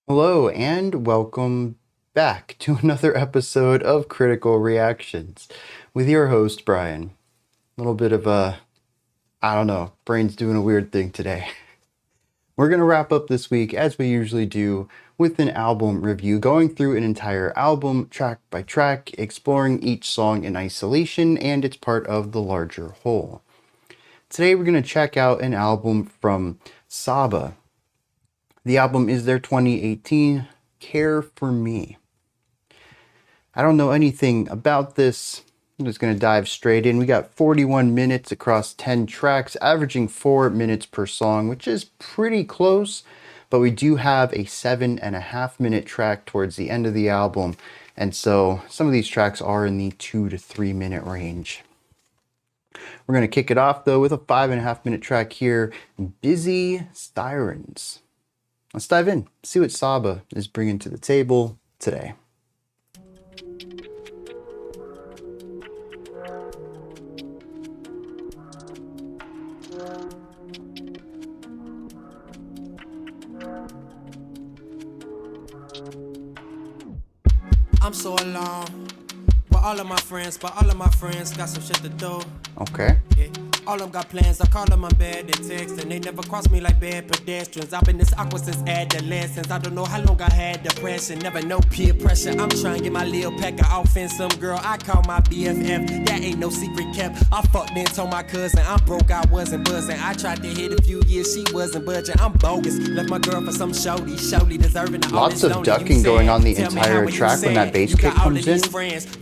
Hello and welcome back to another episode of Critical Reactions with your host Bryan. A little bit of I don't know, brain's doing a weird thing today. We're going to wrap up this week as we usually do with an album review, going through an entire album track by track, exploring each song in isolation and it's part of the larger whole. Today we're going to check out an album from Saba. The album is their 2018 Care for Me. I don't know anything about this. I'm just going to dive straight in. We got 41 minutes across 10 tracks, averaging 4 minutes per song, which is pretty close, but we do have a 7.5 minute track towards the end of the album, and so some of these tracks are in the 2 to 3 minute range. We're going to kick it off though with a 5.5 minute track here, Busy SIRENS. Let's dive in, see what Saba is bringing to the table today. I'm so alone, but all of my friends got some shit to do. Okay. Yeah. All of them got plans, I call them my bad, they text, and they never cross me like bad pedestrians. I've been this awkward since adolescence. I don't know how long I had depression, never know peer pressure. I'm trying to get my little pack of offense. Some girl I call my BFF, that ain't no secret kept. I fucked and told my cousin I'm broke, I wasn't buzzing. I tried to hit a few years, she wasn't budging. I'm bogus, left my girl for some shorty deserving of all Lots this of ducking going on the entire track when that bass kick comes in.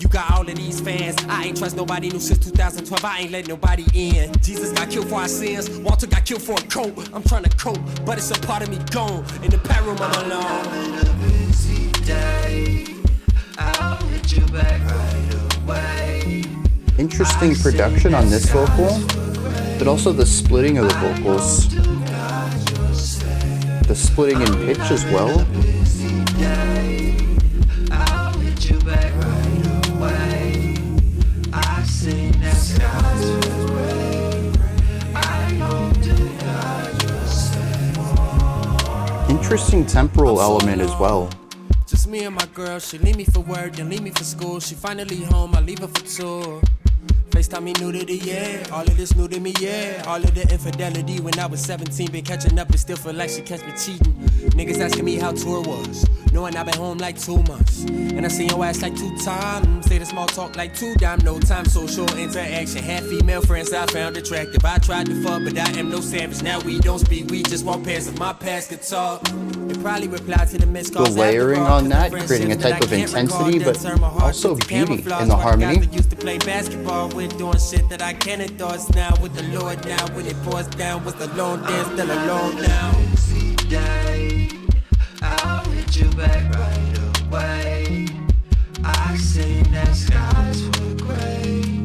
You got all of these fans. I ain't trust nobody new since 2012. I ain't let nobody in. Jesus got killed for our sins. Walter got killed for a coat. I'm trying to cope, but it's a part of me gone. In the pad room, I'm alone. I'm in a busy day. I'll hit you back right away. Interesting production on this vocal, but also the splitting of the vocals. The splitting in pitch as well. I'll hit you back right away. I sing that sky's away. I hope to God you're safe. Interesting temporal element as well. Just me and my girl. She leave me for work, then leave me for school. She finally home, I leave her for two. FaceTime me new to the year. All of this new to me, yeah. All of the infidelity when I was 17. Been catching up, but still feel like she catch me cheating. Niggas asking me how tour was, knowing I've been home like 2 months. And I seen your ass like 2 times. Say the small talk like 2 dime, no time, social interaction. Had female friends I found attractive. I tried to fuck, but I am no savage. Now we don't speak, we just walk past. If my past could talk, they probably reply to the missed calls. The layering on that, creating a type of intensity, but also beauty in the harmony. Used to play basketball with, doing shit that I can't endorse now with the Lord. Now when it pours down, was the long dance still alone now? Busy day. I'll hit you back right away. I sing that skies were gray.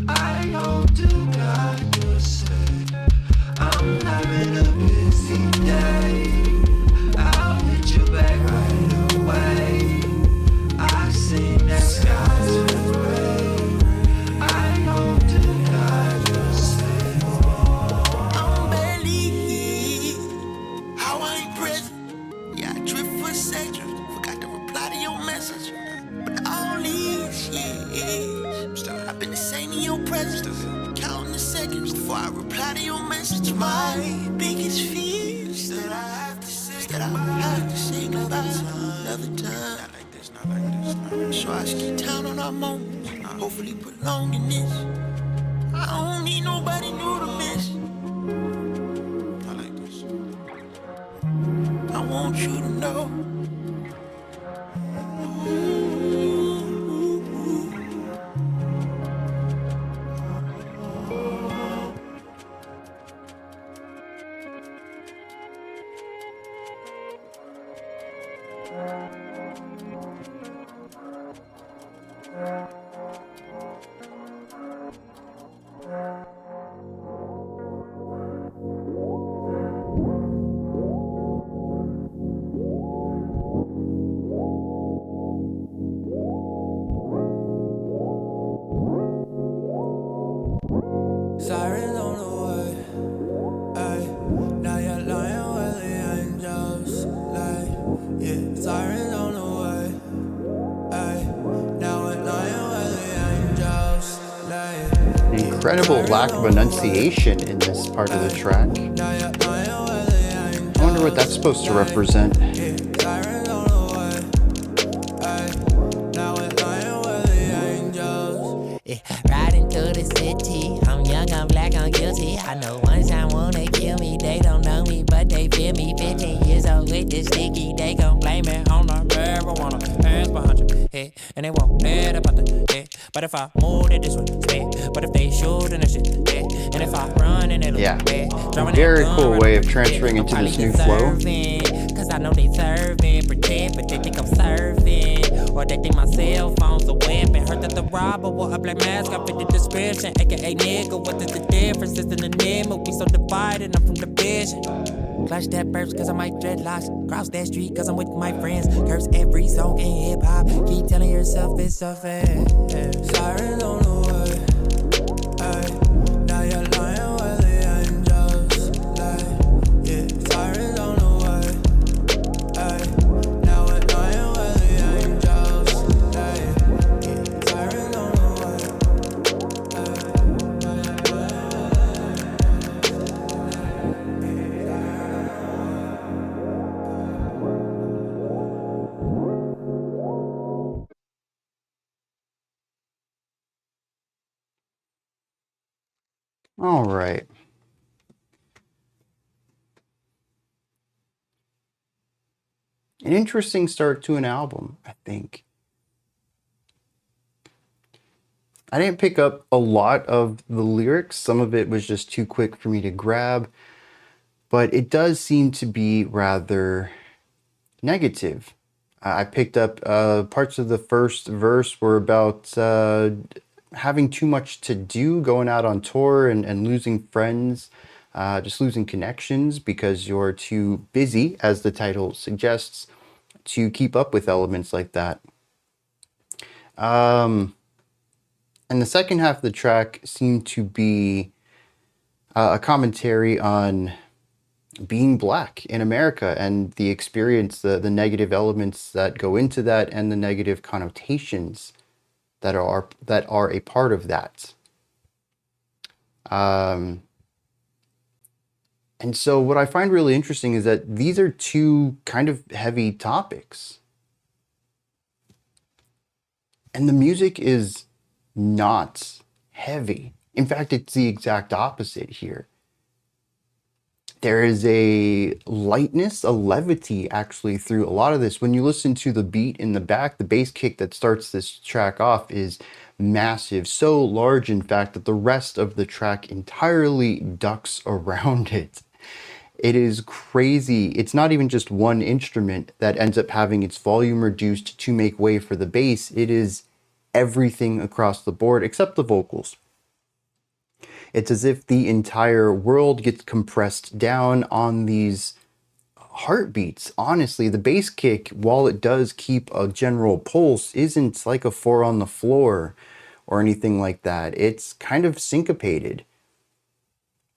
I hope to God you're safe. I'm having a busy day. I'll hit you back right away. I sing that skies were gray. I hope to God you're safe. I'm barely here. How I ain't present. Yeah, I drift for a second. Forgot to reply to your message. But all these years, I've been the same in your presence. Counting the seconds before I reply to your message. My biggest fear is that I have to say, that I have to sing about another time. Not like this, not like this, not like this. So I keep down on our moments. Hopefully prolong in this. I don't need nobody new to miss. Not like this. I want you to know. incredible lack of enunciation in this part of the track. I wonder what that's supposed to represent. Riding through the city, I'm young, I'm black, I'm guilty. I know one time wanna kill me, they don't know me, but they feel me. 15 years old with this sticky, they gon' blame it on the marijuana. Hands behind your head, and they won't let about the head. But if I move it this way, stay. But if they shoot, then it's shit, yeah. And if I run, and they look bad. Very cool way of transferring into this new flow. Cause I know they serving, pretend, but they think I'm serving. Or they think my cell phone's a weapon. Heard that the robber wore a black mask, I fit the description. AKA nigga, what is the difference? It's in the name, but we so divided, I'm from the vision. Clutch that burps cause I might dreadlocks. Cross that street cause I'm with my friends. Curse every song in hip hop. Keep telling yourself it's so fast. Sirens on the way, ay. Now you're lying where the angels lay. Yeah, sirens on the way, ay. Now we're lying where the angels lay. Yeah, sirens on the way, All right. An interesting start to an album, I think. I didn't pick up a lot of the lyrics. Some of it was just too quick for me to grab. But it does seem to be rather negative. I picked up parts of the first verse were about having too much to do, going out on tour and losing friends, just losing connections because you're too busy, as the title suggests, to keep up with elements like that. And the second half of the track seemed to be a commentary on being black in America and the experience, the negative elements that go into that, and the negative connotations that are a part of that. And so what I find really interesting is that these are two kind of heavy topics. And the music is not heavy. In fact, it's the exact opposite here. There is a lightness, a levity actually through a lot of this. When you listen to the beat in the back, the bass kick that starts this track off is massive, so large in fact that the rest of the track entirely ducks around it. It is crazy. It's not even just one instrument that ends up having its volume reduced to make way for the bass. It is everything across the board except the vocals. It's as if the entire world gets compressed down on these heartbeats. Honestly, the bass kick, while it does keep a general pulse, isn't like a 4 on the floor or anything like that. It's kind of syncopated,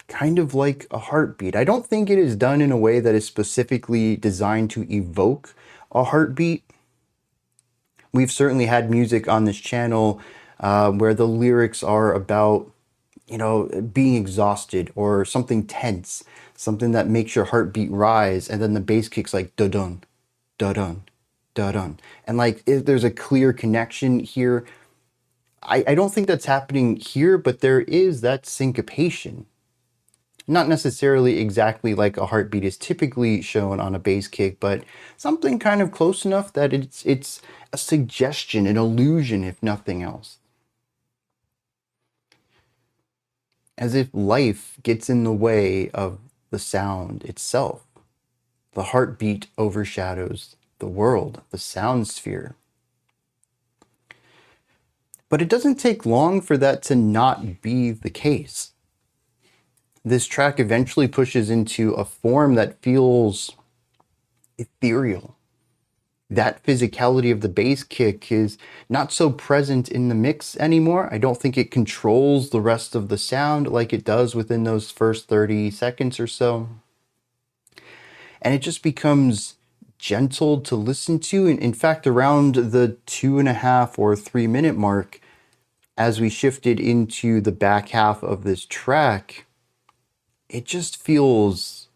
kind of like a heartbeat. I don't think it is done in a way that is specifically designed to evoke a heartbeat. We've certainly had music on this channel where the lyrics are about, you know, being exhausted or something tense, something that makes your heartbeat rise, and then the bass kick's like da-dun, da-dun, da-dun. And like, there's a clear connection here. I don't think that's happening here, but there is that syncopation. Not necessarily exactly like a heartbeat is typically shown on a bass kick, but something kind of close enough that it's a suggestion, an illusion, if nothing else. As if life gets in the way of the sound itself. The heartbeat overshadows the world, the sound sphere. But it doesn't take long for that to not be the case. This track eventually pushes into a form that feels ethereal. That physicality of the bass kick is not so present in the mix anymore. I don't think it controls the rest of the sound like it does within those first 30 seconds or so. And it just becomes gentle to listen to. And in fact, around the 2.5 or 3 minute mark, as we shifted into the back half of this track, it just feels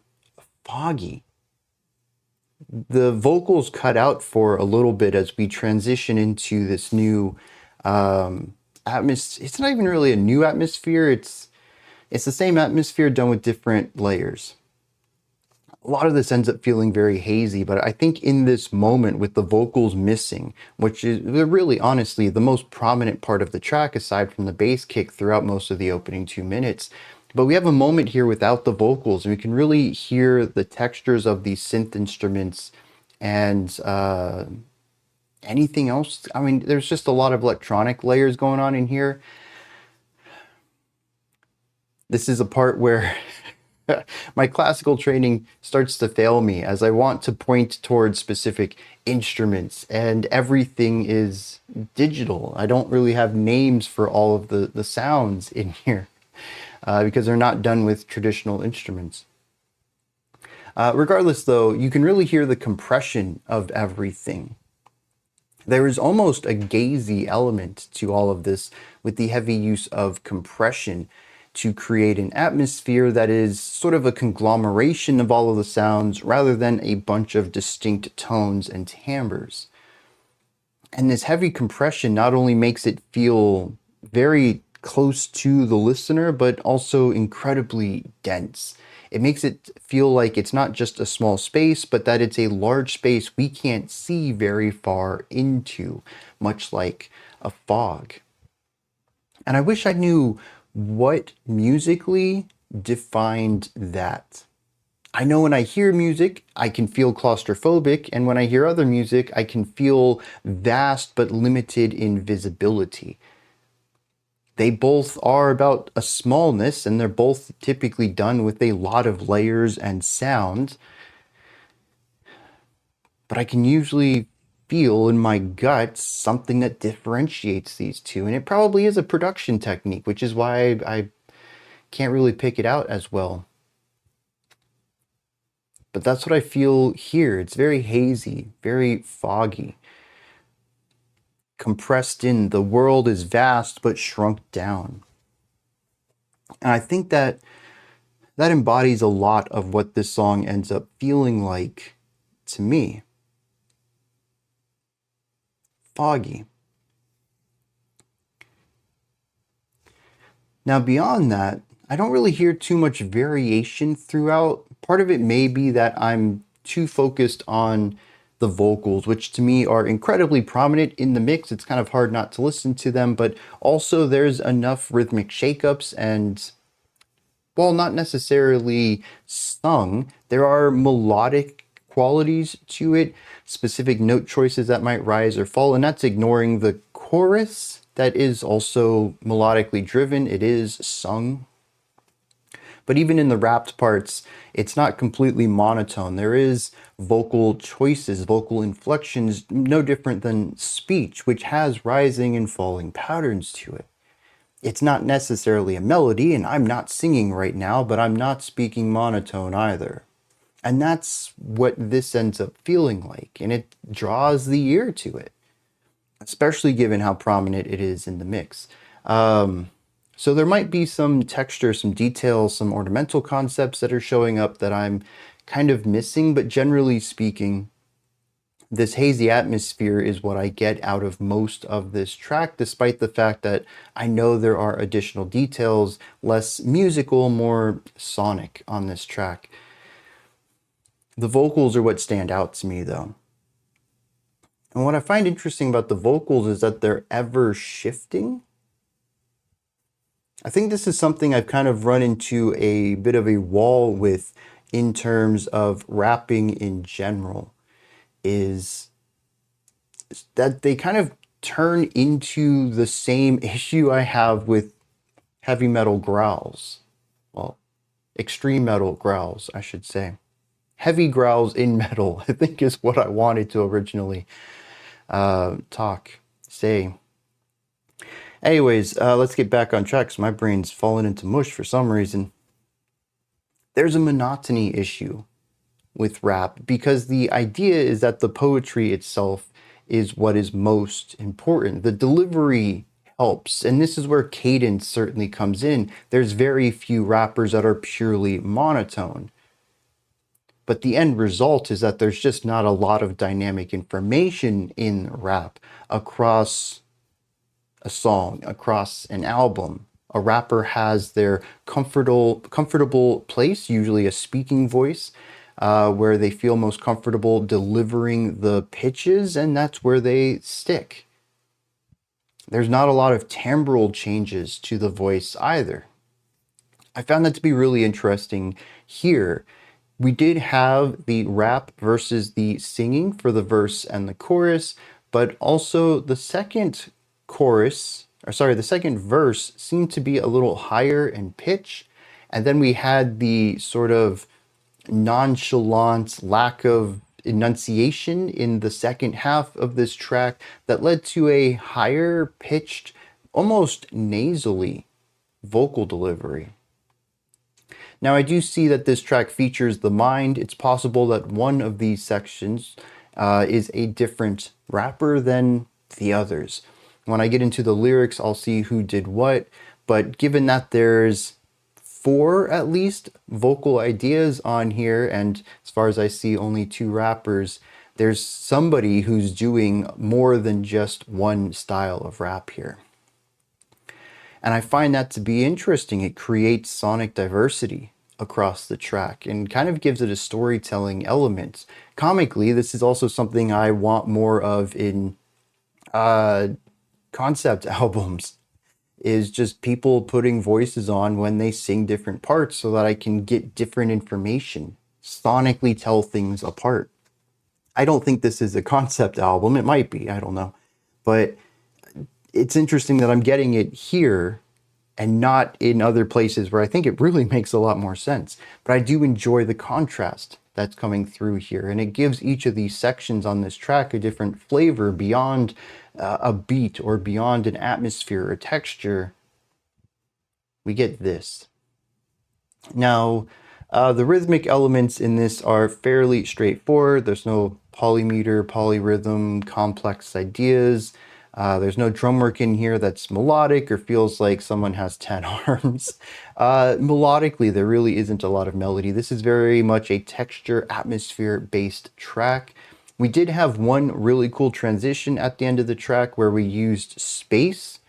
foggy. The vocals cut out for a little bit as we transition into this new atmosphere. It's not even really a new atmosphere. It's the same atmosphere done with different layers. A lot of this ends up feeling very hazy, but I think in this moment with the vocals missing, which is really honestly the most prominent part of the track aside from the bass kick throughout most of the opening 2 minutes, but we have a moment here without the vocals and we can really hear the textures of these synth instruments and anything else. I mean, there's just a lot of electronic layers going on in here. This is a part where my classical training starts to fail me as I want to point towards specific instruments and everything is digital. I don't really have names for all of the sounds in here because they're not done with traditional instruments. Regardless though, you can really hear the compression of everything. There is almost a gazy element to all of this with the heavy use of compression to create an atmosphere that is sort of a conglomeration of all of the sounds rather than a bunch of distinct tones and timbres. And this heavy compression not only makes it feel very close to the listener, but also incredibly dense. It makes it feel like it's not just a small space, but that it's a large space we can't see very far into, much like a fog. And I wish I knew what musically defined that. I know when I hear music, I can feel claustrophobic, and when I hear other music, I can feel vast but limited in visibility. They both are about a smallness, and they're both typically done with a lot of layers and sound. But I can usually feel in my gut something that differentiates these two, and it probably is a production technique, which is why I can't really pick it out as well. But that's what I feel here. It's very hazy, very foggy, compressed in. The world is vast but shrunk down. And I think that embodies a lot of what this song ends up feeling like to me. Foggy. Now beyond that, I don't really hear too much variation throughout. Part of it may be that I'm too focused on the vocals, which to me are incredibly prominent in the mix. It's kind of hard not to listen to them, but also there's enough rhythmic shakeups and, while not necessarily sung, there are melodic qualities to it, specific note choices that might rise or fall, and that's ignoring the chorus that is also melodically driven. It is sung. But even in the rapped parts, it's not completely monotone. There is vocal choices, vocal inflections, no different than speech, which has rising and falling patterns to it. It's not necessarily a melody, and I'm not singing right now, but I'm not speaking monotone either. And that's what this ends up feeling like, and it draws the ear to it, especially given how prominent it is in the mix. So there might be some texture, some details, some ornamental concepts that are showing up that I'm kind of missing, but generally speaking, this hazy atmosphere is what I get out of most of this track, despite the fact that I know there are additional details, less musical, more sonic on this track. The vocals are what stand out to me, though. And what I find interesting about the vocals is that they're ever shifting. I think this is something I've kind of run into a bit of a wall with in terms of rapping in general, is that they kind of turn into the same issue I have with heavy metal growls. Well, extreme metal growls, I should say. Heavy growls in metal, I think, is what I wanted to originally say. Anyways, let's get back on track, 'cause my brain's fallen into mush for some reason. There's a monotony issue with rap, because the idea is that the poetry itself is what is most important. The delivery helps. And this is where cadence certainly comes in. There's very few rappers that are purely monotone. But the end result is that there's just not a lot of dynamic information in rap across a song, across an album. A rapper has their comfortable place, usually a speaking voice, where they feel most comfortable delivering the pitches, and that's where they stick. There's not a lot of timbral changes to the voice either. I found that to be really interesting here. We did have the rap versus the singing for the verse and the chorus, but also the second the second verse seemed to be a little higher in pitch. And then we had the sort of nonchalant lack of enunciation in the second half of this track that led to a higher pitched, almost nasally vocal delivery. Now, I do see that this track features the mind. It's possible that one of these sections is a different rapper than the others. When I get into the lyrics, I'll see who did what, but given that there's 4 at least vocal ideas on here, and as far as I see only 2 rappers, there's somebody who's doing more than just one style of rap here. And I find that to be interesting. It creates sonic diversity across the track and kind of gives it a storytelling element. Comically, this is also something I want more of in concept albums, is just people putting voices on when they sing different parts so that I can get different information, sonically tell things apart. I don't think this is a concept album. It might be, I don't know. But it's interesting that I'm getting it here and not in other places where I think it really makes a lot more sense. But I do enjoy the contrast that's coming through here, and it gives each of these sections on this track a different flavor beyond a beat or beyond an atmosphere or texture. We get this. Now, the rhythmic elements in this are fairly straightforward. There's no polymeter, polyrhythm, complex ideas. There's no drum work in here that's melodic or feels like someone has 10 arms. Melodically, there really isn't a lot of melody. This is very much a texture, atmosphere-based track. We did have one really cool transition at the end of the track where we used space.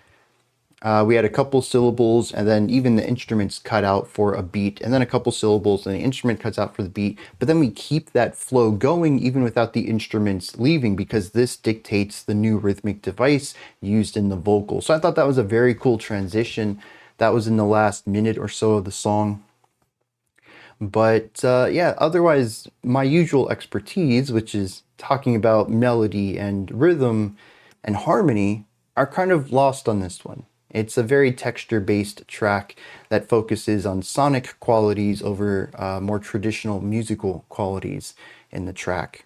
We had a couple syllables, and then even the instruments cut out for a beat, and then a couple syllables, and the instrument cuts out for the beat. But then we keep that flow going even without the instruments leaving, because this dictates the new rhythmic device used in the vocal. So I thought that was a very cool transition. That was in the last minute or so of the song. But yeah, otherwise, my usual expertise, which is talking about melody and rhythm and harmony, are kind of lost on this one. It's a very texture-based track that focuses on sonic qualities over more traditional musical qualities in the track.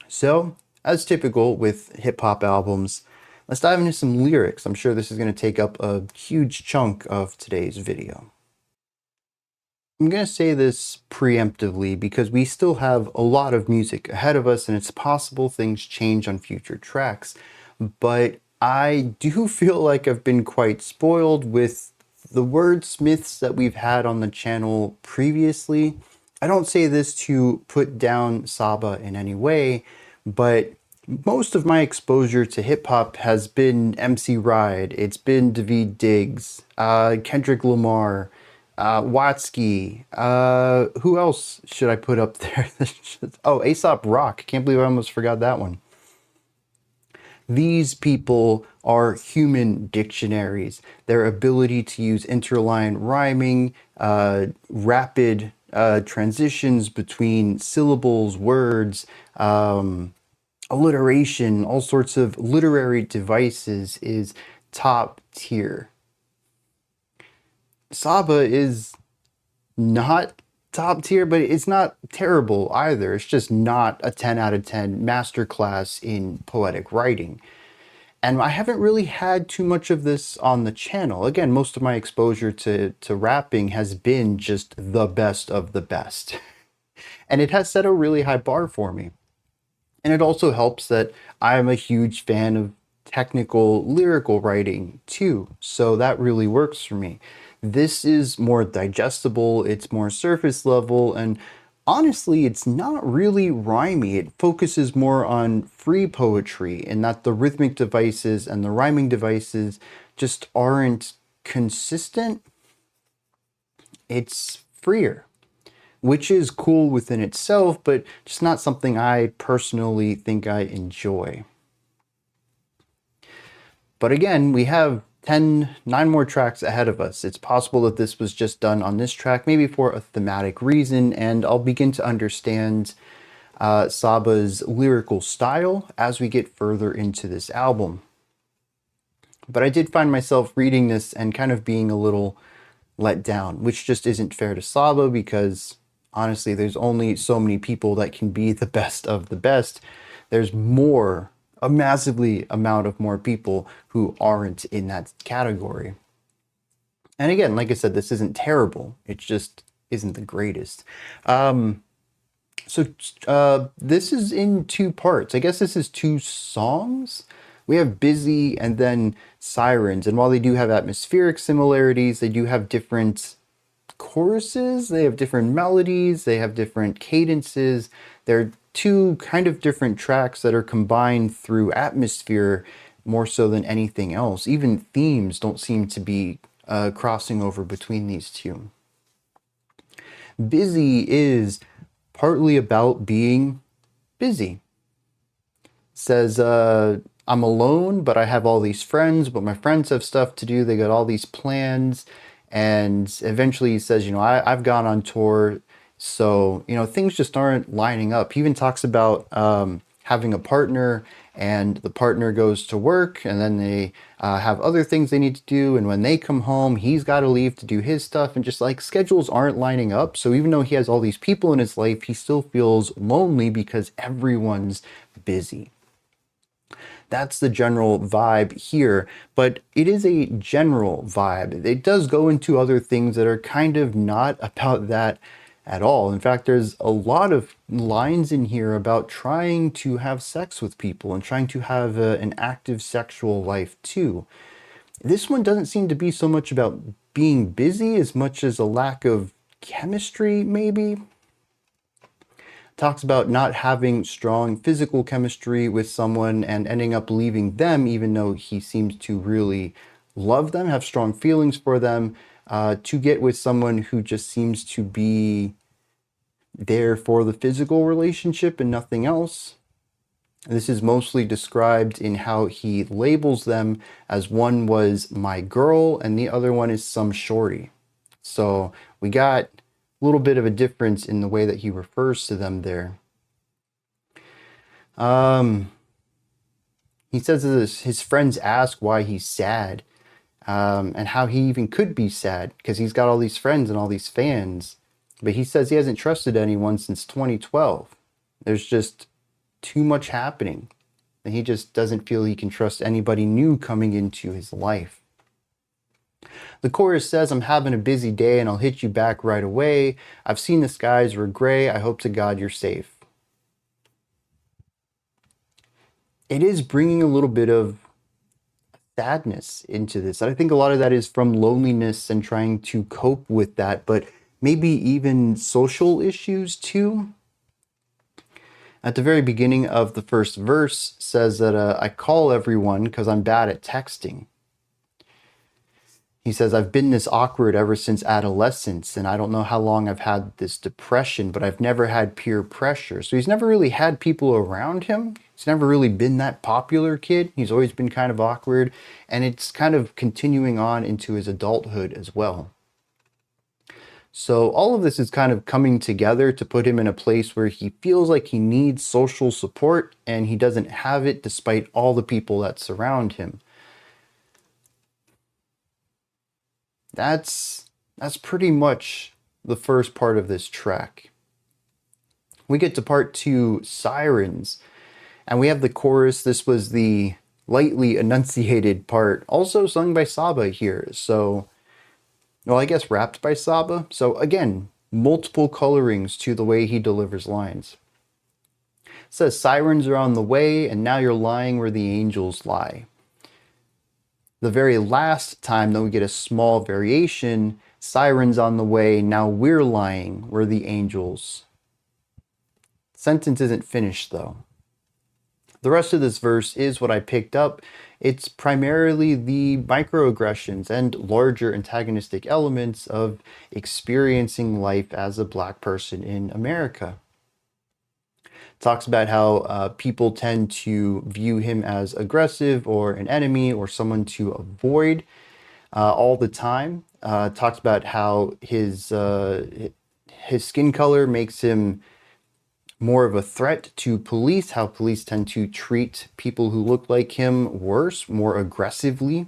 So, as typical with hip-hop albums, let's dive into some lyrics. I'm sure this is going to take up a huge chunk of today's video. I'm going to say this preemptively because we still have a lot of music ahead of us, and it's possible things change on future tracks. But I do feel like I've been quite spoiled with the wordsmiths that we've had on the channel previously. I don't say this to put down Saba in any way, but most of my exposure to hip-hop has been MC Ride, it's been Daveed Diggs, Kendrick Lamar, Watsky, who else should I put up there? Oh, Aesop Rock. Can't believe I almost forgot that one. These people are human dictionaries. Their ability to use interline rhyming, rapid transitions between syllables, words, alliteration, all sorts of literary devices is top tier. Saba is not top tier, but it's not terrible either. It's just not a 10 out of 10 masterclass in poetic writing. And I haven't really had too much of this on the channel. Again, most of my exposure to rapping has been just the best of the best. And it has set a really high bar for me. And it also helps that I'm a huge fan of technical lyrical writing too, so that really works for me. This is more digestible, it's more surface level, and honestly, it's not really rhymey. It focuses more on free poetry, in that the rhythmic devices and the rhyming devices just aren't consistent. It's freer, which is cool within itself, but just not something I personally think I enjoy. But again, we have 9 more tracks ahead of us. It's possible that this was just done on this track, maybe for a thematic reason, and I'll begin to understand Saba's lyrical style as we get further into this album. But I did find myself reading this and kind of being a little let down, which just isn't fair to Saba, because honestly, there's only so many people that can be the best of the best. There's a massively amount of more people who aren't in that category. And again, like I said, this isn't terrible. It just isn't the greatest. This is in 2 parts. I guess this is 2 songs. We have Busy and then Sirens. And while they do have atmospheric similarities, they do have different choruses, they have different melodies, they have different cadences. They're 2 kind of different tracks that are combined through atmosphere more so than anything else. Even themes don't seem to be crossing over between these 2. Busy is partly about being busy. Says, I'm alone, but I have all these friends, but my friends have stuff to do. They got all these plans. And eventually he says, I've gone on tour, so, things just aren't lining up. He even talks about having a partner, and the partner goes to work, and then they have other things they need to do. And when they come home, he's got to leave to do his stuff, and just like schedules aren't lining up. So even though he has all these people in his life, he still feels lonely because everyone's busy. That's the general vibe here, but it is a general vibe. It does go into other things that are kind of not about that at all. In fact, there's a lot of lines in here about trying to have sex with people and trying to have an active sexual life too. This one doesn't seem to be so much about being busy as much as a lack of chemistry, maybe. Talks about not having strong physical chemistry with someone and ending up leaving them, even though he seems to really love them, have strong feelings for them, to get with someone who just seems to be there for the physical relationship and nothing else. This is mostly described in how he labels them, as one was my girl and the other one is some shorty. So we got a little bit of a difference in the way that he refers to them there. He says this, his friends ask why he's sad, and how he even could be sad because he's got all these friends and all these fans. But he says he hasn't trusted anyone since 2012. There's just too much happening, and he just doesn't feel he can trust anybody new coming into his life. The chorus says, I'm having a busy day and I'll hit you back right away. I've seen the skies were gray. I hope to God you're safe. It is bringing a little bit of sadness into this. I think a lot of that is from loneliness and trying to cope with that, but maybe even social issues too. At the very beginning of the first verse says that I call everyone because I'm bad at texting. He says, I've been this awkward ever since adolescence, and I don't know how long I've had this depression, but I've never had peer pressure. So he's never really had people around him. He's never really been that popular kid. He's always been kind of awkward, and it's kind of continuing on into his adulthood as well. So all of this is kind of coming together to put him in a place where he feels like he needs social support, and he doesn't have it despite all the people that surround him. That's pretty much the first part of this track. We get to part 2, Sirens, and we have the chorus. This was the lightly enunciated part, also sung by Saba here. So, well, I guess rapped by Saba. So again, multiple colorings to the way he delivers lines. It says, sirens are on the way, and now you're lying where the angels lie. The very last time that we get a small variation, sirens on the way, now we're lying, we're the angels. Sentence isn't finished though. The rest of this verse is what I picked up. It's primarily the microaggressions and larger antagonistic elements of experiencing life as a black person in America. Talks about how people tend to view him as aggressive or an enemy or someone to avoid all the time. Talks about how his skin color makes him more of a threat to police, how police tend to treat people who look like him worse, more aggressively.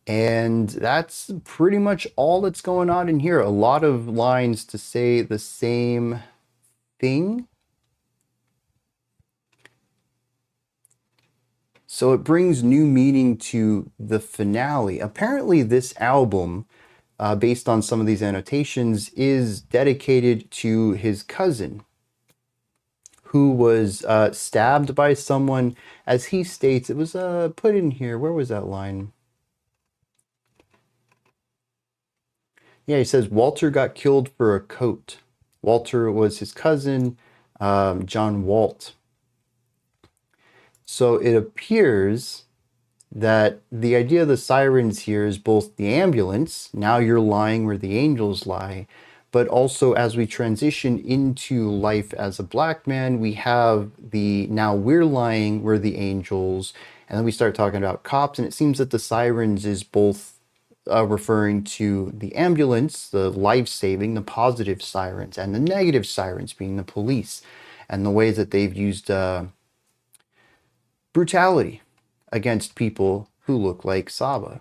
And that's pretty much all that's going on in here. A lot of lines to say the same thing. So it brings new meaning to the finale. Apparently this album, based on some of these annotations, is dedicated to his cousin, who was stabbed by someone. As he states, it was put in here. Where was that line? Yeah, he says Walter got killed for a coat. Walter was his cousin, John Walt. So it appears that the idea of the sirens here is both the ambulance, now you're lying where the angels lie, but also as we transition into life as a black man, we have the now we're lying where the angels, and then we start talking about cops, and it seems that the sirens is both referring to the ambulance, the life-saving, the positive sirens, and the negative sirens being the police, and the ways that they've used brutality against people who look like Saba.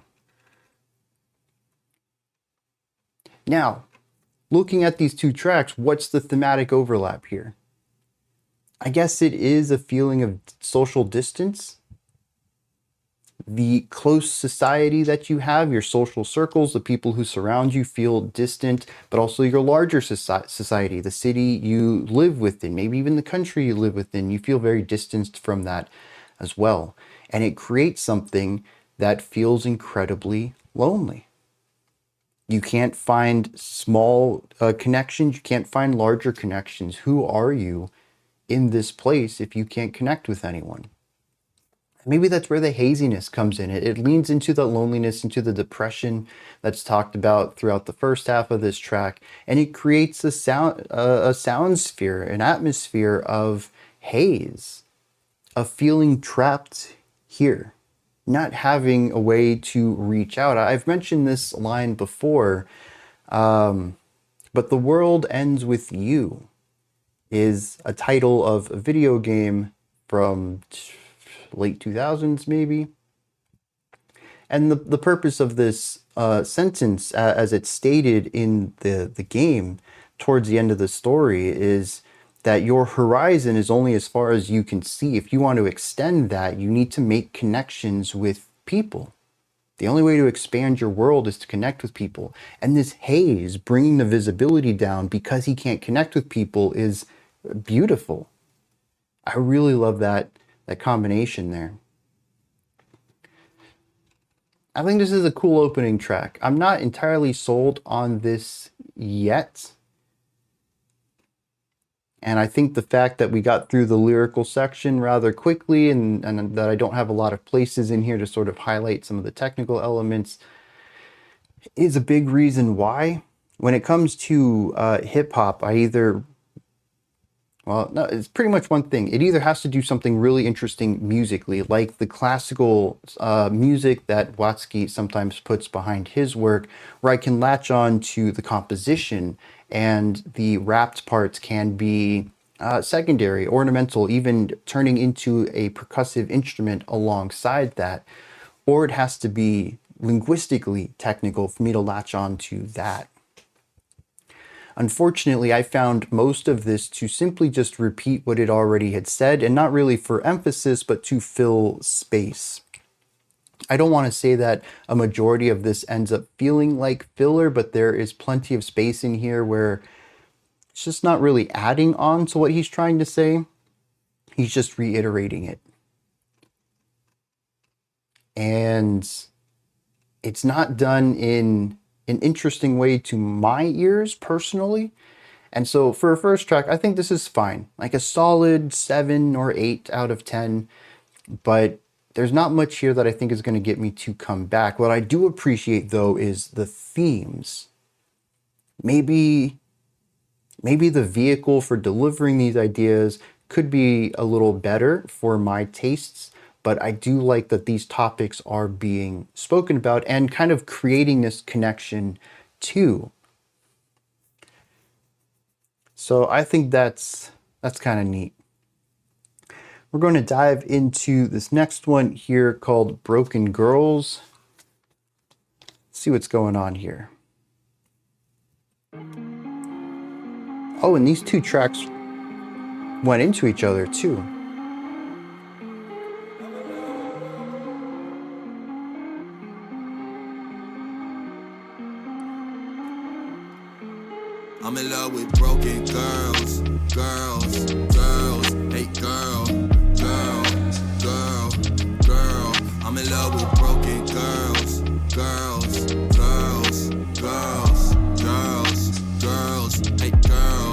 Now, looking at these two tracks, what's the thematic overlap here? I guess it is a feeling of social distance. The close society that you have, your social circles, the people who surround you feel distant, but also your larger society, the city you live within, maybe even the country you live within, you feel very distanced from that as well. And it creates something that feels incredibly lonely. You can't find small connections. You can't find larger connections. Who are you in this place if you can't connect with anyone? Maybe that's where the haziness comes in. It leans into the loneliness, into the depression that's talked about throughout the first half of this track, and it creates a sound sphere, an atmosphere of haze, of feeling trapped here, not having a way to reach out. I've mentioned this line before, but the world ends with you is a title of a video game from late 2000s maybe. And the purpose of this sentence, as it's stated in the game towards the end of the story, is that your horizon is only as far as you can see. If you want to extend that, you need to make connections with people. The only way to expand your world is to connect with people. And this haze, bringing the visibility down because he can't connect with people, is beautiful. I really love that combination there. I think this is a cool opening track. I'm not entirely sold on this yet. And I think the fact that we got through the lyrical section rather quickly and that I don't have a lot of places in here to sort of highlight some of the technical elements is a big reason why. When it comes to hip hop, it's pretty much one thing. It either has to do something really interesting musically, like the classical music that Watsky sometimes puts behind his work, where I can latch on to the composition and the rapped parts can be secondary, ornamental, even turning into a percussive instrument alongside that. Or it has to be linguistically technical for me to latch on to that. Unfortunately, I found most of this to simply just repeat what it already had said, and not really for emphasis, but to fill space. I don't want to say that a majority of this ends up feeling like filler, but there is plenty of space in here where it's just not really adding on to what he's trying to say. He's just reiterating it. and it's not done in an interesting way to my ears personally. And so for a first track, I think this is fine, like a solid 7 or 8 out of 10. But there's not much here that I think is going to get me to come back. What I do appreciate though is the themes. Maybe the vehicle for delivering these ideas could be a little better for my tastes, but I do like that these topics are being spoken about and kind of creating this connection too. So I think that's kind of neat. We're going to dive into this next one here called Broken Girls. Let's see what's going on here. Oh, and these two tracks went into each other too. I'm in love with broken girls, girls, girls, hey girl, girl, girl, girl. I'm in love with broken girls, girls, girls, girls, girls, girls, hey girl.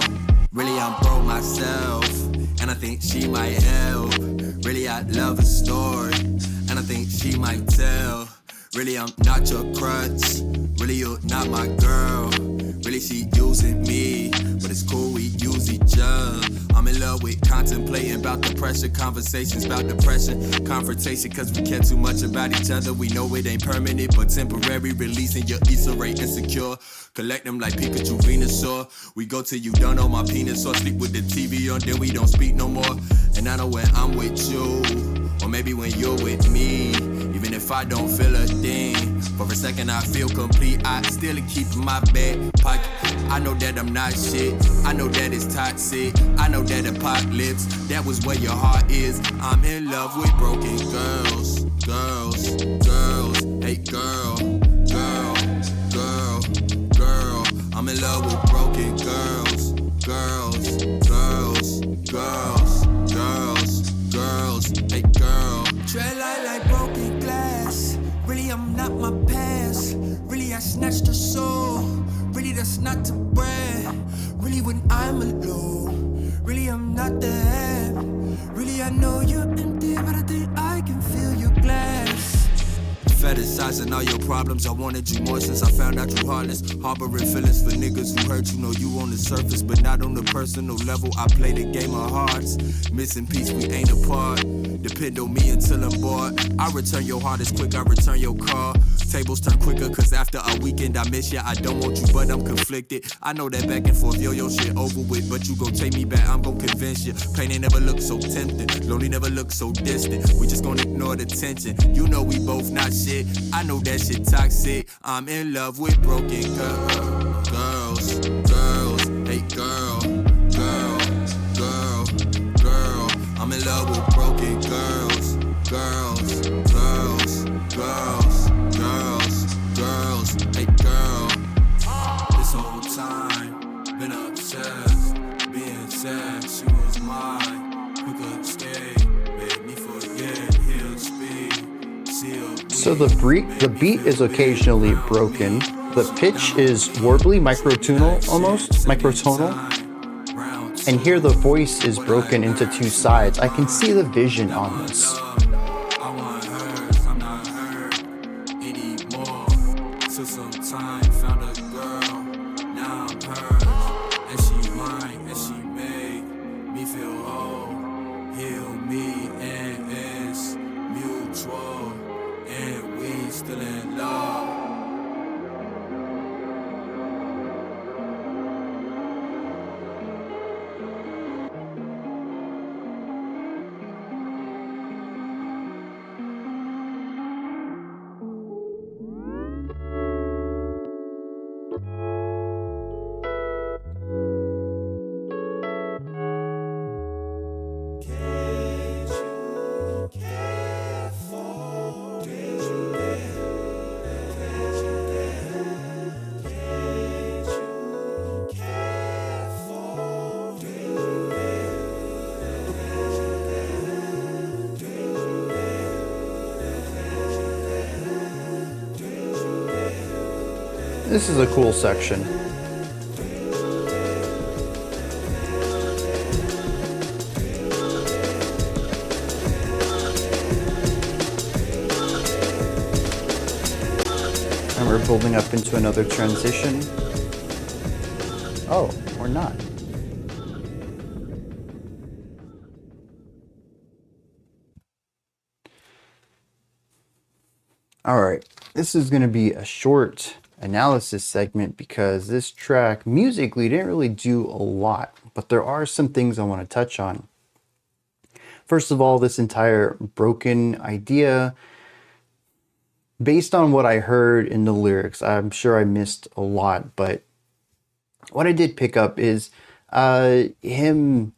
Really I'm broke myself, and I think she might help. Really I love a story, and I think she might tell. Really I'm not your crutch, really you're not my girl. Really she using me, but it's cool we use each other. I'm in love with contemplating about the pressure, conversations about depression, confrontation cause we care too much about each other. We know it ain't permanent but temporary, releasing your Issa Rae insecure. Collect them like Pikachu Venusaur. We go till you done on my penis or sleep with the TV on, then we don't speak no more. And I know when I'm with you, or maybe when you're with me, even if I don't feel a thing, for a second I feel complete. I still keep my back pocket. I know that I'm not shit, I know that it's toxic, I know that apocalypse, that was where your heart is. I'm in love with broken girls, girls, girls, hey girl, girl, girl, girl. I'm in love with broken girls, girls, girls, girls, girls, girls, hey girl. Tread light like broken glass. Really I'm not my past. Really I snatched her soul. Really that's not to brag. Really when I'm alone. Really I'm not there. Really I know you're empty, but I think I can fill your glass. Fetishizing all your problems, I wanted you more since I found out you heartless. Harboring feelings for niggas who hurt you, know you on the surface, but not on the personal level. I play the game of hearts, missing piece, we ain't apart. Depend on me until I'm bored. I return your heart as quick, I return your call. Tables turn quicker, cause after a weekend I miss ya. I don't want you, but I'm conflicted. I know that back and forth, yo shit over with, but you gon' take me back, I'm gon' convince you. Pain ain't never looked so tempting, lonely never looked so distant. We just gon' ignore the tension, you know we both not shit. I know that shit toxic. I'm in love with broken girls, girls, hey girl, girl, girl, girl. I'm in love with broken girls, girls, girls, girls, girls, girls, hey girl. This whole time been obsessed, being sad. She was mine, who could stay, made me forget he'll speak. So the beat is occasionally broken. The pitch is warbly, microtonal almost, microtonal. And here the voice is broken into two sides. I can see the vision on this. This is a cool section. And we're building up into another transition. Oh, or not. All right, this is going to be a short analysis segment because this track musically didn't really do a lot, but there are some things I want to touch on. First of all, this entire broken idea, based on what I heard in the lyrics, I'm sure I missed a lot, but what I did pick up is him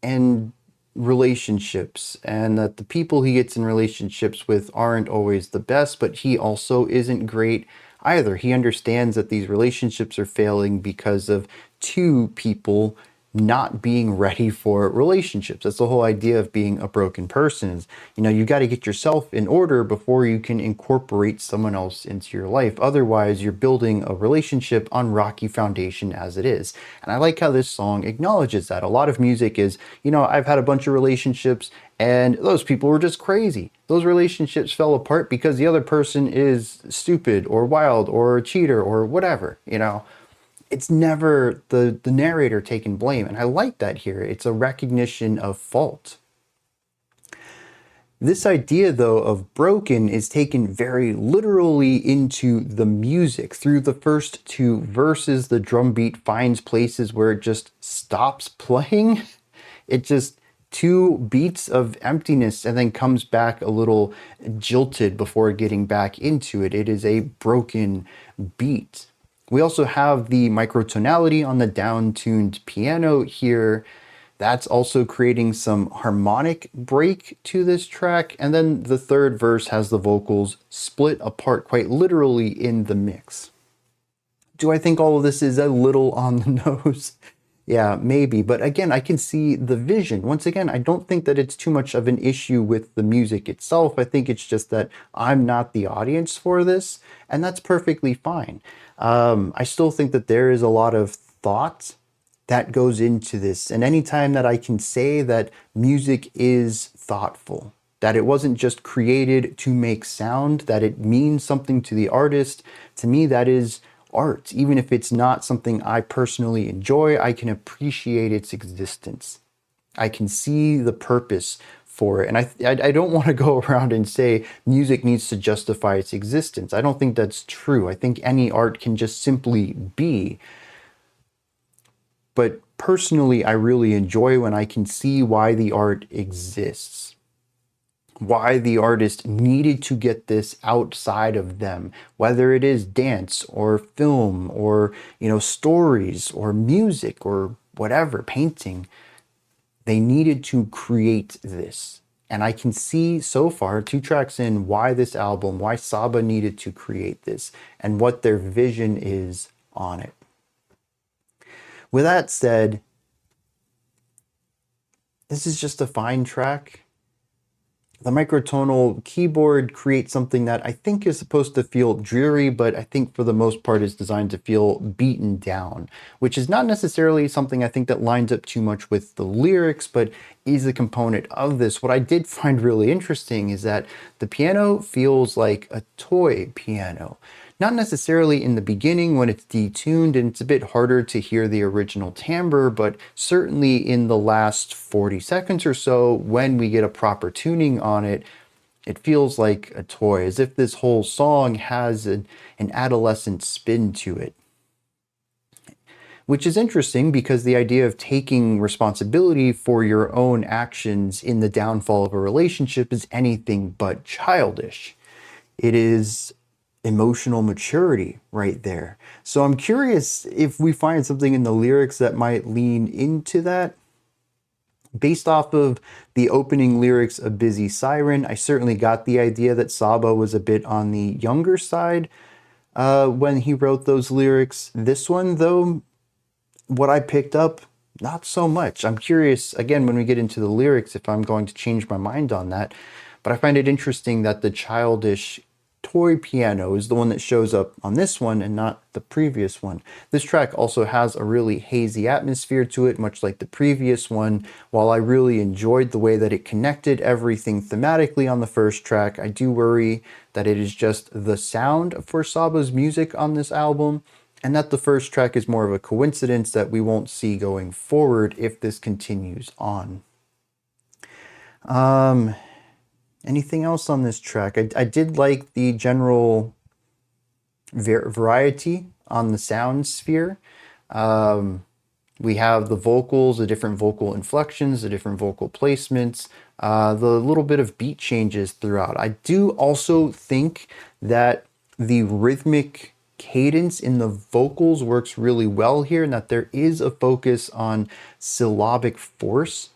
and relationships, and that the people he gets in relationships with aren't always the best, but he also isn't great either. He understands that these relationships are failing because of two people not being ready for relationships. That's the whole idea of being a broken person is, you got to get yourself in order before you can incorporate someone else into your life. Otherwise, you're building a relationship on rocky foundation as it is. And I like how this song acknowledges that. A lot of music is, I've had a bunch of relationships and those people were just crazy. Those relationships fell apart because the other person is stupid or wild or a cheater or whatever, It's never the narrator taking blame. And I like that here. It's a recognition of fault. This idea, though, of broken is taken very literally into the music. Through the first two verses, the drum beat finds places where it just stops playing. It just two beats of emptiness and then comes back a little jilted before getting back into it. It is a broken beat. We also have the microtonality on the down-tuned piano here. That's also creating some harmonic break to this track. And then the third verse has the vocals split apart quite literally in the mix. Do I think all of this is a little on the nose? Yeah, maybe. But again, I can see the vision. Once again, I don't think that it's too much of an issue with the music itself. I think it's just that I'm not the audience for this, and that's perfectly fine. I still think that there is a lot of thought that goes into this. And anytime that I can say that music is thoughtful, that it wasn't just created to make sound, that it means something to the artist, to me, that is art. Even if it's not something I personally enjoy, I can appreciate its existence. I can see the purpose for it. And I don't want to go around and say music needs to justify its existence. I don't think that's true. I think any art can just simply be. But personally, I really enjoy when I can see why the art exists. Why the artist needed to get this outside of them, whether it is dance or film or, stories or music or whatever, painting. They needed to create this. And I can see so far, 2 tracks in, why this album, why Saba needed to create this, and what their vision is on it. With that said, this is just a fine track. The microtonal keyboard creates something that I think is supposed to feel dreary, but I think for the most part is designed to feel beaten down, which is not necessarily something I think that lines up too much with the lyrics, but is a component of this. What I did find really interesting is that the piano feels like a toy piano. Not necessarily in the beginning when it's detuned and it's a bit harder to hear the original timbre, but certainly in the last 40 seconds or so, when we get a proper tuning on it, it feels like a toy, as if this whole song has an adolescent spin to it. Which is interesting because the idea of taking responsibility for your own actions in the downfall of a relationship is anything but childish. It is emotional maturity right there. So I'm curious if we find something in the lyrics that might lean into that. Based off of the opening lyrics of Busy Siren, I certainly got the idea that Saba was a bit on the younger side when he wrote those lyrics. This one, though, what I picked up, not so much. I'm curious, again, when we get into the lyrics, if I'm going to change my mind on that. But I find it interesting that the childish toy piano is the one that shows up on this one and not the previous one. This track also has a really hazy atmosphere to it, much like the previous one. While I really enjoyed the way that it connected everything thematically on the first track, I do worry that it is just the sound for Saba's music on this album, and that the first track is more of a coincidence that we won't see going forward if this continues on. Anything else on this track? I did like the general variety on the sound sphere. We have the vocals, the different vocal inflections, the different vocal placements, the little bit of beat changes throughout. I do also think that the rhythmic cadence in the vocals works really well here, and that there is a focus on syllabic force.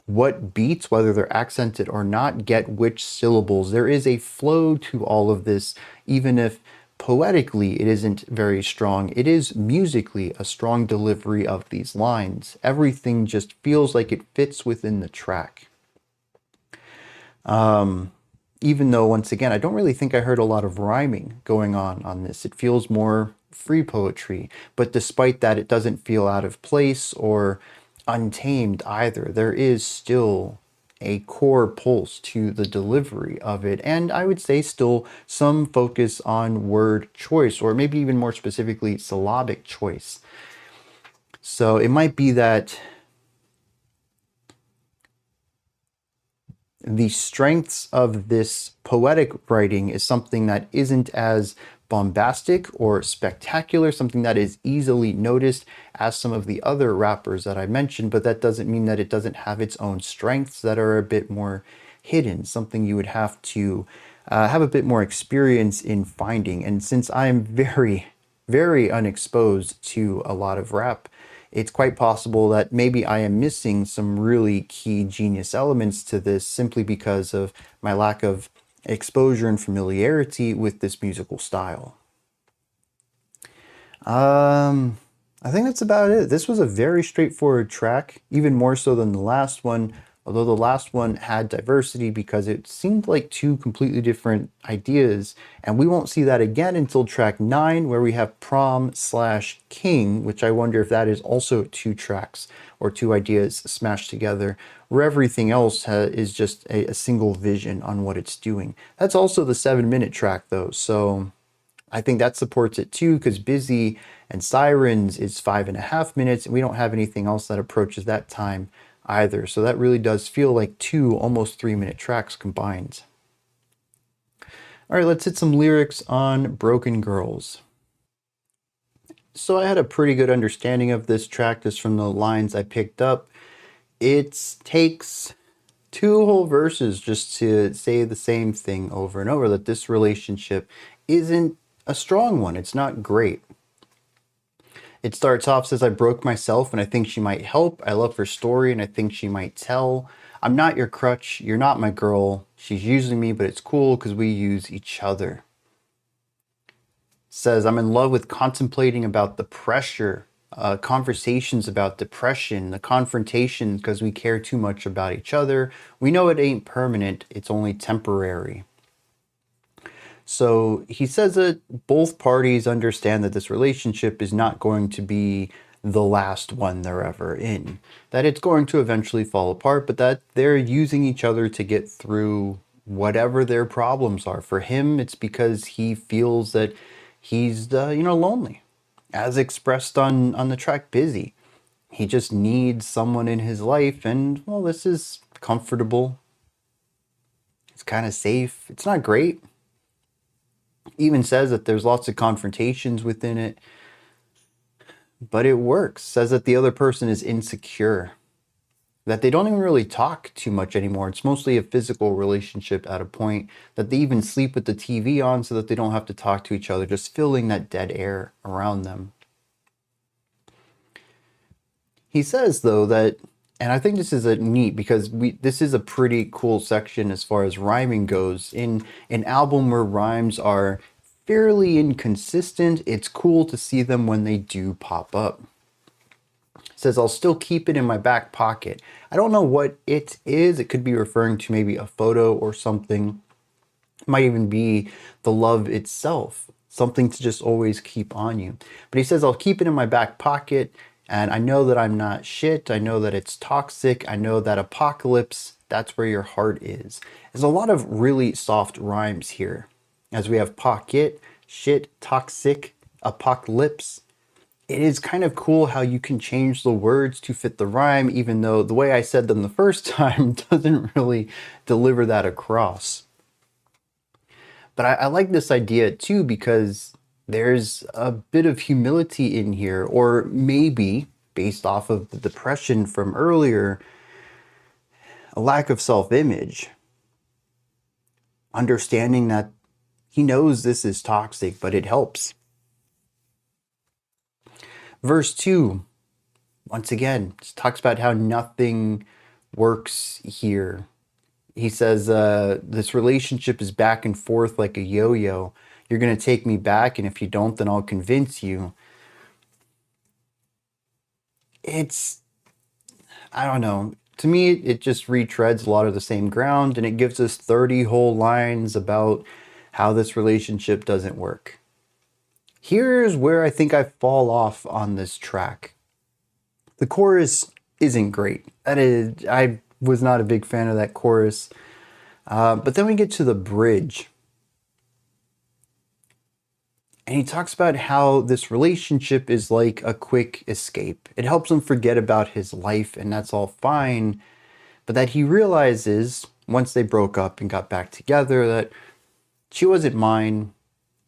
What beats, whether they're accented or not, get which syllables. There is a flow to all of this, even if poetically it isn't very strong. It is musically a strong delivery of these lines. Everything just feels like it fits within the track. Even though, once again, I don't really think I heard a lot of rhyming going on this. It feels more free poetry, but despite that, it doesn't feel out of place or untamed either. There is still a core pulse to the delivery of it, and I would say still some focus on word choice, or maybe even more specifically syllabic choice. So it might be that the strengths of this poetic writing is something that isn't as bombastic or spectacular, something that is easily noticed as some of the other rappers that I mentioned, but that doesn't mean that it doesn't have its own strengths that are a bit more hidden, something you would have to have a bit more experience in finding. And since I'm very, very unexposed to a lot of rap, it's quite possible that maybe I am missing some really key genius elements to this simply because of my lack of exposure and familiarity with this musical style. I think that's about it. This was a very straightforward track, even more so than the last one, although the last one had diversity because it seemed like two completely different ideas, and we won't see that again until track 9, where we have Prom/King, which I wonder if that is also 2 tracks or 2 ideas smashed together, where everything else is just a single vision on what it's doing. That's also the 7-minute track though, so I think that supports it too, because Busy and Sirens is 5.5 minutes, and we don't have anything else that approaches that time either. So that really does feel like 2 almost 3-minute tracks combined. All right, let's hit some lyrics on Broken Girls. So I had a pretty good understanding of this track just from the lines I picked up. It takes 2 whole verses just to say the same thing over and over, that this relationship isn't a strong one. It's not great. It starts off, says, I broke myself and I think she might help. I love her story and I think she might tell. I'm not your crutch. You're not my girl. She's using me, but it's cool because we use each other. Says, I'm in love with contemplating about the pressure, conversations about depression, the confrontation because we care too much about each other. We know it ain't permanent. It's only temporary. So he says that both parties understand that this relationship is not going to be the last one they're ever in, that it's going to eventually fall apart, but that they're using each other to get through whatever their problems are. For him, it's because he feels that he's, lonely, as expressed on the track Busy. He just needs someone in his life, and, well, this is comfortable. It's kind of safe. It's not great. Even says that there's lots of confrontations within it, but it works. Says that the other person is insecure, that they don't even really talk too much anymore. It's mostly a physical relationship at a point, that they even sleep with the TV on so that they don't have to talk to each other, just filling that dead air around them. He says, though, that, and I think this is a neat, because this is a pretty cool section as far as rhyming goes. In an album where rhymes are fairly inconsistent, it's cool to see them when they do pop up. It says, I'll still keep it in my back pocket. I don't know what it is. It could be referring to maybe a photo or something, might even be the love itself, something to just always keep on you. But he says, I'll keep it in my back pocket, and I know that I'm not shit. I know that it's toxic. I know that apocalypse, that's where your heart is. There's a lot of really soft rhymes here, as we have pocket, shit, toxic, apocalypse. It is kind of cool how you can change the words to fit the rhyme, even though the way I said them the first time doesn't really deliver that across. But I like this idea too, because there's a bit of humility in here, or maybe based off of the depression from earlier, a lack of self-image. Understanding that he knows this is toxic, but it helps. Verse 2, once again, talks about how nothing works here. He says, this relationship is back and forth like a yo-yo. You're going to take me back, and if you don't, then I'll convince you. It's, I don't know. To me, it just retreads a lot of the same ground, and it gives us 30 whole lines about how this relationship doesn't work. Here's where I think I fall off on this track. The chorus isn't great. That is, I was not a big fan of that chorus. But then we get to the bridge. And he talks about how this relationship is like a quick escape. It helps him forget about his life, and that's all fine. But that he realizes, once they broke up and got back together, that she wasn't mine,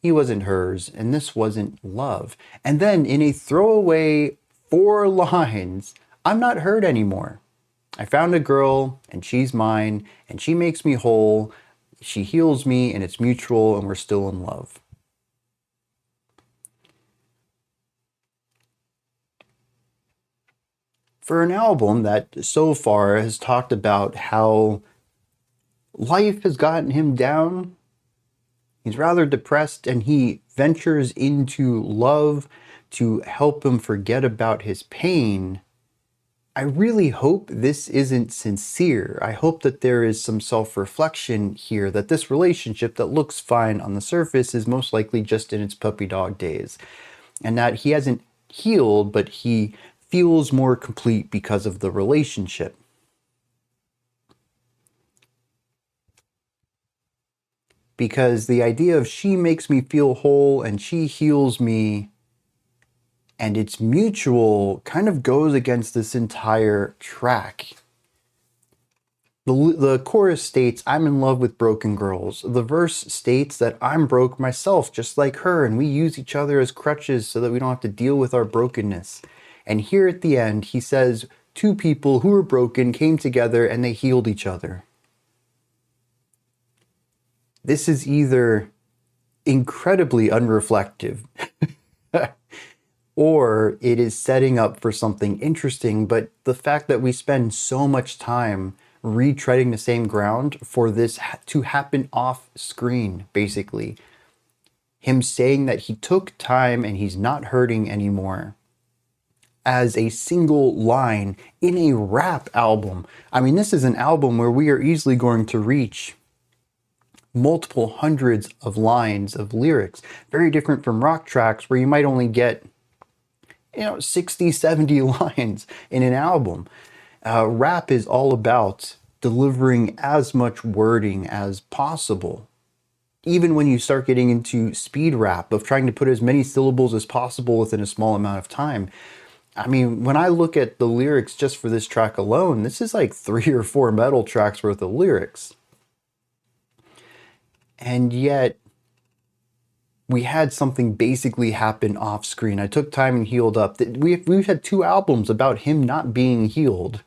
he wasn't hers, and this wasn't love. And then in a throwaway 4 lines, I'm not hurt anymore. I found a girl, and she's mine, and she makes me whole. She heals me, and it's mutual, and we're still in love. For an album that so far has talked about how life has gotten him down, he's rather depressed, and he ventures into love to help him forget about his pain. I really hope this isn't sincere. I hope that there is some self-reflection here, that this relationship that looks fine on the surface is most likely just in its puppy dog days, and that he hasn't healed, but he feels more complete because of the relationship. Because the idea of she makes me feel whole and she heals me and it's mutual kind of goes against this entire track. The chorus states, I'm in love with broken girls. The verse states that I'm broke myself, just like her, and we use each other as crutches so that we don't have to deal with our brokenness. And here at the end, he says, 2 people who were broken came together and they healed each other. This is either incredibly unreflective or it is setting up for something interesting, but the fact that we spend so much time retreading the same ground for this to happen off screen, basically. Him saying that he took time and he's not hurting anymore as a single line in a rap album. I mean, this is an album where we are easily going to reach multiple hundreds of lines of lyrics. Very different from rock tracks where you might only get 60, 70 lines in an album. Rap is all about delivering as much wording as possible. Even when you start getting into speed rap of trying to put as many syllables as possible within a small amount of time. I mean, when I look at the lyrics just for this track alone, this is like 3 or 4 metal tracks worth of lyrics. And yet, we had something basically happen off screen. I took time and healed up. We've had 2 albums about him not being healed.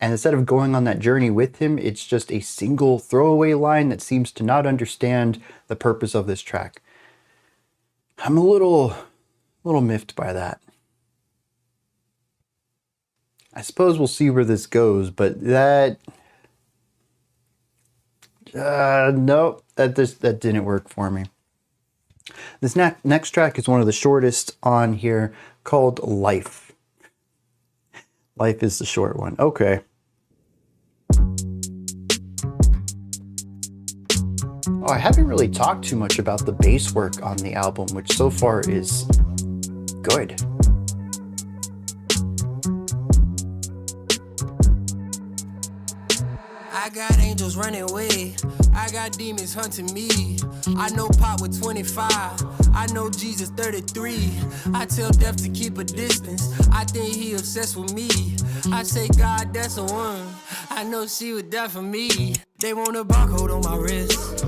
And instead of going on that journey with him, it's just a single throwaway line that seems to not understand the purpose of this track. I'm a little miffed by that. I suppose we'll see where this goes, but that... no, that didn't work for me. This next track is one of the shortest on here, called Life. Life is the short one. Okay. Oh, I haven't really talked too much about the bass work on the album, which so far is good. I got angels running away. I got demons hunting me. I know Pop with 25. I know Jesus 33. I tell death to keep a distance. I think he obsessed with me. I say, God, that's a one. I know she would die for me. They want a barcode on my wrist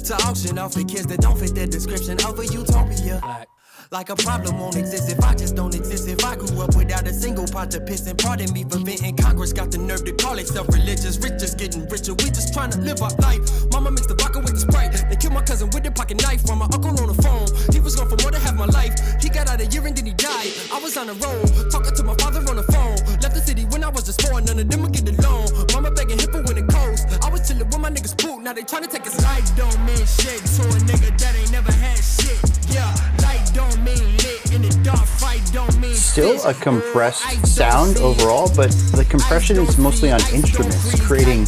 to auction off the kids that don't fit the description of a utopia. Like a problem won't exist if I just don't exist. If I grew up without a single pot to piss, and pardon me for venting. Congress got the nerve to call itself religious. Rich just getting richer. We just trying to live our life. Mama mixed the vodka with the Sprite. They killed my cousin with a pocket knife. While my uncle on the phone, he was gone for more than half my life. He got out a year and then he died. I was on the road, talking to my father on the phone. Left the city when I was just 4, none of them would get along. Mama begging hippo when it coast. I was chilling with my niggas poop. Now they trying to take his life. Don't mean shit to a nigga that ain't never had shit. Yeah, light don't mean lit. In the dark fight don't mean Still a compressed sound overall, but the compression is mostly on instruments, creating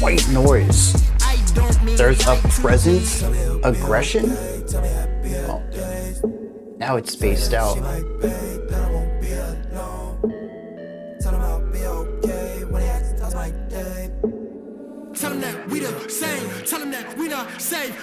white noise. There's a present aggression. Oh, now it's spaced out. Tell them that we the same. Tell them that we not safe.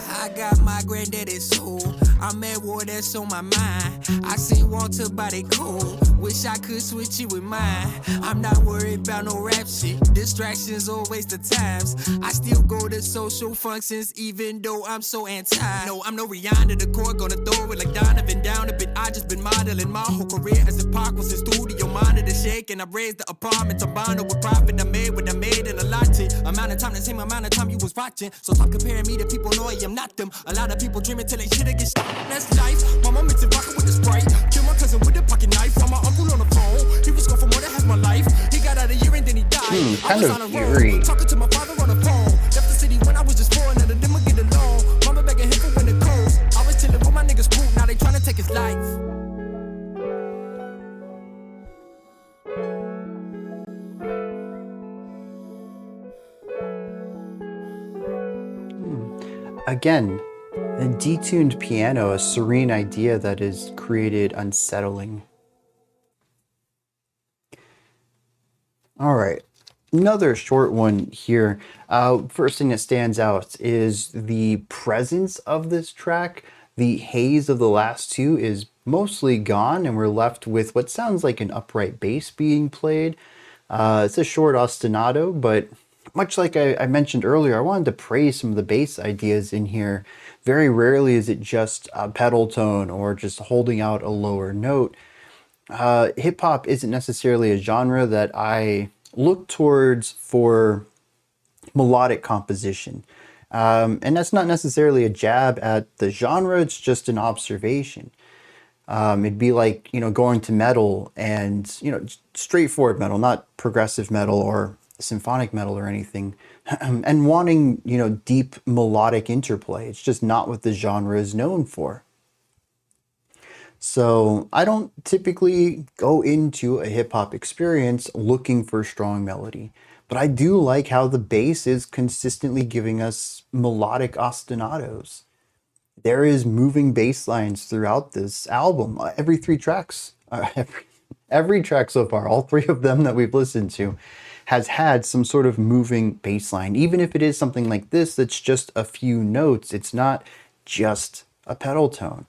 I got my granddaddy's soul. I'm at war, that's on my mind. I see Walter body cold. Wish I could switch it with mine. I'm not worried about no rap shit. Distractions or waste of times. I still go to social functions even though I'm so anti. No, I'm no Rihanna, the core gonna throw it like Donovan down a bit. I just been modeling my whole career as a park was a studio monitor shaking. I raised the apartment to bond with profit. I made what I made in a lot. Amount of time, the same amount of time you was watching. So stop comparing me to people, know I am not them. A lot of people dreaming till they shit get shot. That's life. My mom mixed it vodka with the Sprite. Killed my cousin with a pocket knife. While my uncle on the phone, he was gone for more than half my life. He got out a year and then he died. Kind of eerie. Talking to my father on the phone. Left the city when I was just 4, none of them would get along. Mama begging him for when it coast. I was chilling with my niggas poop. Now they trying to take his life. Again, a detuned piano, a serene idea that is created unsettling. All right, another short one here. First thing that stands out is the presence of this track. The haze of the last two is mostly gone, and we're left with what sounds like an upright bass being played. It's a short ostinato, but much like I mentioned earlier, I wanted to praise some of the bass ideas in here. Very rarely is it just a pedal tone or just holding out a lower note. Hip hop isn't necessarily a genre that I look towards for melodic composition. And that's not necessarily a jab at the genre, it's just an observation. It'd be like, going to metal and, straightforward metal, not progressive metal or symphonic metal or anything, and wanting, deep melodic interplay. It's just not what the genre is known for. So I don't typically go into a hip hop experience looking for strong melody, but I do like how the bass is consistently giving us melodic ostinatos. There is moving bass lines throughout this album. Every 3 tracks, every track so far, all 3 of them that we've listened to, has had some sort of moving bass line. Even if it is something like this, that's just a few notes. It's not just a pedal tone.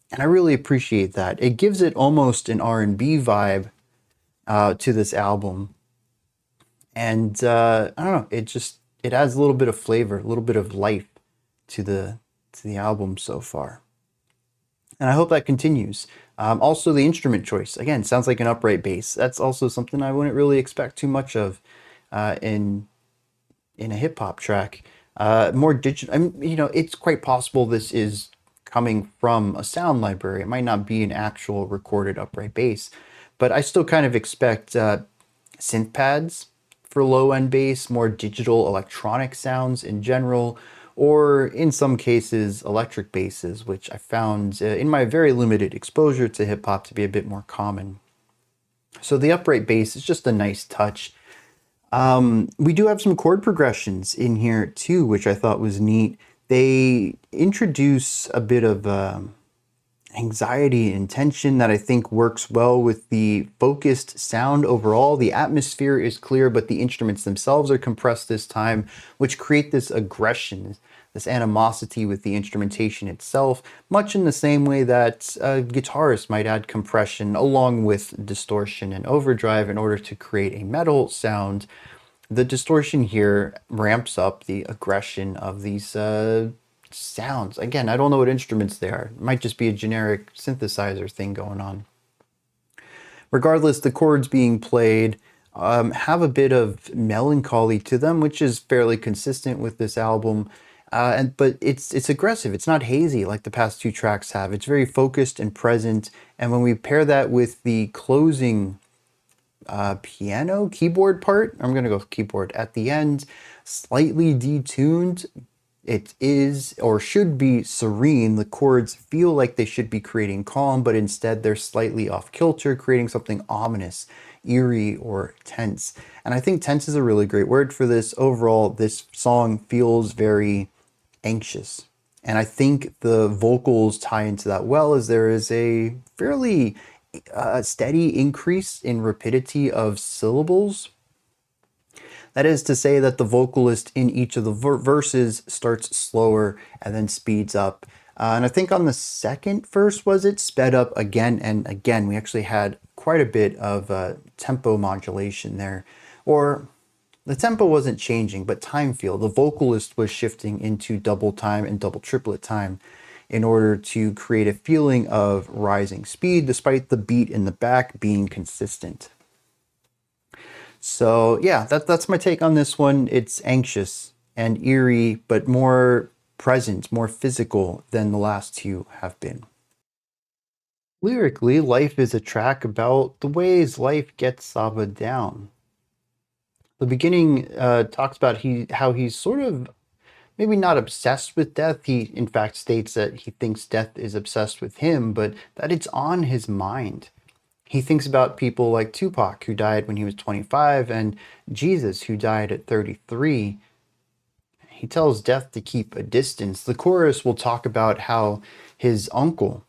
And I really appreciate that. It gives it almost an R&B vibe to this album. And I don't know, it adds a little bit of flavor, a little bit of life to the album so far. And I hope that continues. Also, the instrument choice, again, sounds like an upright bass. That's also something I wouldn't really expect too much of in a hip hop track. More digital, it's quite possible this is coming from a sound library. It might not be an actual recorded upright bass, but I still kind of expect synth pads for low-end bass, more digital electronic sounds in general, or in some cases electric basses, which I found in my very limited exposure to hip hop to be a bit more common. So the upright bass is just a nice touch. We do have some chord progressions in here too, which I thought was neat. They introduce a bit of anxiety and tension that I think works well with the focused sound overall. The atmosphere is clear, but the instruments themselves are compressed this time, which create this aggression, this animosity with the instrumentation itself, much in the same way that a guitarist might add compression along with distortion and overdrive in order to create a metal sound. The distortion here ramps up the aggression of these sounds. Again, I don't know what instruments they are. It might just be a generic synthesizer thing going on. Regardless, the chords being played have a bit of melancholy to them, which is fairly consistent with this album. But it's aggressive. It's not hazy like the past two tracks have. It's very focused and present. And when we pair that with the closing piano keyboard part, I'm gonna go with keyboard at the end, slightly detuned. It is or should be serene. The chords feel like they should be creating calm, but instead they're slightly off kilter, creating something ominous, eerie, or tense. And I think tense is a really great word for this. Overall, this song feels very anxious. And I think the vocals tie into that well, as there is a fairly steady increase in rapidity of syllables. That is to say that the vocalist in each of the verses starts slower and then speeds up. And I think on the second verse, was it sped up again and again? We actually had quite a bit of tempo modulation there. Or the tempo wasn't changing, but time feel. The vocalist was shifting into double time and double triplet time in order to create a feeling of rising speed, despite the beat in the back being consistent. So yeah, that's my take on this one. It's anxious and eerie, but more present, more physical than the last two have been. Lyrically, Life is a track about the ways life gets Saba down. The beginning talks about how he's sort of maybe not obsessed with death. He, in fact, states that he thinks death is obsessed with him, but that it's on his mind. He thinks about people like Tupac, who died when he was 25, and Jesus, who died at 33. He tells death to keep a distance. The chorus will talk about how his uncle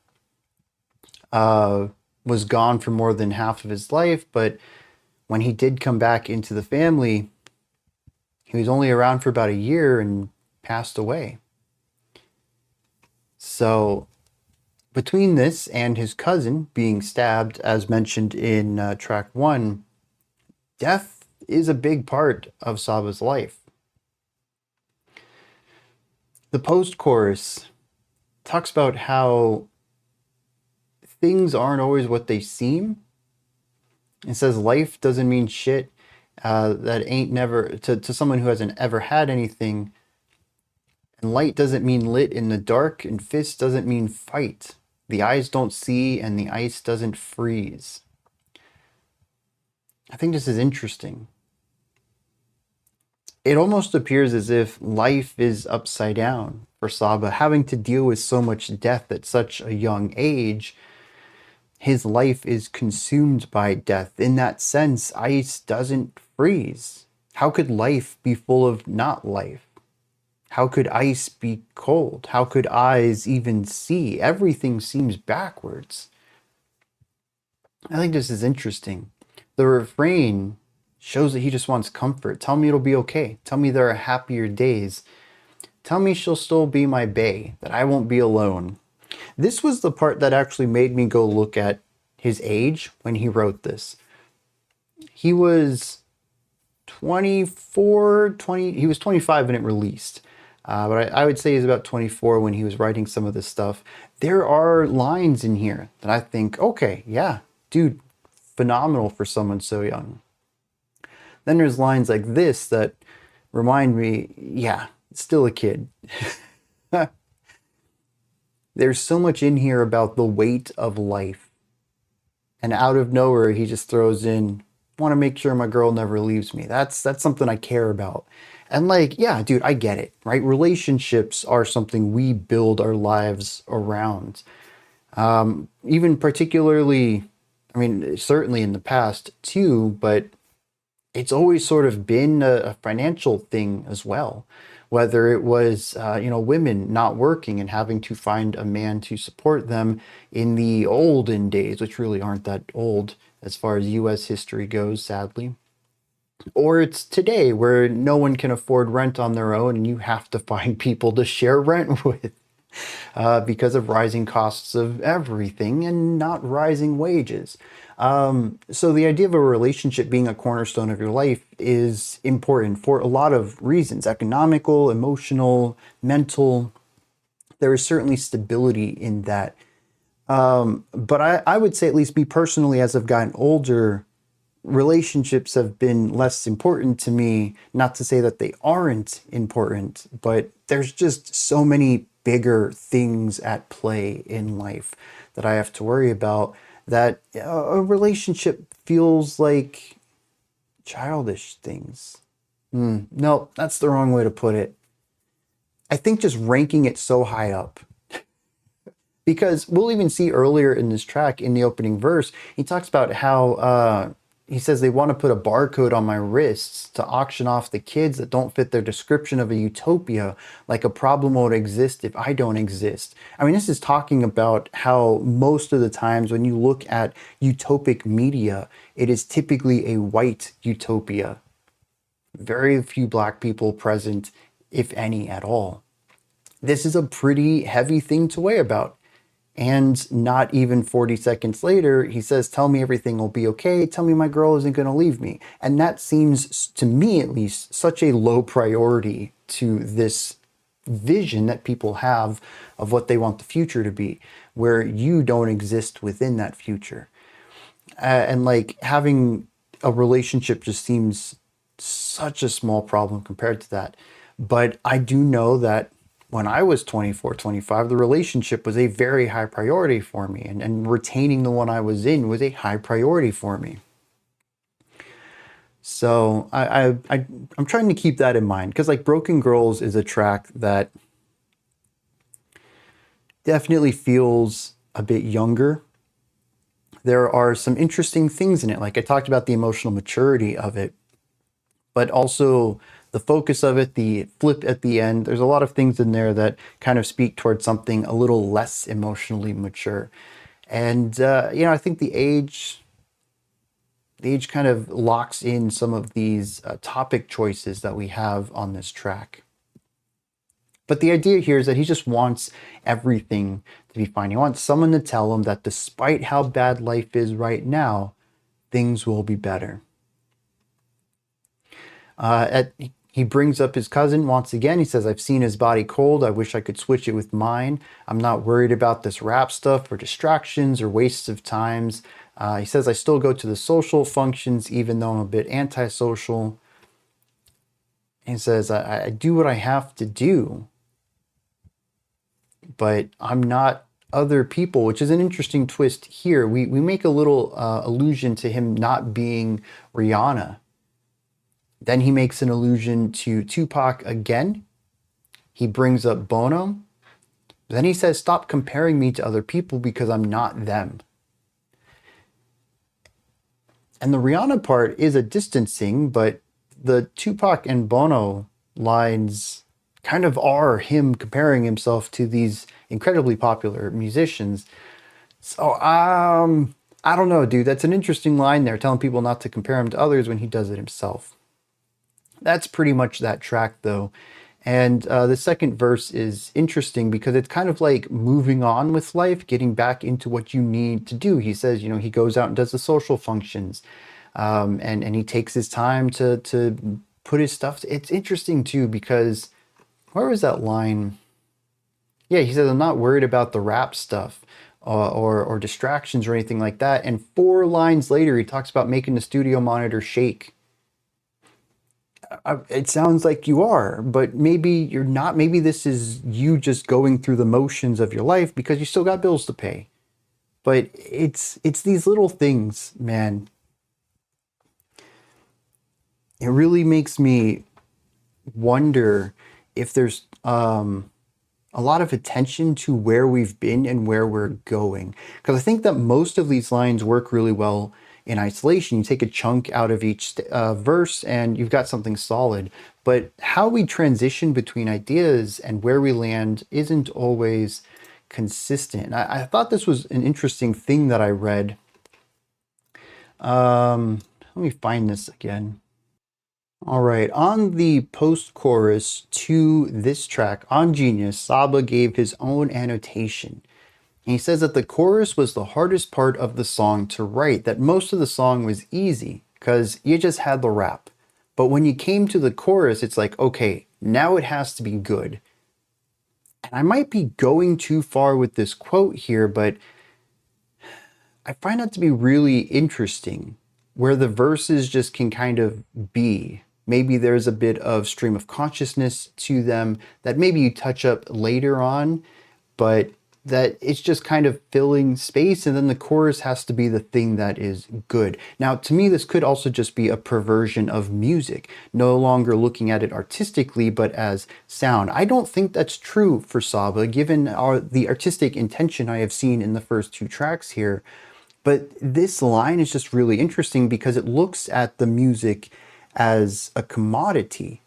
was gone for more than half of his life, but when he did come back into the family, he was only around for about a year and passed away. So between this and his cousin being stabbed, as mentioned in track 1, death is a big part of Saba's life. The post-chorus talks about how things aren't always what they seem. It says life doesn't mean shit. That ain't never, to someone who hasn't ever had anything. And light doesn't mean lit in the dark, and fist doesn't mean fight. The eyes don't see, and the ice doesn't freeze. I think this is interesting. It almost appears as if life is upside down for Saba, having to deal with so much death at such a young age. His life is consumed by death. In that sense, ice doesn't freeze. How could life be full of not life? How could ice be cold? How could eyes even see? Everything seems backwards. I think this is interesting. The refrain shows that he just wants comfort. Tell me it'll be okay. Tell me there are happier days. Tell me she'll still be my bae, that I won't be alone. This was the part that actually made me go look at his age when he wrote this. He was 24, he was 25 when it released. But I would say he's about 24 when he was writing some of this stuff. There are lines in here that I think, okay, yeah, dude, phenomenal for someone so young. Then there's lines like this that remind me, yeah, still a kid. There's so much in here about the weight of life. And out of nowhere, he just throws in, want to make sure my girl never leaves me. That's something I care about. And like, yeah, dude, I get it, right? Relationships are something we build our lives around. Even particularly, I mean, certainly in the past too, but it's always sort of been a financial thing as well. Whether it was, women not working and having to find a man to support them in the olden days, which really aren't that old as far as US history goes, sadly. Or it's today where no one can afford rent on their own and you have to find people to share rent with because of rising costs of everything and not rising wages. So the idea of a relationship being a cornerstone of your life is important for a lot of reasons: economical, emotional, mental. There is certainly stability in that. But I would say, at least me personally, as I've gotten older, relationships have been less important to me. Not to say that they aren't important, but there's just so many bigger things at play in life that I have to worry about, that a relationship feels like childish things. No, that's the wrong way to put it. I think just ranking it so high up, because we'll even see earlier in this track, in the opening verse, he talks about how he says they want to put a barcode on my wrists to auction off the kids that don't fit their description of a utopia, like a problem won't exist if I don't exist. I mean, this is talking about how most of the times when you look at utopic media, it is typically a white utopia. Very few black people present, if any at all. This is a pretty heavy thing to weigh about. And not even 40 seconds later, he says, tell me everything will be okay. Tell me my girl isn't going to leave me. And that seems, to me at least, such a low priority to this vision that people have of what they want the future to be, where you don't exist within that future. And like, having a relationship just seems such a small problem compared to that. But I do know that when I was 24, 25, the relationship was a very high priority for me, and retaining the one I was in was a high priority for me. So I'm trying to keep that in mind, because like Broken Girls is a track that definitely feels a bit younger. There are some interesting things in it. Like I talked about the emotional maturity of it, but also the focus of it, the flip at the end. There's a lot of things in there that kind of speak towards something a little less emotionally mature. And, I think the age kind of locks in some of these topic choices that we have on this track. But the idea here is that he just wants everything to be fine. He wants someone to tell him that despite how bad life is right now, things will be better. He brings up his cousin once again. He says, I've seen his body cold. I wish I could switch it with mine. I'm not worried about this rap stuff or distractions or wastes of times. He says, I still go to the social functions, even though I'm a bit antisocial. He says, I do what I have to do, but I'm not other people, which is an interesting twist here. We make a little allusion to him not being Rihanna. Then he makes an allusion to Tupac again. He brings up Bono. Then he says, stop comparing me to other people because I'm not them. And the Rihanna part is a distancing, but the Tupac and Bono lines kind of are him comparing himself to these incredibly popular musicians. So, I don't know, dude. That's an interesting line there, telling people not to compare him to others when he does it himself. That's pretty much that track, though. And the second verse is interesting because it's kind of like moving on with life, getting back into what you need to do. He says, he goes out and does the social functions, and he takes his time to put his stuff. It's interesting, too, because where was that line? Yeah, he says, I'm not worried about the rap stuff or distractions or anything like that. And 4 lines later, he talks about making the studio monitor shake. It sounds like you are, but maybe you're not. Maybe this is you just going through the motions of your life because you still got bills to pay. But it's these little things, man. It really makes me wonder if there's a lot of attention to where we've been and where we're going. Because I think that most of these lines work really well in isolation. You take a chunk out of each verse and you've got something solid. But how we transition between ideas and where we land isn't always consistent. I thought this was an interesting thing that I read. Let me find this again. All right, on the post-chorus to this track, on Genius, Saba gave his own annotation. And he says that the chorus was the hardest part of the song to write, that most of the song was easy because you just had the rap. But when you came to the chorus, it's like, okay, now it has to be good. And I might be going too far with this quote here, but I find that to be really interesting, where the verses just can kind of be. Maybe there's a bit of stream of consciousness to them that maybe you touch up later on, but that it's just kind of filling space, and then the chorus has to be the thing that is good. Now, to me, this could also just be a perversion of music, no longer looking at it artistically, but as sound. I don't think that's true for Saba, given the artistic intention I have seen in the first two tracks here. But this line is just really interesting because it looks at the music as a commodity,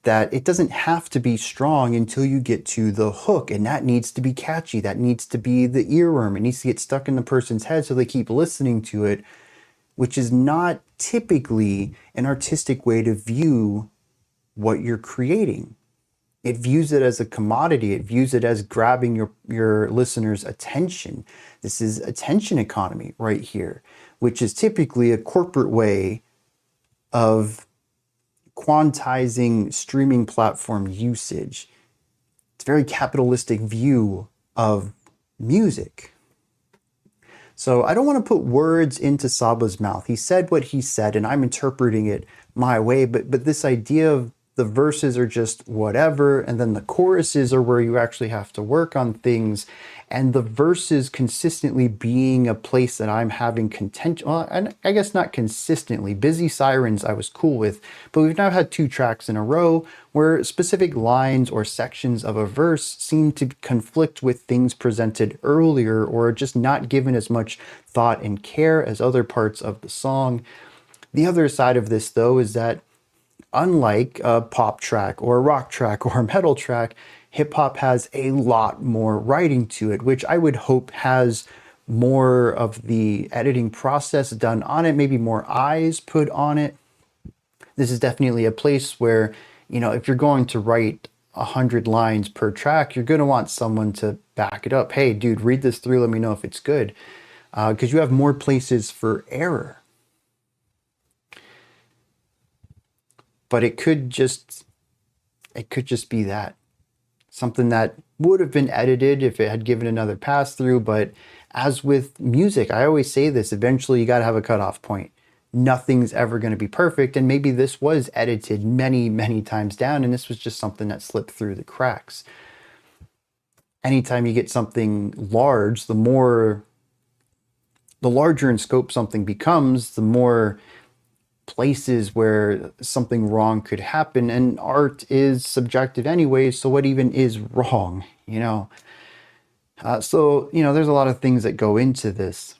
that it doesn't have to be strong until you get to the hook, and that needs to be catchy. That needs to be the earworm. It needs to get stuck in the person's head so they keep listening to it, which is not typically an artistic way to view what you're creating. It views it as a commodity. It views it as grabbing your listener's attention. This is attention economy right here, which is typically a corporate way of quantizing streaming platform usage. It's a very capitalistic view of music. So I don't want to put words into Saba's mouth. He said what he said, and I'm interpreting it my way, but this idea of the verses are just whatever, and then the choruses are where you actually have to work on things, and the verses consistently being a place that I'm having contention. Well, and I guess not consistently. Busy Sirens I was cool with, but we've now had two tracks in a row where specific lines or sections of a verse seem to conflict with things presented earlier, or just not given as much thought and care as other parts of the song. The other side of this, though, is that unlike a pop track or a rock track or a metal track, hip hop has a lot more writing to it, which I would hope has more of the editing process done on it, maybe more eyes put on it. This is definitely a place where, you know, if you're going to write 100 lines per track, you're going to want someone to back it up. Hey, dude, read this through. Let me know if it's good. Because you have more places for error. But it could just be that. Something that would have been edited if it had given another pass through. But as with music, I always say this, eventually you got to have a cutoff point. Nothing's ever going to be perfect. And maybe this was edited many, many times down, and this was just something that slipped through the cracks. Anytime you get something large, the larger in scope something becomes, the more places where something wrong could happen, and art is subjective anyway, so what even is wrong, you know? So, you know, there's a lot of things that go into this.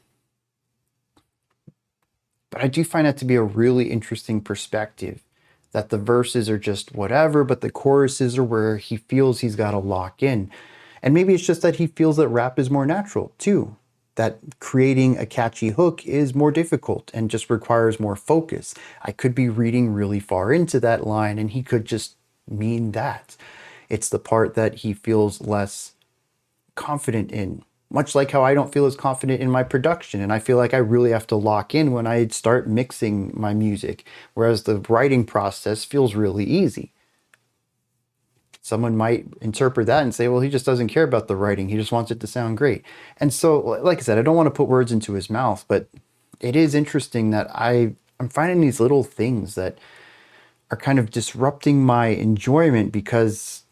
But I do find that to be a really interesting perspective, that the verses are just whatever, but the choruses are where he feels he's got to lock in. And maybe it's just that he feels that rap is more natural too, that creating a catchy hook is more difficult and just requires more focus. I could be reading really far into that line and he could just mean that. It's the part that he feels less confident in. Much like how I don't feel as confident in my production, and I feel like I really have to lock in when I start mixing my music, whereas the writing process feels really easy. Someone might interpret that and say, well, he just doesn't care about the writing. He just wants it to sound great. And so, like I said, I don't want to put words into his mouth, but it is interesting that I'm finding these little things that are kind of disrupting my enjoyment because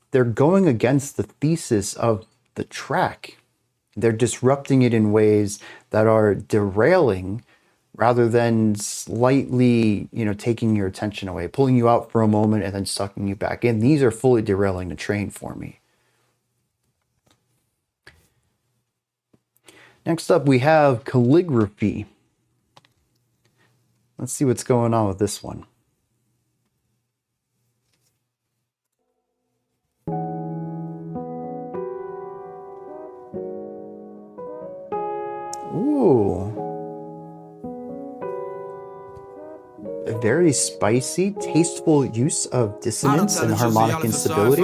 they're going against the thesis of the track. They're disrupting it in ways that are derailing rather than slightly, you know, taking your attention away, pulling you out for a moment and then sucking you back in. These are fully derailing the train for me. Next up, we have Calligraphy. Let's see what's going on with this one. Ooh. A very spicy, tasteful use of dissonance and harmonic instability.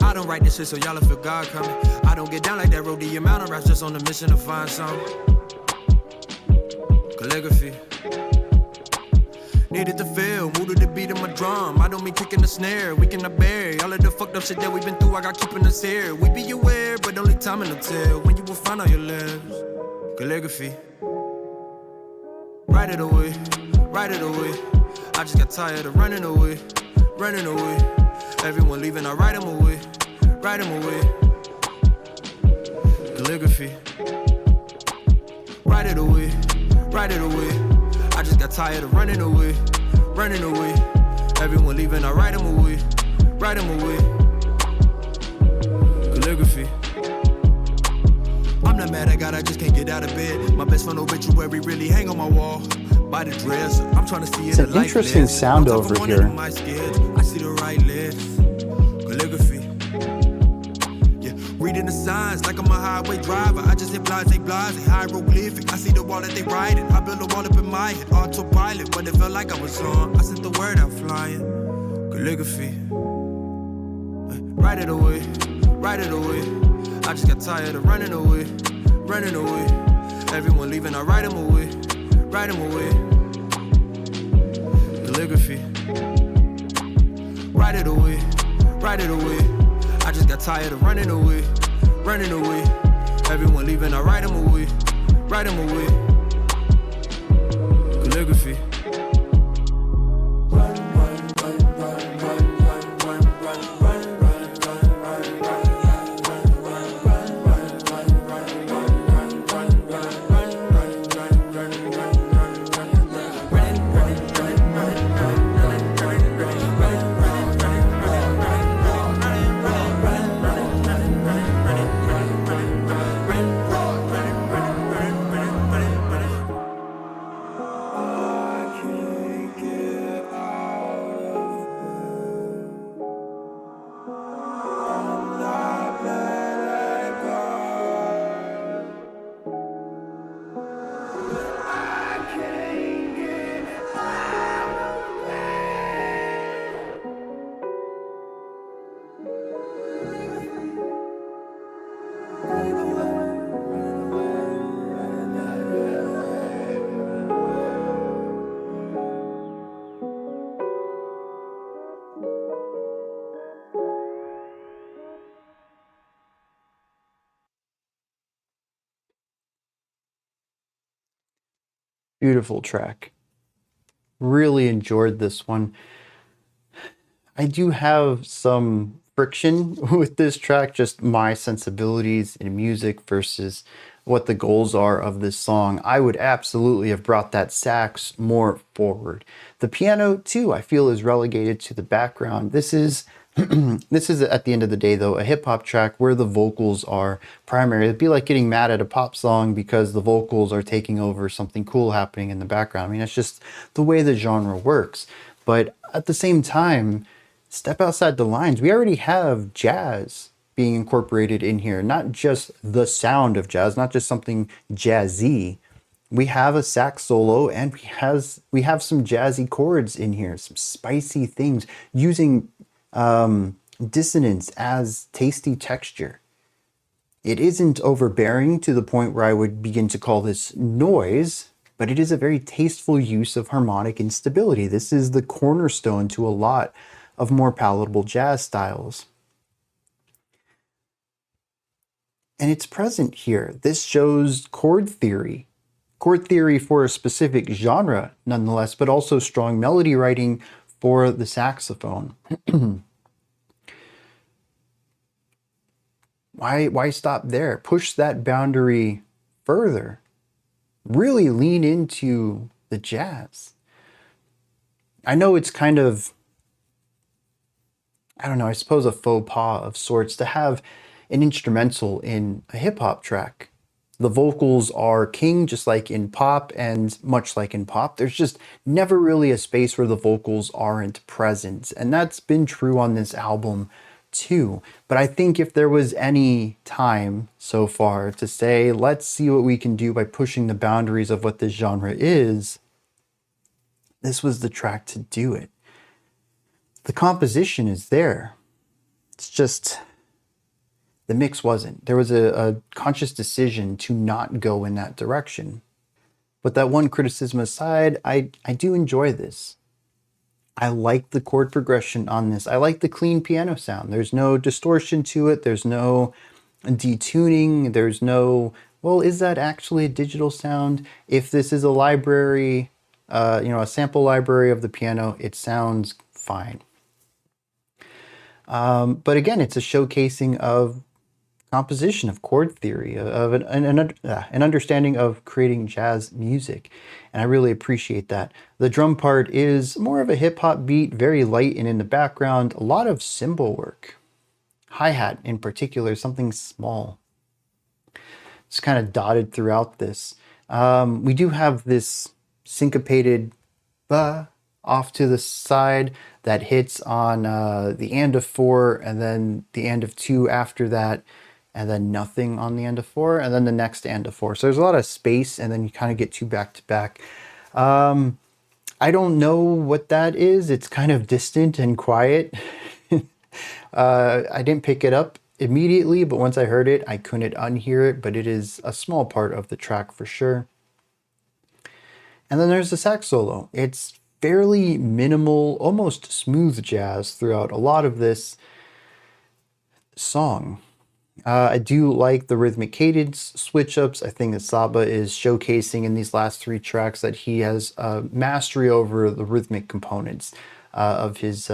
I don't write this shit so y'all feel God coming. I don't get down like that road the amount of raps just on a mission to find some calligraphy. Needed to feel, moved to the beat of my drum. I don't mean kicking the snare, we cannot bear all of the fucked up shit that we've been through. I got keeping us here. We be aware, but only time will tell when you will find all your lives. Calligraphy. Write it away, write it away. I just got tired of running away, running away. Everyone leaving, I write them away, write them away. Calligraphy. Write it away, write it away. I just got tired of running away, running away. Everyone leaving, I write them away, write them away. Calligraphy. I'm not mad at God, I just can't get out of bed. My best friend obituary really hang on my wall. By the dress, I'm trying to see it. It's an interesting sound over here. I see the right list. Calligraphy. Yeah, reading the signs like I'm a highway driver. I just hit blase, hieroglyphic. I see the wall that they writing. I build a wall up in my head, autopilot. But it felt like I was on. I sent the word out flying. Calligraphy. Write it away, write it away. I just got tired of running away, running away. Everyone leaving, I write them away, write them away. Calligraphy. Write it away, write it away. I just got tired of running away, running away. Everyone leaving, I write them away, write them away. Calligraphy. Beautiful track. Really enjoyed this one. I do have some friction with this track, just my sensibilities in music versus what the goals are of this song. I would absolutely have brought that sax more forward. The piano too, I feel, is relegated to the background. This is this is at the end of the day though a hip hop track where the vocals are primary. It'd be like getting mad at a pop song because the vocals are taking over something cool happening in the background. I mean, it's just the way the genre works. But at the same time, step outside the lines. We already have jazz being incorporated in here, not just the sound of jazz, not just something jazzy. We have a sax solo and we have some jazzy chords in here, some spicy things using dissonance as tasty texture. It isn't overbearing to the point where I would begin to call this noise, but it is a very tasteful use of harmonic instability. This is the cornerstone to a lot of more palatable jazz styles. And it's present here. This shows chord theory for a specific genre nonetheless, but also strong melody writing for the saxophone. Why stop there? Push that boundary further. Really lean into the jazz. I know it's kind of, I don't know, I suppose a faux pas of sorts to have an instrumental in a hip hop track. The vocals are king, just like in pop, and much like in pop, there's just never really a space where the vocals aren't present. And that's been true on this album too. But I think if there was any time so far to say, let's see what we can do by pushing the boundaries of what this genre is, this was the track to do it. The composition is there. It's just the mix wasn't. There was a conscious decision to not go in that direction. But that one criticism aside, I do enjoy this. I like the chord progression on this. I like the clean piano sound. There's no distortion to it. There's no detuning. There's no, well, is that actually a digital sound? If this is a library, a sample library of the piano, it sounds fine. But again, it's a showcasing of composition, of chord theory, of an understanding of creating jazz music. And I really appreciate that. The drum part is more of a hip hop beat, very light and in the background, a lot of cymbal work. Hi-hat in particular, something small. It's kind of dotted throughout this. We do have this syncopated ba off to the side that hits on the end of 4 and then the end of 2 after that, and then nothing on the end of 4, and then the next end of 4. So there's a lot of space, and then you kind of get 2 back to back. I don't know what that is. It's kind of distant and quiet. I didn't pick it up immediately, but once I heard it, I couldn't unhear it, but it is a small part of the track for sure. And then there's the sax solo. It's fairly minimal, almost smooth jazz throughout a lot of this song. I do like the rhythmic cadence switch-ups. I think that Saba is showcasing in these last 3 tracks that he has mastery over the rhythmic components of his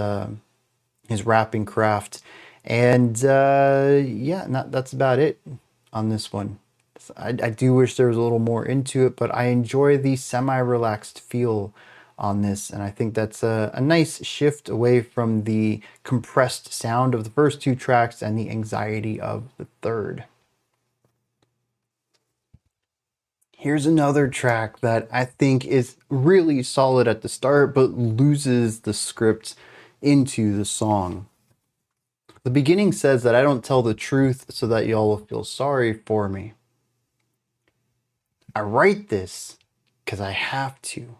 rapping craft. And that's about it on this one. I do wish there was a little more into it, but I enjoy the semi-relaxed feel on this, and I think that's a nice shift away from the compressed sound of the first 2 tracks and the anxiety of the third. Here's another track that I think is really solid at the start, but loses the script into the song. The beginning says that I don't tell the truth so that y'all will feel sorry for me. I write this because I have to.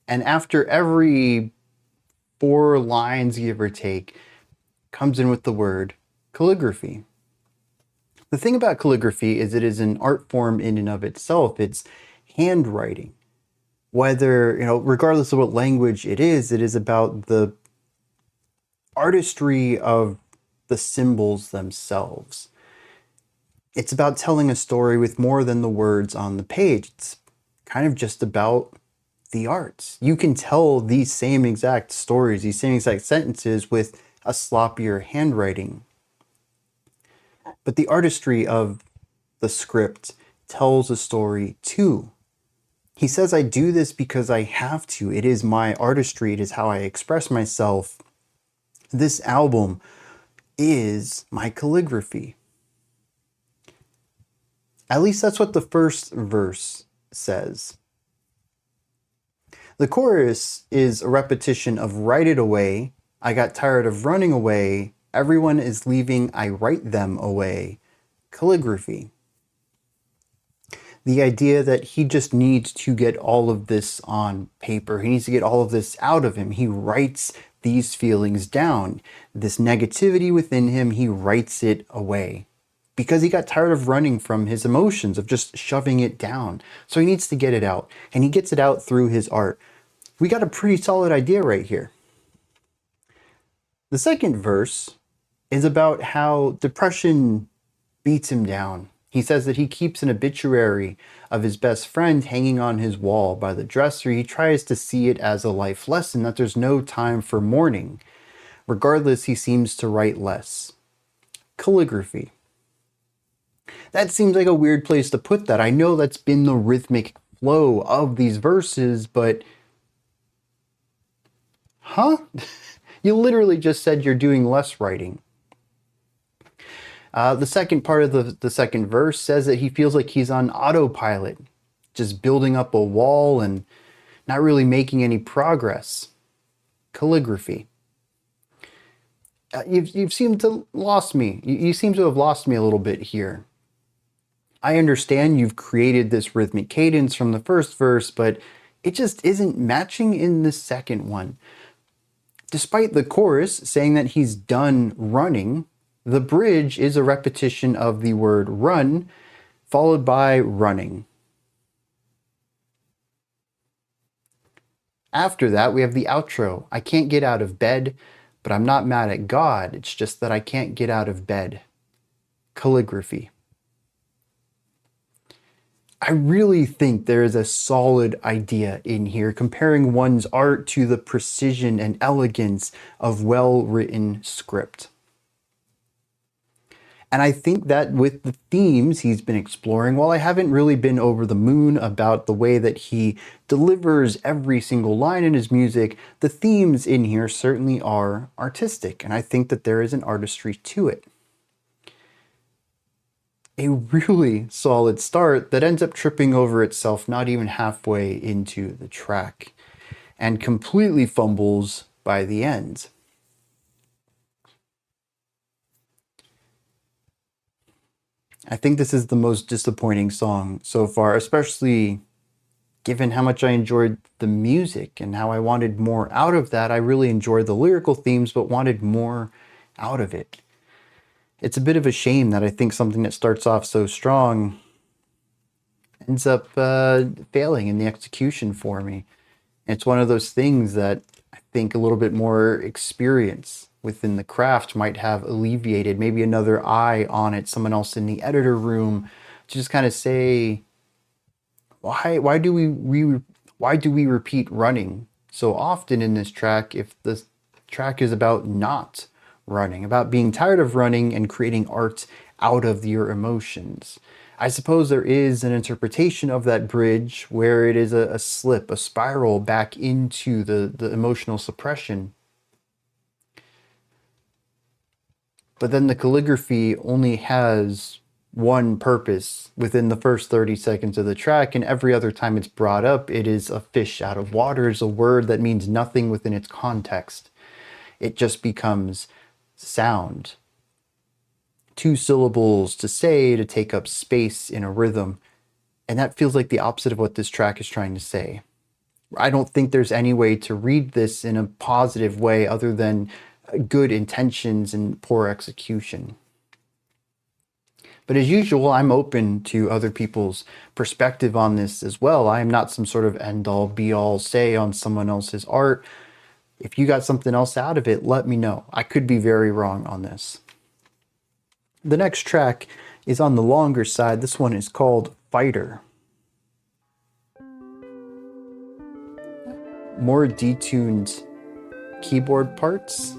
And after every 4 lines, give or take, comes in with the word calligraphy. The thing about calligraphy is it is an art form in and of itself. It's handwriting. Whether, regardless of what language it is about the artistry of the symbols themselves. It's about telling a story with more than the words on the page. It's kind of just about the arts. You can tell these same exact stories, these same exact sentences with a sloppier handwriting. But the artistry of the script tells a story too. He says, I do this because I have to. It is my artistry. It is how I express myself. This album is my calligraphy. At least that's what the first verse says. The chorus is a repetition of write it away. I got tired of running away. Everyone is leaving. I write them away. Calligraphy. The idea that he just needs to get all of this on paper. He needs to get all of this out of him. He writes these feelings down. This negativity within him, he writes it away. Because he got tired of running from his emotions, of just shoving it down. So he needs to get it out. And he gets it out through his art. We got a pretty solid idea right here. The second verse is about how depression beats him down. He says that he keeps an obituary of his best friend hanging on his wall by the dresser. He tries to see it as a life lesson, that there's no time for mourning. Regardless, he seems to write less. Calligraphy. That seems like a weird place to put that. I know that's been the rhythmic flow of these verses, but You literally just said you're doing less writing. The second part of the second verse says that he feels like he's on autopilot, just building up a wall and not really making any progress. Calligraphy. You've seemed to lost me. You seem to have lost me a little bit here. I understand you've created this rhythmic cadence from the first verse, but it just isn't matching in the second one. Despite the chorus saying that he's done running, the bridge is a repetition of the word run, followed by running. After that, we have the outro. I can't get out of bed, but I'm not mad at God. It's just that I can't get out of bed. Calligraphy. I really think there is a solid idea in here, comparing one's art to the precision and elegance of well-written script. And I think that with the themes he's been exploring, while I haven't really been over the moon about the way that he delivers every single line in his music, the themes in here certainly are artistic, and I think that there is an artistry to it. A really solid start that ends up tripping over itself not even halfway into the track, and completely fumbles by the end. I think this is the most disappointing song so far, especially given how much I enjoyed the music and how I wanted more out of that. I really enjoyed the lyrical themes, but wanted more out of it. It's a bit of a shame that I think something that starts off so strong ends up failing in the execution for me. It's one of those things that I think a little bit more experience within the craft might have alleviated, maybe another eye on it, someone else in the editor room to just kind of say, why do we repeat running so often in this track if the track is about not running, about being tired of running and creating art out of your emotions? I suppose there is an interpretation of that bridge where it is a slip, a spiral back into the emotional suppression. But then the calligraphy only has one purpose within the first 30 seconds of the track, and every other time it's brought up, it is a fish out of water. It's a word that means nothing within its context. It just becomes sound. 2 syllables to say to take up space in a rhythm. And that feels like the opposite of what this track is trying to say. I don't think there's any way to read this in a positive way other than good intentions and poor execution. But as usual, I'm open to other people's perspective on this as well. I am not some sort of end-all, be-all say on someone else's art. If you got something else out of it, let me know. I could be very wrong on this. The next track is on the longer side. This one is called Fighter. More detuned keyboard parts.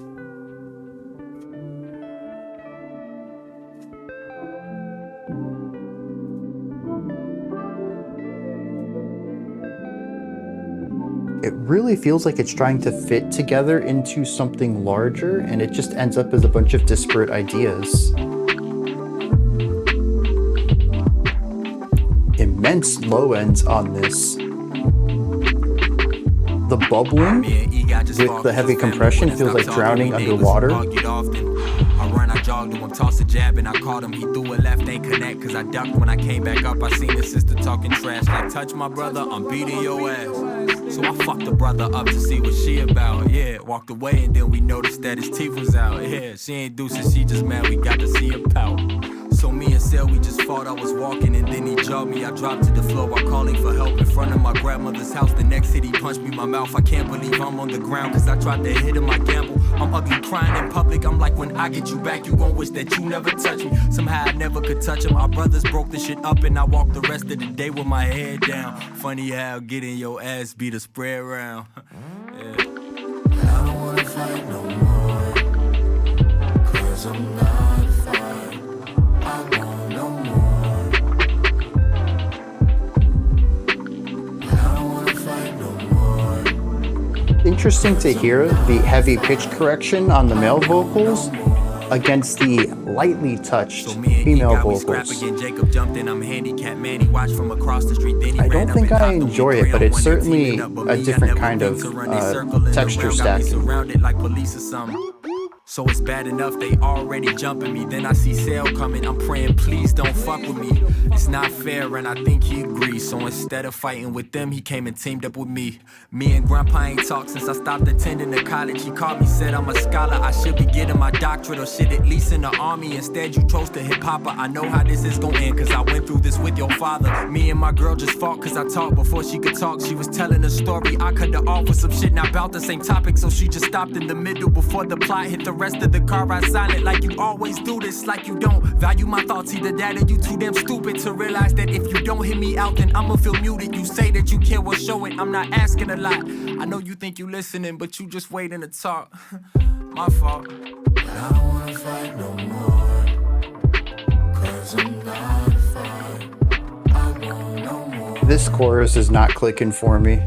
It really feels like it's trying to fit together into something larger, and it just ends up as a bunch of disparate ideas. Immense low ends on this. The bubbling with the heavy compression feels like drowning underwater. I run, I jogged him, tossed a jab and I caught him. He threw a left, ain't connect, cause I ducked when I came back up. I seen his sister talking trash, like touch my brother, I'm beating your ass. So I fucked the brother up to see what she about. Yeah, walked away and then we noticed that his teeth was out. Yeah, she ain't deuces, she just mad we got to see her pout. So me and Sel, we just fought, I was walking and then he jogged me. I dropped to the floor while calling for help in front of my grandmother's house. The next hit he punched me in my mouth, I can't believe I'm on the ground cause I tried to hit him, I gamble. I'm ugly crying in public, I'm like when I get you back you gon' wish that you never touch me. Somehow I never could touch him, our brothers broke the shit up and I walked the rest of the day with my head down. Funny how getting your ass beat a spray around. Yeah. I don't wanna fight no more, cause I'm not fine. I want no more. I don't wanna fight no more. Interesting to hear the heavy pitch correction on the male vocals. against the lightly touched So me and female Geek, we scrap vocals. again. Jacob jumped in, I'm handicapped, man. He watched from across the street, then he I ran don't up think and I hopped on enjoy me. it, but Crayon it's one, they're certainly teaming up, but a me, I different never kind think of to run. They circling texture around, got me stacking. surrounded like police or something. So it's bad enough they already jumping me. Then I see Sale coming, I'm praying please don't fuck with me. It's not fair and I think he agrees. So instead of fighting with them, he came and teamed up with me. Me and Grandpa ain't talked since I stopped attending the college. He called me, said I'm a scholar, I should be getting my doctorate or shit at least in the army. Instead you chose to hip hop. I know how this is gonna end cause I went through this with your father. Me and my girl just fought cause I talked before she could talk. She was telling a story, I cut her off with some shit not about the same topic. So she just stopped in the middle before the plot hit the rest of the car ride silent like you always do this, like you don't value my thoughts. Either that or you too damn stupid to realize that if you don't hear me out then I'ma feel muted. You say that you care, well show it. I'm not asking a lot. I know you think you listening but you just waiting to talk. My fault. But I don't wanna fight no more, cause I'm not a fight. I want no more. This chorus is not clicking for me.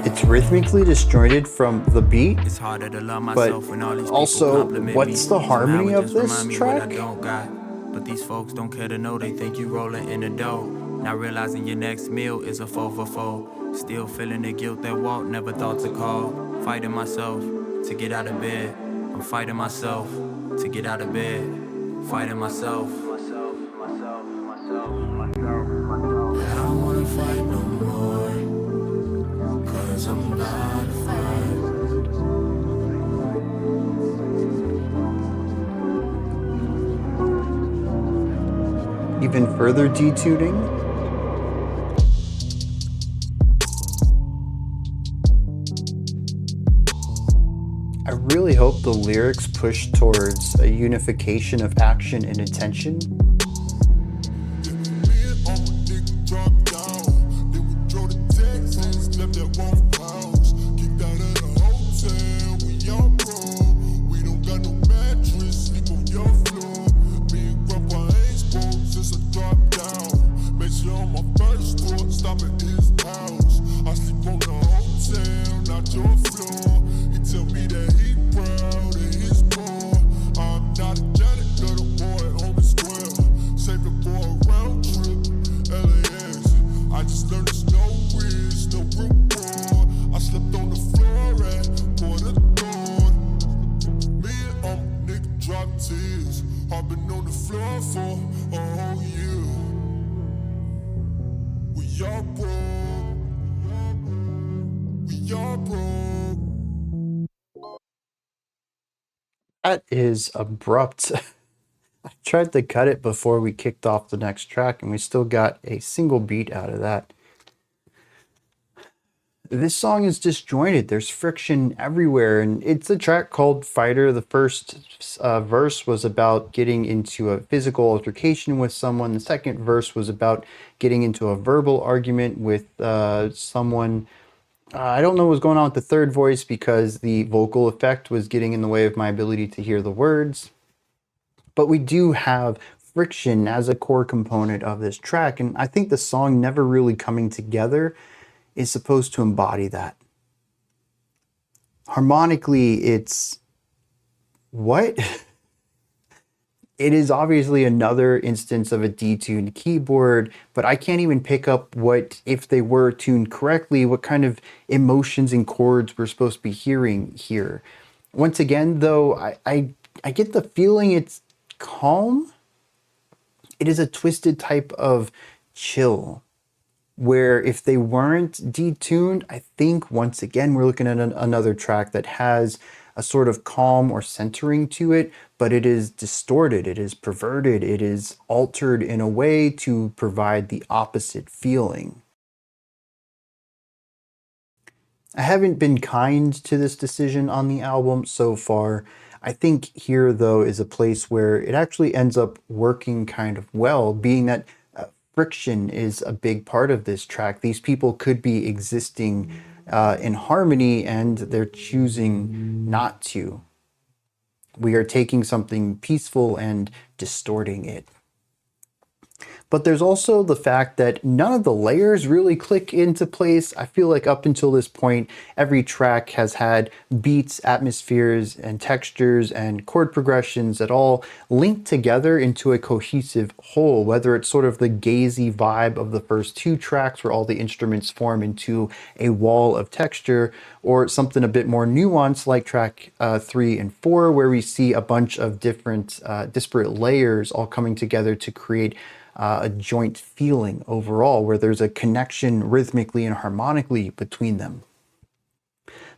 It's rhythmically disjointed from the beat, It's harder to love but myself when all these people also, compliment what's me. the So harmony now it of just this remind me what I track? don't got. But these folks don't care to know, they think you rolling in the dough. Not realizing your next meal is a 4 for 4. Still feeling the guilt that Walt never thought to call. Fighting myself to get out of bed. I'm fighting myself to get out of bed. Fighting myself. I don't wanna fight no more, cause I'm not a fight. Even further detuning. I really hope the lyrics push towards a unification of action and intention. That is abrupt. I tried to cut it before we kicked off the next track and we still got a single beat out of that. This song is disjointed. There's friction everywhere, and it's a track called Fighter. The first verse was about getting into a physical altercation with someone. The second verse was about getting into a verbal argument with someone. I don't know what was going on with the third voice because the vocal effect was getting in the way of my ability to hear the words. But we do have friction as a core component of this track, and I think the song Never Really Coming Together is supposed to embody that. Harmonically, it's what? It is obviously another instance of a detuned keyboard, but I can't even pick up what, if they were tuned correctly, what kind of emotions and chords we're supposed to be hearing here. Once again, though, I get the feeling it's calm. It is a twisted type of chill, where if they weren't detuned, I think once again we're looking at another track that has a sort of calm or centering to it, but it is distorted, it is perverted, it is altered in a way to provide the opposite feeling. I haven't been kind to this decision on the album so far. I think here, though, is a place where it actually ends up working kind of well, being that friction is a big part of this track. These people could be existing in harmony and they're choosing not to. We are taking something peaceful and distorting it. But there's also the fact that none of the layers really click into place. I feel like up until this point, every track has had beats, atmospheres, and textures and chord progressions that all link together into a cohesive whole, whether it's sort of the gazy vibe of the first two tracks where all the instruments form into a wall of texture, or something a bit more nuanced like track 3 and 4, where we see a bunch of different disparate layers all coming together to create a joint feeling overall, where there's a connection rhythmically and harmonically between them.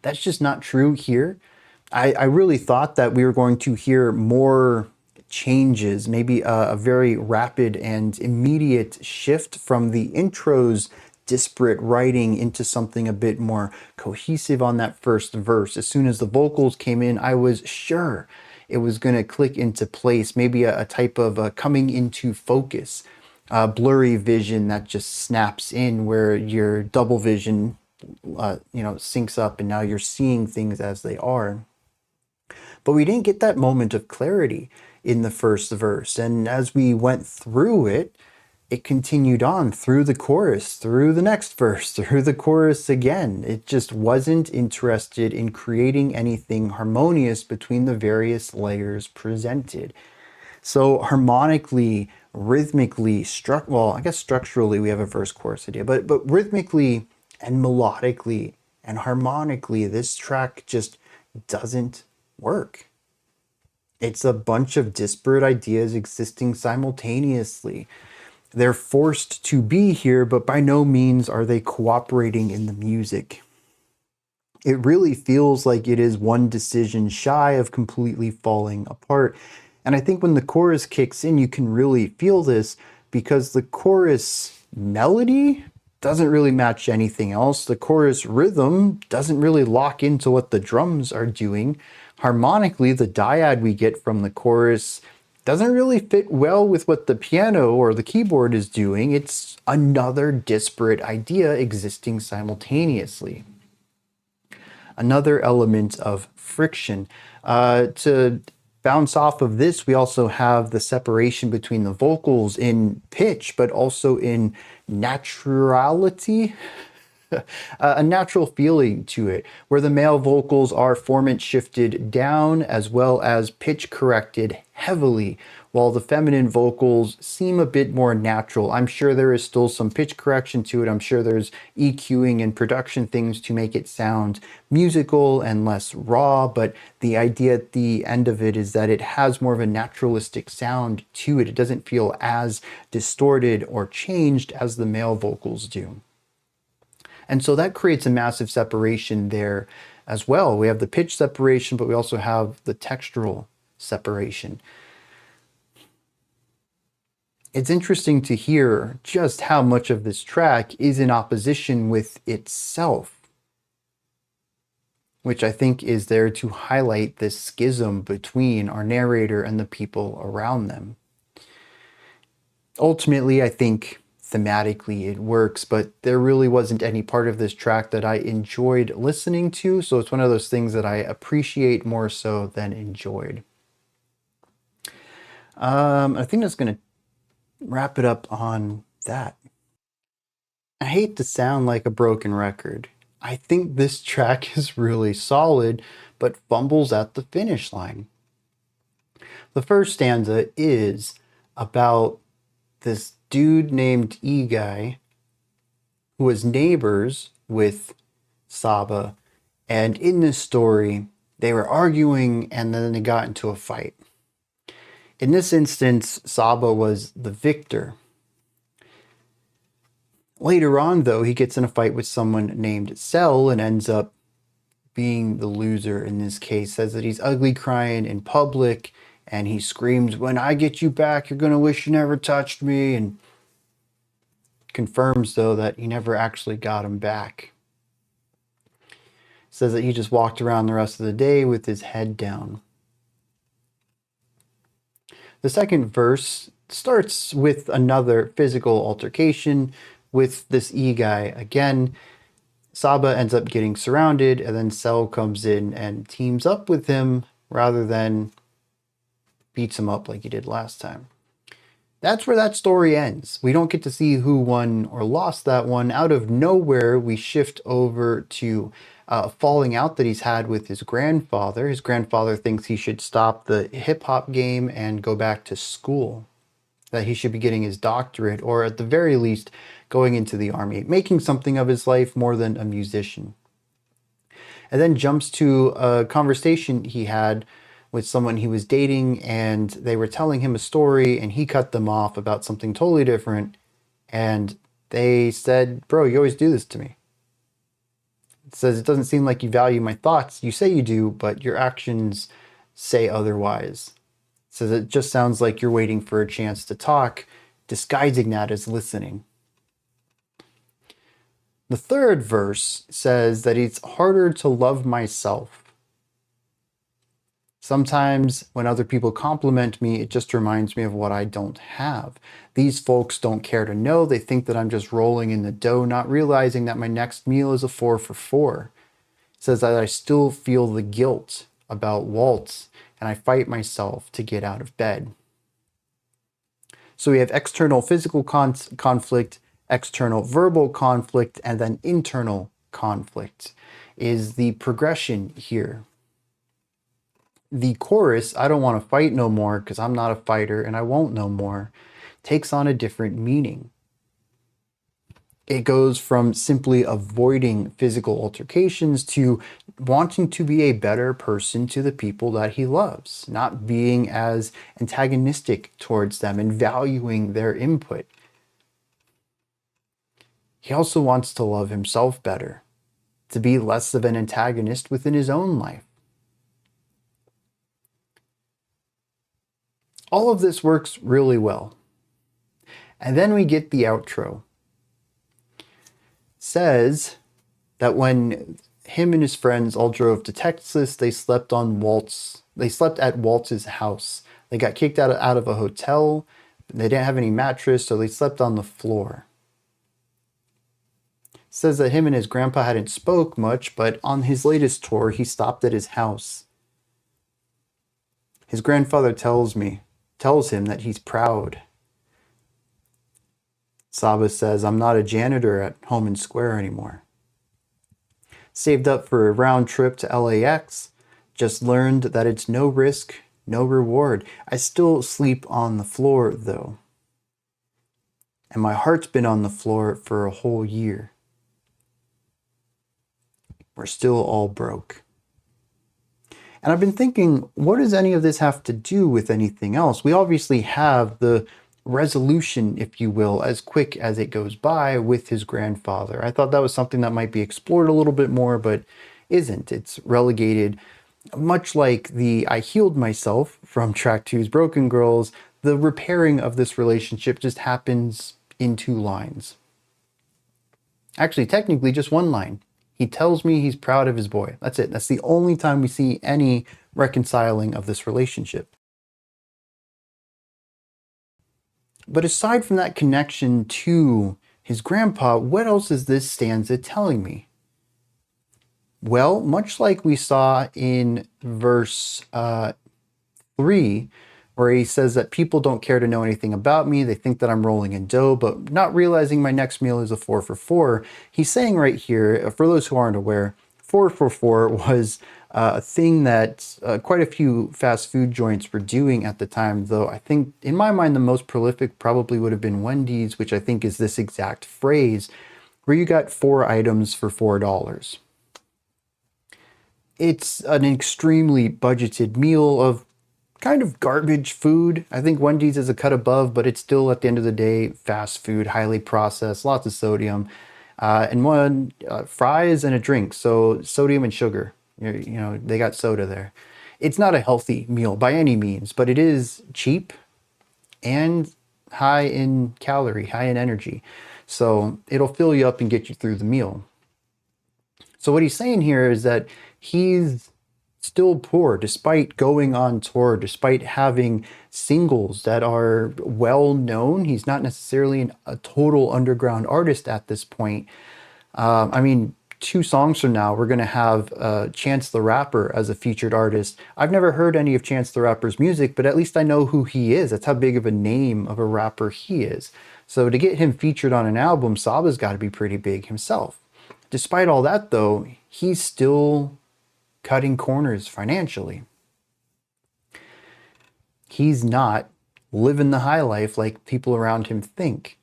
That's just not true here. I really thought that we were going to hear more changes, maybe a very rapid and immediate shift from the intro's disparate writing into something a bit more cohesive on that first verse. As soon as the vocals came in, I was sure it was going to click into place, maybe a type of coming into focus, blurry vision that just snaps in, where your double vision syncs up and now you're seeing things as they are. But we didn't get that moment of clarity in the first verse, and as we went through it, it continued on through the chorus, through the next verse, through the chorus again. It just wasn't interested in creating anything harmonious between the various layers presented. So harmonically, rhythmically, structurally we have a verse chorus idea, but rhythmically and melodically and harmonically, this track just doesn't work. It's a bunch of disparate ideas existing simultaneously. They're forced to be here, but by no means are they cooperating in the music. It really feels like it is one decision shy of completely falling apart. And I think when the chorus kicks in, you can really feel this, because the chorus melody doesn't really match anything else. The chorus rhythm doesn't really lock into what the drums are doing. Harmonically, the dyad we get from the chorus doesn't really fit well with what the piano or the keyboard is doing. It's another disparate idea existing simultaneously. Another element of friction. To bounce off of this, we also have the separation between the vocals in pitch, but also in naturality. A natural feeling to it, where the male vocals are formant shifted down as well as pitch corrected heavily, while the feminine vocals seem a bit more natural. I'm sure there is still some pitch correction to it. I'm sure there's EQing and production things to make it sound musical and less raw, but the idea at the end of it is that it has more of a naturalistic sound to it. It doesn't feel as distorted or changed as the male vocals do. And so that creates a massive separation there as well. We have the pitch separation, but we also have the textural separation. It's interesting to hear just how much of this track is in opposition with itself, which I think is there to highlight this schism between our narrator and the people around them. Ultimately, I think thematically it works, but there really wasn't any part of this track that I enjoyed listening to, so it's one of those things that I appreciate more so than enjoyed. I think that's going to wrap it up on that. I hate to sound like a broken record. I think this track is really solid, but fumbles at the finish line. The first stanza is about this dude named Eerie who was neighbors with Saba, and in this story they were arguing and then they got into a fight. In this instance, Saba was the victor. Later on, though, he gets in a fight with someone named Cell and ends up being the loser in this case. Says that he's ugly crying in public, and he screams, "When I get you back, you're gonna wish you never touched me," and confirms, though, that he never actually got him back. Says that he just walked around the rest of the day with his head down. The second verse starts with another physical altercation with this guy again. Saba ends up getting surrounded, and then Cell comes in and teams up with him rather than beats him up like he did last time. That's where that story ends. We don't get to see who won or lost that one. Out of nowhere, we shift over to a falling out that he's had with his grandfather. His grandfather thinks he should stop the hip hop game and go back to school, that he should be getting his doctorate, or at the very least, going into the army, making something of his life more than a musician. And then jumps to a conversation he had with someone he was dating, and they were telling him a story, and he cut them off about something totally different. And they said, "Bro, you always do this to me." It says, "It doesn't seem like you value my thoughts. You say you do, but your actions say otherwise." It says, "It just sounds like you're waiting for a chance to talk, disguising that as listening." The third verse says that it's harder to love myself. Sometimes when other people compliment me, it just reminds me of what I don't have. These folks don't care to know. They think that I'm just rolling in the dough, not realizing that my next meal is a 4 for 4. It says that I still feel the guilt about waltz, and I fight myself to get out of bed. So we have external physical conflict, external verbal conflict, and then internal conflict is the progression here. The chorus, "I don't want to fight no more because I'm not a fighter and I won't no more," takes on a different meaning. It goes from simply avoiding physical altercations to wanting to be a better person to the people that he loves, not being as antagonistic towards them and valuing their input. He also wants to love himself better, to be less of an antagonist within his own life. All of this works really well. And then we get the outro. It says that when him and his friends all drove to Texas, they slept at Walt's house. They got kicked out of a hotel. They didn't have any mattress, so they slept on the floor. It says that him and his grandpa hadn't spoke much, but on his latest tour, he stopped at his house. His grandfather tells him that he's proud. Saba says, "I'm not a janitor at Home and Square anymore. Saved up for a round trip to LAX. Just learned that it's no risk, no reward. I still sleep on the floor, though. And my heart's been on the floor for a whole year. We're still all broke." And I've been thinking, what does any of this have to do with anything else? We obviously have the resolution, if you will, as quick as it goes by with his grandfather. I thought that was something that might be explored a little bit more, but isn't. It's relegated, much like the "I healed myself" from track 2's Broken Girls. The repairing of this relationship just happens in 2 lines. Actually, technically just 1 line. He tells me he's proud of his boy. That's it. That's the only time we see any reconciling of this relationship. But aside from that connection to his grandpa, what else is this stanza telling me? Well, much like we saw in verse 3, where he says that people don't care to know anything about me. They think that I'm rolling in dough, but not realizing my next meal is a 4 for 4. He's saying right here, for those who aren't aware, 4 for 4 was a thing that quite a few fast food joints were doing at the time, though I think, in my mind, the most prolific probably would have been Wendy's, which I think is this exact phrase, where you got 4 items for $4. It's an extremely budgeted meal of kind of garbage food. I think Wendy's is a cut above, but it's still, at the end of the day, fast food, highly processed, lots of sodium, and fries and a drink. So sodium and sugar, they got soda there. It's not a healthy meal by any means, but it is cheap and high in calorie, high in energy. So it'll fill you up and get you through the meal. So what he's saying here is that he's still poor despite going on tour, despite having singles that are well known. He's not necessarily a total underground artist at this point. 2 songs from now, we're going to have Chance the Rapper as a featured artist. I've never heard any of Chance the Rapper's music, but at least I know who he is. That's how big of a name of a rapper he is. So to get him featured on an album, Saba's got to be pretty big himself. Despite all that, though, he's still cutting corners financially. He's not living the high life like people around him think.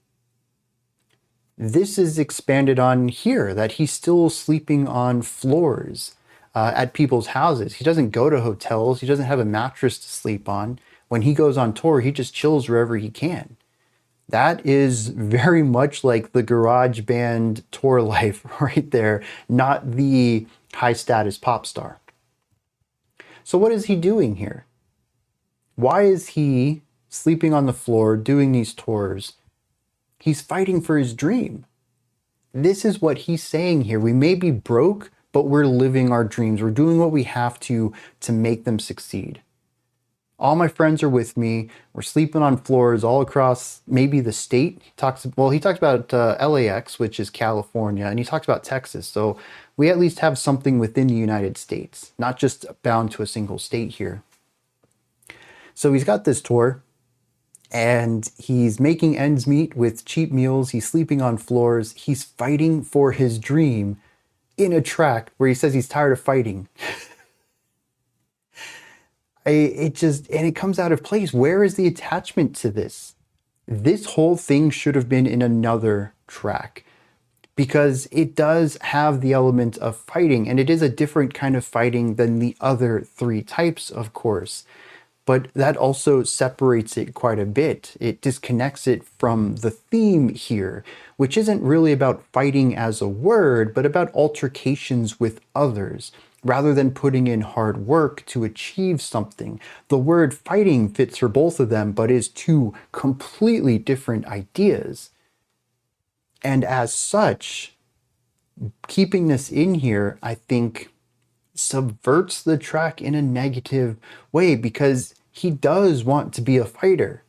This is expanded on here, that he's still sleeping on floors at people's houses. He doesn't go to hotels. He doesn't have a mattress to sleep on. When he goes on tour, he just chills wherever he can. That is very much like the garage band tour life right there, not the high status pop star. So what is he doing here? Why is he sleeping on the floor doing these tours? He's fighting for his dream. This is what he's saying here. We may be broke, but we're living our dreams. We're doing what we have to make them succeed. All my friends are with me. We're sleeping on floors all across maybe the state. He talks about LAX, which is California, and he talks about Texas. So we at least have something within the United States, not just bound to a single state here. So he's got this tour, and he's making ends meet with cheap meals. He's sleeping on floors. He's fighting for his dream in a track where he says he's tired of fighting. It comes out of place. Where is the attachment to this? This whole thing should have been in another track, because it does have the element of fighting, and it is a different kind of fighting than the other 3 types, of course. But that also separates it quite a bit. It disconnects it from the theme here, which isn't really about fighting as a word, but about altercations with others, rather than putting in hard work to achieve something. The word fighting fits for both of them, but is 2 completely different ideas. And as such, keeping this in here, I think, subverts the track in a negative way, because he does want to be a fighter.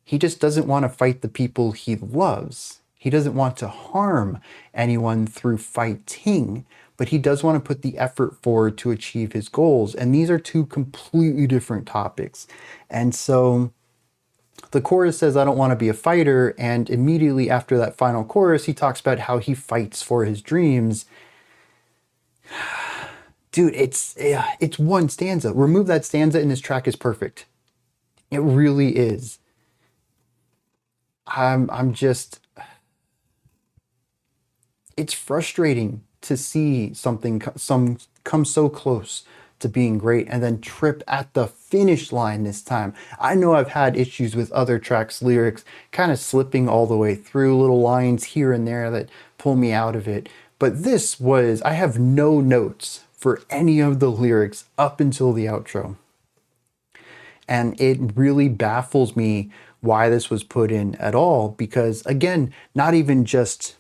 He just doesn't want to fight the people he loves. He doesn't want to harm anyone through fighting, but he does want to put the effort forward to achieve his goals. And these are 2 completely different topics. And so the chorus says, I don't want to be a fighter. And immediately after that final chorus, he talks about how he fights for his dreams. Dude, it's 1 stanza. Remove that stanza and this track is perfect. It really is. It's frustrating to see something come so close to being great and then trip at the finish line this time. I know I've had issues with other tracks' lyrics kind of slipping all the way through, little lines here and there that pull me out of it. But this was, I have no notes for any of the lyrics up until the outro. And it really baffles me why this was put in at all, because again, not even just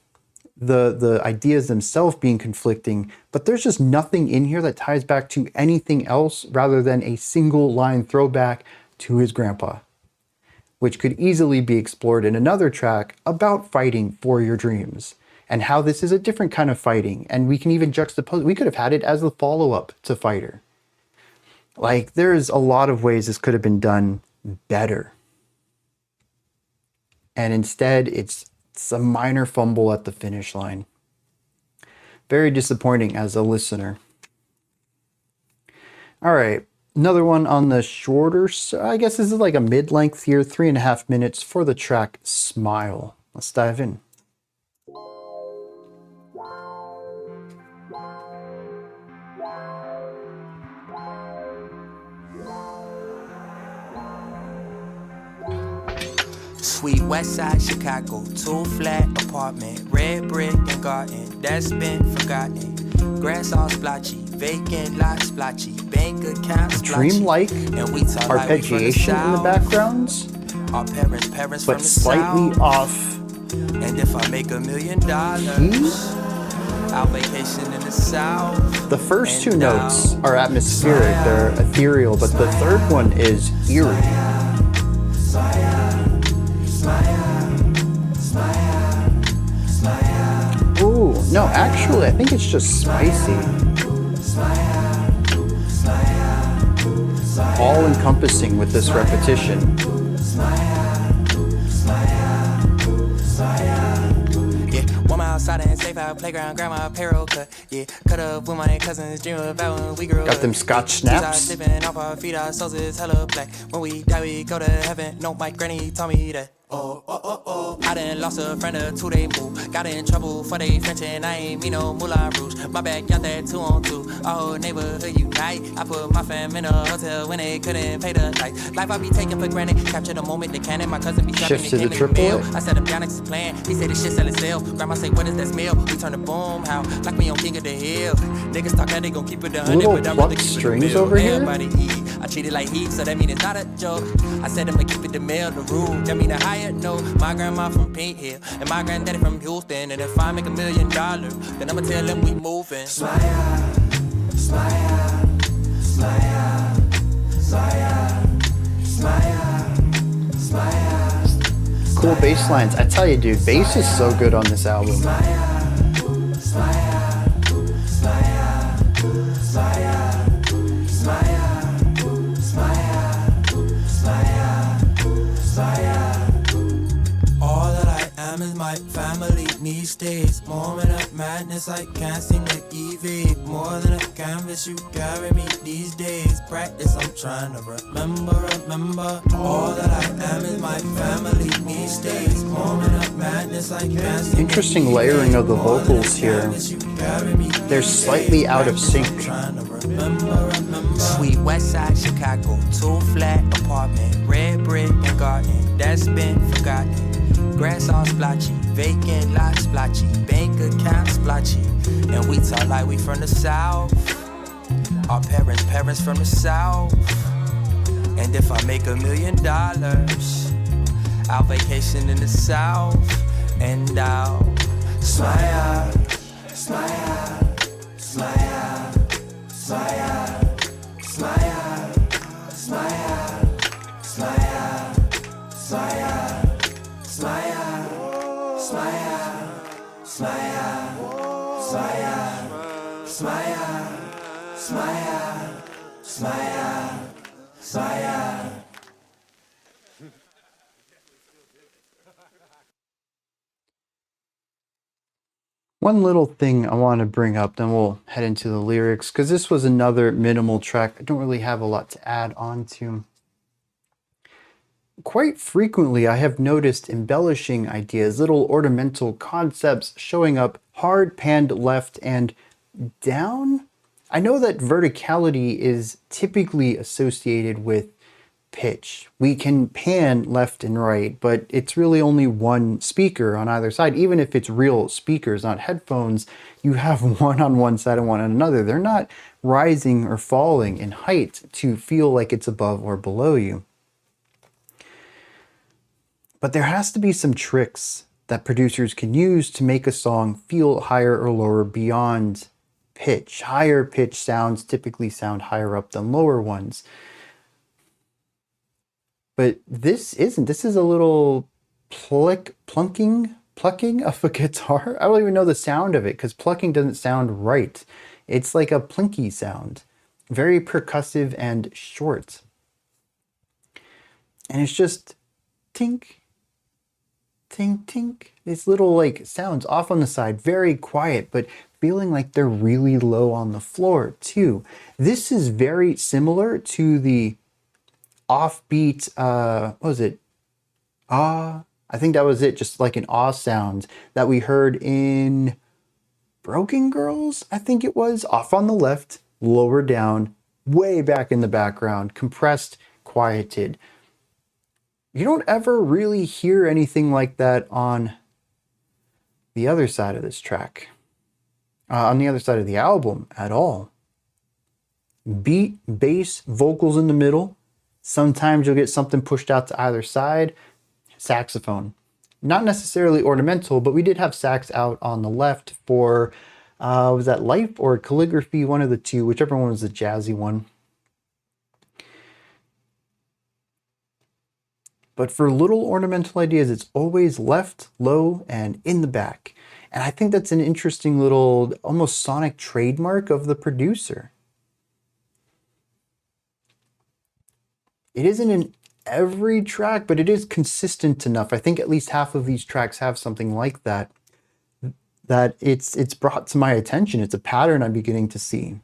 the ideas themselves being conflicting, but there's just nothing in here that ties back to anything else rather than a single line throwback to his grandpa, which could easily be explored in another track about fighting for your dreams and how this is a different kind of fighting. And we can even juxtapose, we could have had it as the follow-up to Fighter. Like, there's a lot of ways this could have been done better. And instead, it's a minor fumble at the finish line. Very disappointing as a listener. All right, another one on the shorter, I guess this is like a mid-length here, 3.5 minutes for the track Smile. Let's dive in. Sweet West Side Chicago, 2 flat apartment, red brick and garden that's been forgotten. Grass all splotchy, vacant lot splotchy, bank account splotchy. Dreamlike and we talk arpeggiation like in the backgrounds, our parents but from the slightly South. off. And if I make $1 million, I'll vacation in the South. The first 2 notes are atmospheric, they're ethereal, but the third one is eerie. Ooh, No, actually, I think it's just spicy. All encompassing with this repetition. Yeah, woman outside and safe out playground, grandma apparel cut. Yeah, cut up with my cousins, dream about when we grew up. Got them Scotch snaps. Slipping off our feet, our souls is hella black. When we die, we go to heaven. No, my granny told me that. I done lost a friend or two, they moved. Got in trouble for they French and I ain't mean no Moulin Rouge. My backyard that 2 on 2, our whole neighborhood unite. I put my fam in a hotel when they couldn't pay the lights. Life I be taking for granted, capture the moment, the cannon. My cousin be trapping, Shift to it the came in the mail. triple A. I set him down next to plan, he said this shit sell itself. Grandma say, what is that smell? We turn the boom, how? Like we on King of the Hill. Niggas talk that they gon' keep it 100, Little but I'd rather plucked keep it strings the mill. over here? Everybody eat. I treat it like heat, so that mean it's not a joke. I said I'ma keep it the mail, the rule. That mean a higher note. My grandma from Pink Hill, and my granddaddy from Houston. And if I make $1 million, then I'ma tell them we moving. Smile, smile, smile, smile, smile, smile. Cool bass lines. I tell you, dude, bass is so good on this album. Smile, smile, smile, smile, smile, smile, smile. All that I am is my family these days. Moment of madness, I can't seem to evade. More than a canvas, you carry me these days. Practice, I'm trying to remember. All that I am is my family these days. Moment of madness, I can't seem to Interesting evade. layering of the More than a vocals here. canvas, you carry me They're these slightly days. out of sync. Practice, I'm trying to remember. Sweet West Side Chicago, 2-flat apartment, red brick and garden that's been forgotten. Grass all splotchy, vacant lot splotchy, bank account splotchy, and we talk like we from the south. Our parents from the south. And if I make $1 million, I'll vacation in the south, and I'll smile, smile, smile, smile, smile, smile, smile, smile. Smile, smile, smile, smile, smile, smile, smile, smile. One little thing I want to bring up, then we'll head into the lyrics, because this was another minimal track I don't really have a lot to add on to. Quite frequently, I have noticed embellishing ideas, little ornamental concepts showing up hard panned left and down. I know that verticality is typically associated with pitch. We can pan left and right, but it's really only one speaker on either side. Even if it's real speakers, not headphones, you have one on one side and one on another. They're not rising or falling in height to feel like it's above or below you. But there has to be some tricks that producers can use to make a song feel higher or lower beyond pitch. Higher pitch sounds typically sound higher up than lower ones. But this isn't. This is a little plucking of a guitar. I don't even know the sound of it because plucking doesn't sound right. It's like a plinky sound. Very percussive and short. And it's just tink, tink, tink. These little like sounds off on the side, very quiet, but feeling like they're really low on the floor too. This is very similar to the offbeat, what was it? Ah, I think that was it, just like an ah sound that we heard in Broken Girls, I think it was. Off on the left, lower down, way back in the background, compressed, quieted. You don't ever really hear anything like that on the other side of this track, on the other side of the album at all. Beat, bass, vocals in the middle. Sometimes you'll get something pushed out to either side. Saxophone. Not necessarily ornamental, but we did have sax out on the left for, was that Life or Calligraphy? One of the two, whichever one was the jazzy one. But for little ornamental ideas, it's always left, low, and in the back. And I think that's an interesting little, almost sonic trademark of the producer. It isn't in every track, but it is consistent enough. I think at least half of these tracks have something like that, that it's brought to my attention. It's a pattern I'm beginning to see.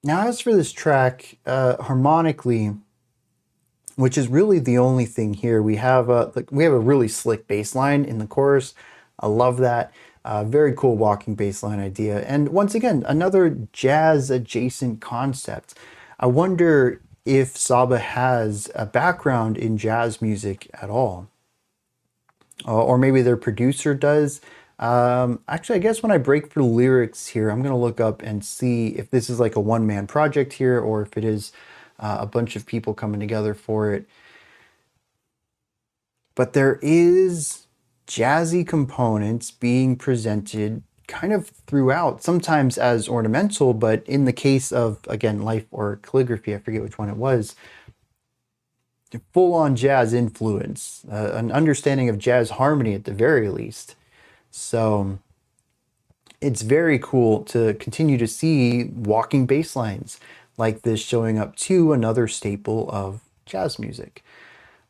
Now, as for this track, harmonically, which is really the only thing here, we have a really slick bass line in the chorus. I love that. Very cool walking bass line idea. And once again, another jazz adjacent concept. I wonder if Saba has a background in jazz music at all. Or maybe their producer does. Actually, I guess when I break through lyrics here, I'm going to look up and see if this is like a one-man project here, or if it is a bunch of people coming together for it. But there is jazzy components being presented kind of throughout, sometimes as ornamental, but in the case of, again, Life or Calligraphy, I forget which one it was, full-on jazz influence, an understanding of jazz harmony at the very least. So it's very cool to continue to see walking bass lines like this showing up too, another staple of jazz music.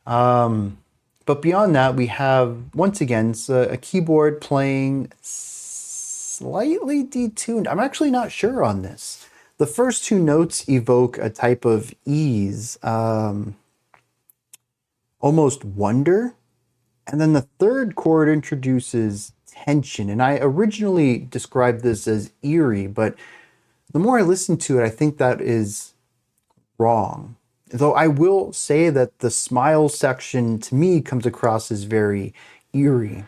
But beyond that, we have, once again, a keyboard playing slightly detuned. I'm actually not sure on this. The first two notes evoke a type of ease, almost wonder. And then the third chord introduces tension. And I originally described this as eerie, but the more I listen to it, I think that is wrong. Though I will say that the smile section to me comes across as very eerie.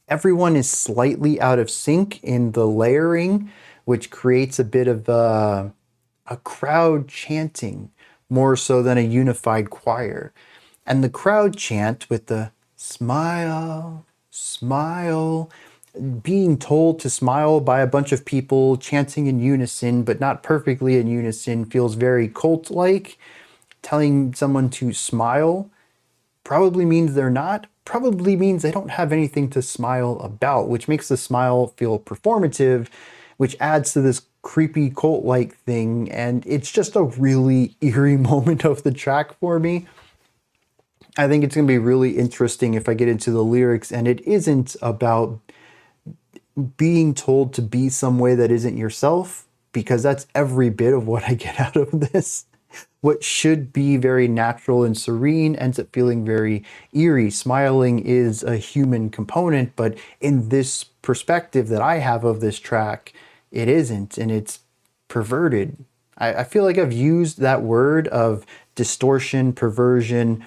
Everyone is slightly out of sync in the layering, which creates a bit of a crowd chanting more so than a unified choir. And the crowd chant with the smile, smile, being told to smile by a bunch of people chanting in unison, but not perfectly in unison, feels very cult-like. Telling someone to smile probably means they're not, probably means they don't have anything to smile about, which makes the smile feel performative, which adds to this creepy cult-like thing. And it's just a really eerie moment of the track for me. I think it's going to be really interesting if I get into the lyrics, and it isn't about being told to be some way that isn't yourself, because that's every bit of what I get out of this. What should be very natural and serene ends up feeling very eerie. Smiling is a human component, but in this perspective that I have of this track, it isn't, and it's perverted. I feel like I've used that word of distortion, perversion,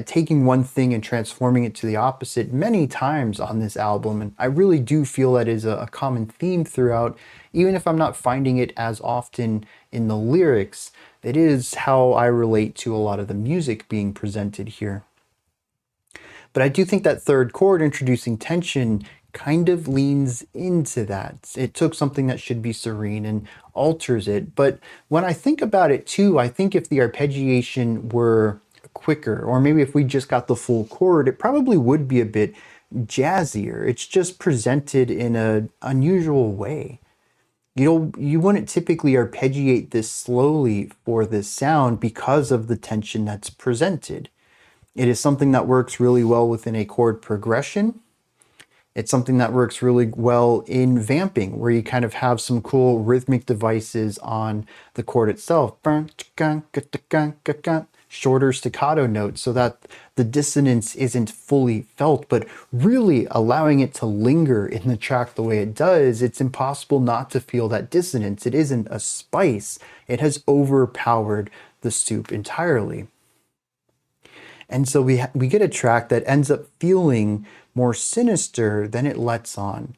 taking one thing and transforming it to the opposite many times on this album. And I really do feel that is a common theme throughout, even if I'm not finding it as often in the lyrics. It is how I relate to a lot of the music being presented here. But I do think that third chord introducing tension kind of leans into that. It took something that should be serene and alters it. But when I think about it too, I think if the arpeggiation were quicker, or maybe if we just got the full chord, it probably would be a bit jazzier. It's just presented in an unusual way. You wouldn't typically arpeggiate this slowly for this sound because of the tension that's presented. It is something that works really well within a chord progression. It's something that works really well in vamping, where you kind of have some cool rhythmic devices on the chord itself. Shorter staccato notes so that the dissonance isn't fully felt, but really allowing it to linger in the track the way it does, it's impossible not to feel that dissonance. It isn't a spice. It has overpowered the soup entirely. And so we get a track that ends up feeling more sinister than it lets on.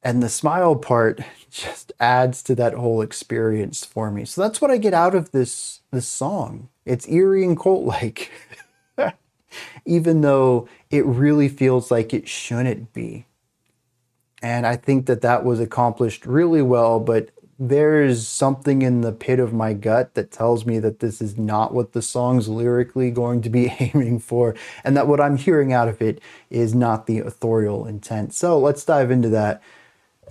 And the smile part just adds to that whole experience for me. So that's what I get out of this song. It's eerie and cult-like, even though it really feels like it shouldn't be. And I think that was accomplished really well, but there's something in the pit of my gut that tells me that this is not what the song's lyrically going to be aiming for, and that what I'm hearing out of it is not the authorial intent. So let's dive into that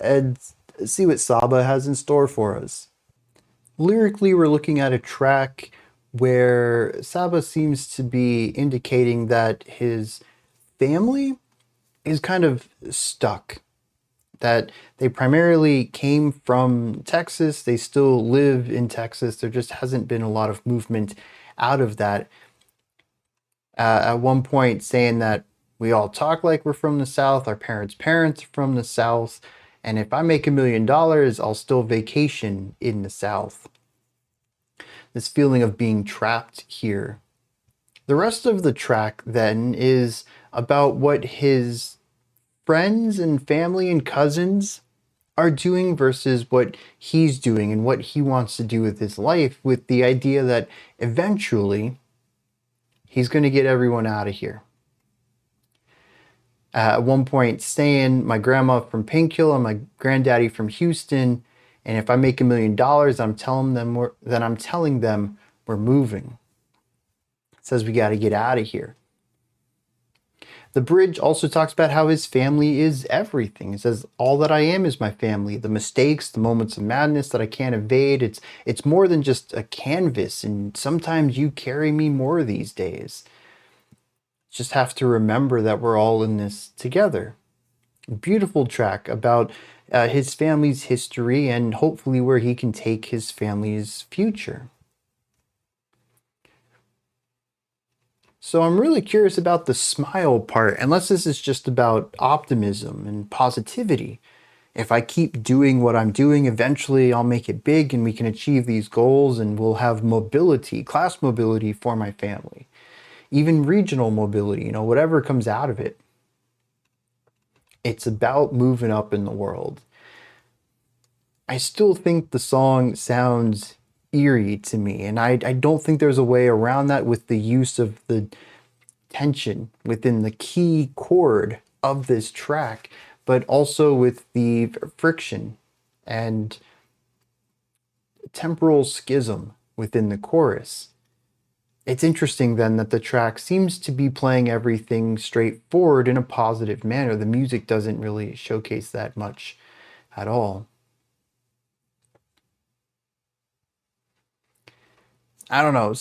and see what Saba has in store for us. Lyrically, we're looking at a track where Saba seems to be indicating that his family is kind of stuck, that they primarily came from Texas. They still live in Texas. There just hasn't been a lot of movement out of that. At one point saying that we all talk like we're from the South, our parents' parents are from the South, and if I make $1 million, I'll still vacation in the South. This feeling of being trapped here. The rest of the track then is about what his friends and family and cousins are doing versus what he's doing and what he wants to do with his life, with the idea that eventually he's going to get everyone out of here. At one point saying, my grandma from Pinkhill and my granddaddy from Houston, and if I make $1 million, I'm telling them we're moving. It says we got to get out of here. The bridge also talks about how his family is everything. It says, all that I am is my family. The mistakes, the moments of madness that I can't evade. It's more than just a canvas, and sometimes you carry me more these days. Just have to remember that we're all in this together. Beautiful track about his family's history and hopefully where he can take his family's future. So I'm really curious about the smile part, unless this is just about optimism and positivity. If I keep doing what I'm doing, eventually I'll make it big and we can achieve these goals and we'll have mobility, class mobility for my family. Even regional mobility, whatever comes out of it. It's about moving up in the world. I still think the song sounds eerie to me, and I don't think there's a way around that with the use of the tension within the key chord of this track, but also with the friction and temporal schism within the chorus. It's interesting then that the track seems to be playing everything straightforward in a positive manner. The music doesn't really showcase that much at all. I don't know.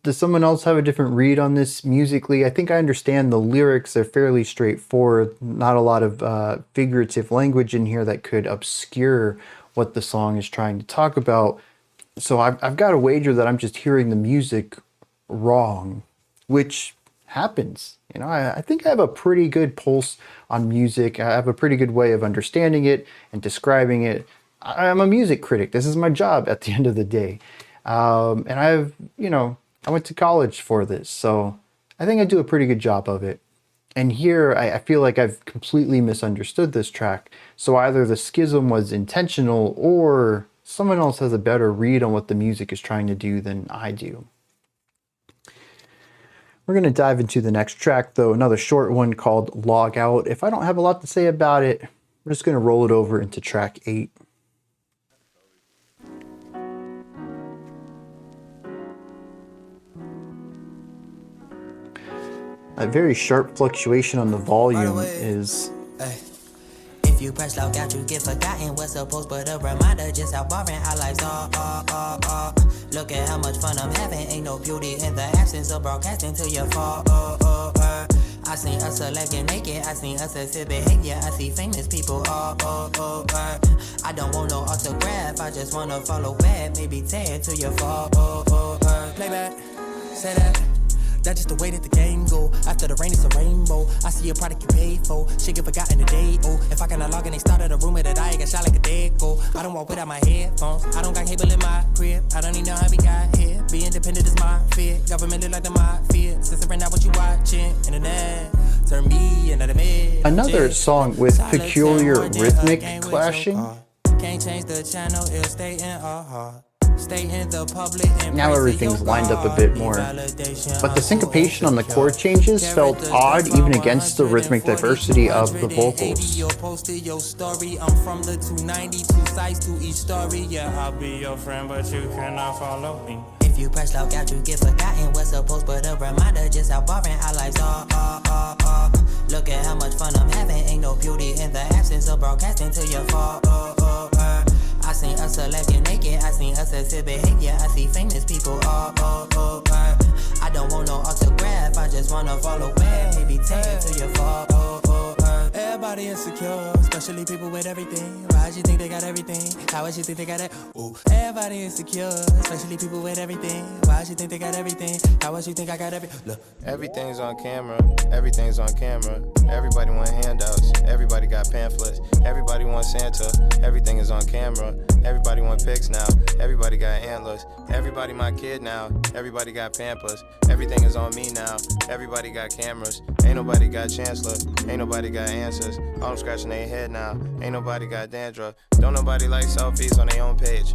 Does someone else have a different read on this musically? I think I understand the lyrics are fairly straightforward. Not a lot of figurative language in here that could obscure what the song is trying to talk about. So I've got to wager that I'm just hearing the music wrong, which happens. I think I have a pretty good pulse on music. I have a pretty good way of understanding it and describing it. I'm a music critic. This is my job at the end of the day. And I went to college for this, so I think I do a pretty good job of it. And here, I feel like I've completely misunderstood this track. So either the schism was intentional or someone else has a better read on what the music is trying to do than I do. We're going to dive into the next track, though, another short one called LOGOUT. If I don't have a lot to say about it, we're just going to roll it over into track 8. A very sharp fluctuation on the volume is... If you press LOGOUT, you get forgotten what's supposed, but a reminder just how boring our lives are. Look at how much fun I'm having, ain't no beauty in the absence of broadcasting till you fall. I seen us selecting naked, I seen us exhibit behavior, I see famous people I don't want no autograph, I just wanna follow back, maybe tag till you fall. Playback, say that. That's just the way that the game go. After the rain, it's a rainbow. I see a product you paid for. Shit get forgotten today. Oh, if I cannot log in, they started a rumor that I got shot like a dead go. I don't walk without my headphones. I don't got cable in my crib. I don't even know how we got here. Be independent is my fear. Government look like the mafia. Censoring out what you watching. Internet turn me into the mid. Another song with peculiar rhythmic clashing. Can't change the channel, it'll stay in our heart. Stay in the public and Now everything's lined up a bit more. But the syncopation on the chord changes felt odd even against the rhythmic diversity of the vocals. Your story. I'm from the 292 sides to each story. Yeah, I'll be your friend, but you cannot follow me. If you press logout, you get forgotten what's supposed, but a reminder just how boring our lives are. Look at how much fun I'm having. Ain't no beauty in the absence of broadcasting till you fall. I seen us selecting naked. I seen us exhibit behavior. I see famous people all over. I don't want no autograph. I just wanna follow where. Maybe take till you fall. Everybody insecure, especially people with everything. Why you think they got everything? How would you think they got it? Ooh. Everybody insecure, especially people with everything. Why you think they got everything? How would you think I got everything? Look. Everything's on camera, everything's on camera. Everybody want handouts, everybody got pamphlets. Everybody wants Santa, everything is on camera. Everybody want pics now, everybody got antlers. Everybody my kid now, everybody got Pampers. Everything is on me now, everybody got cameras. Ain't nobody got chancellor, ain't nobody got answers. All them scratching their head now, ain't nobody got dandruff. Don't nobody like selfies on their own page.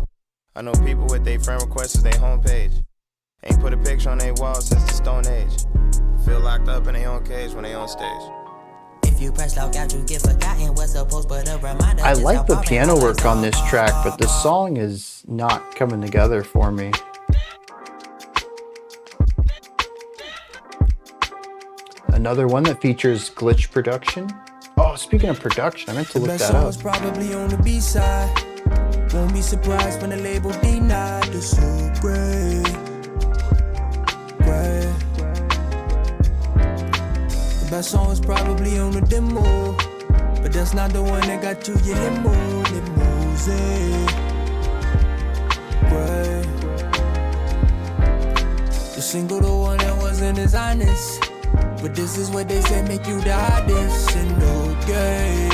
I know people with their friend requests as their homepage. Ain't put a picture on their wall since the Stone Age. Feel locked up in their own cage when they on stage. If you press logout, you get forgotten what's supposed, but a reminder. I like the piano work on this track, but the song is not coming together for me. Another one that features glitch production. Oh, speaking of production, I meant to look that up. Probably on the B-side. Won't be surprised when the label denied the so great. The best song is probably on the demo, but that's not the one that got you your limousine. The single, the one that wasn't as honest. But this is what they say make you the hottest and okay.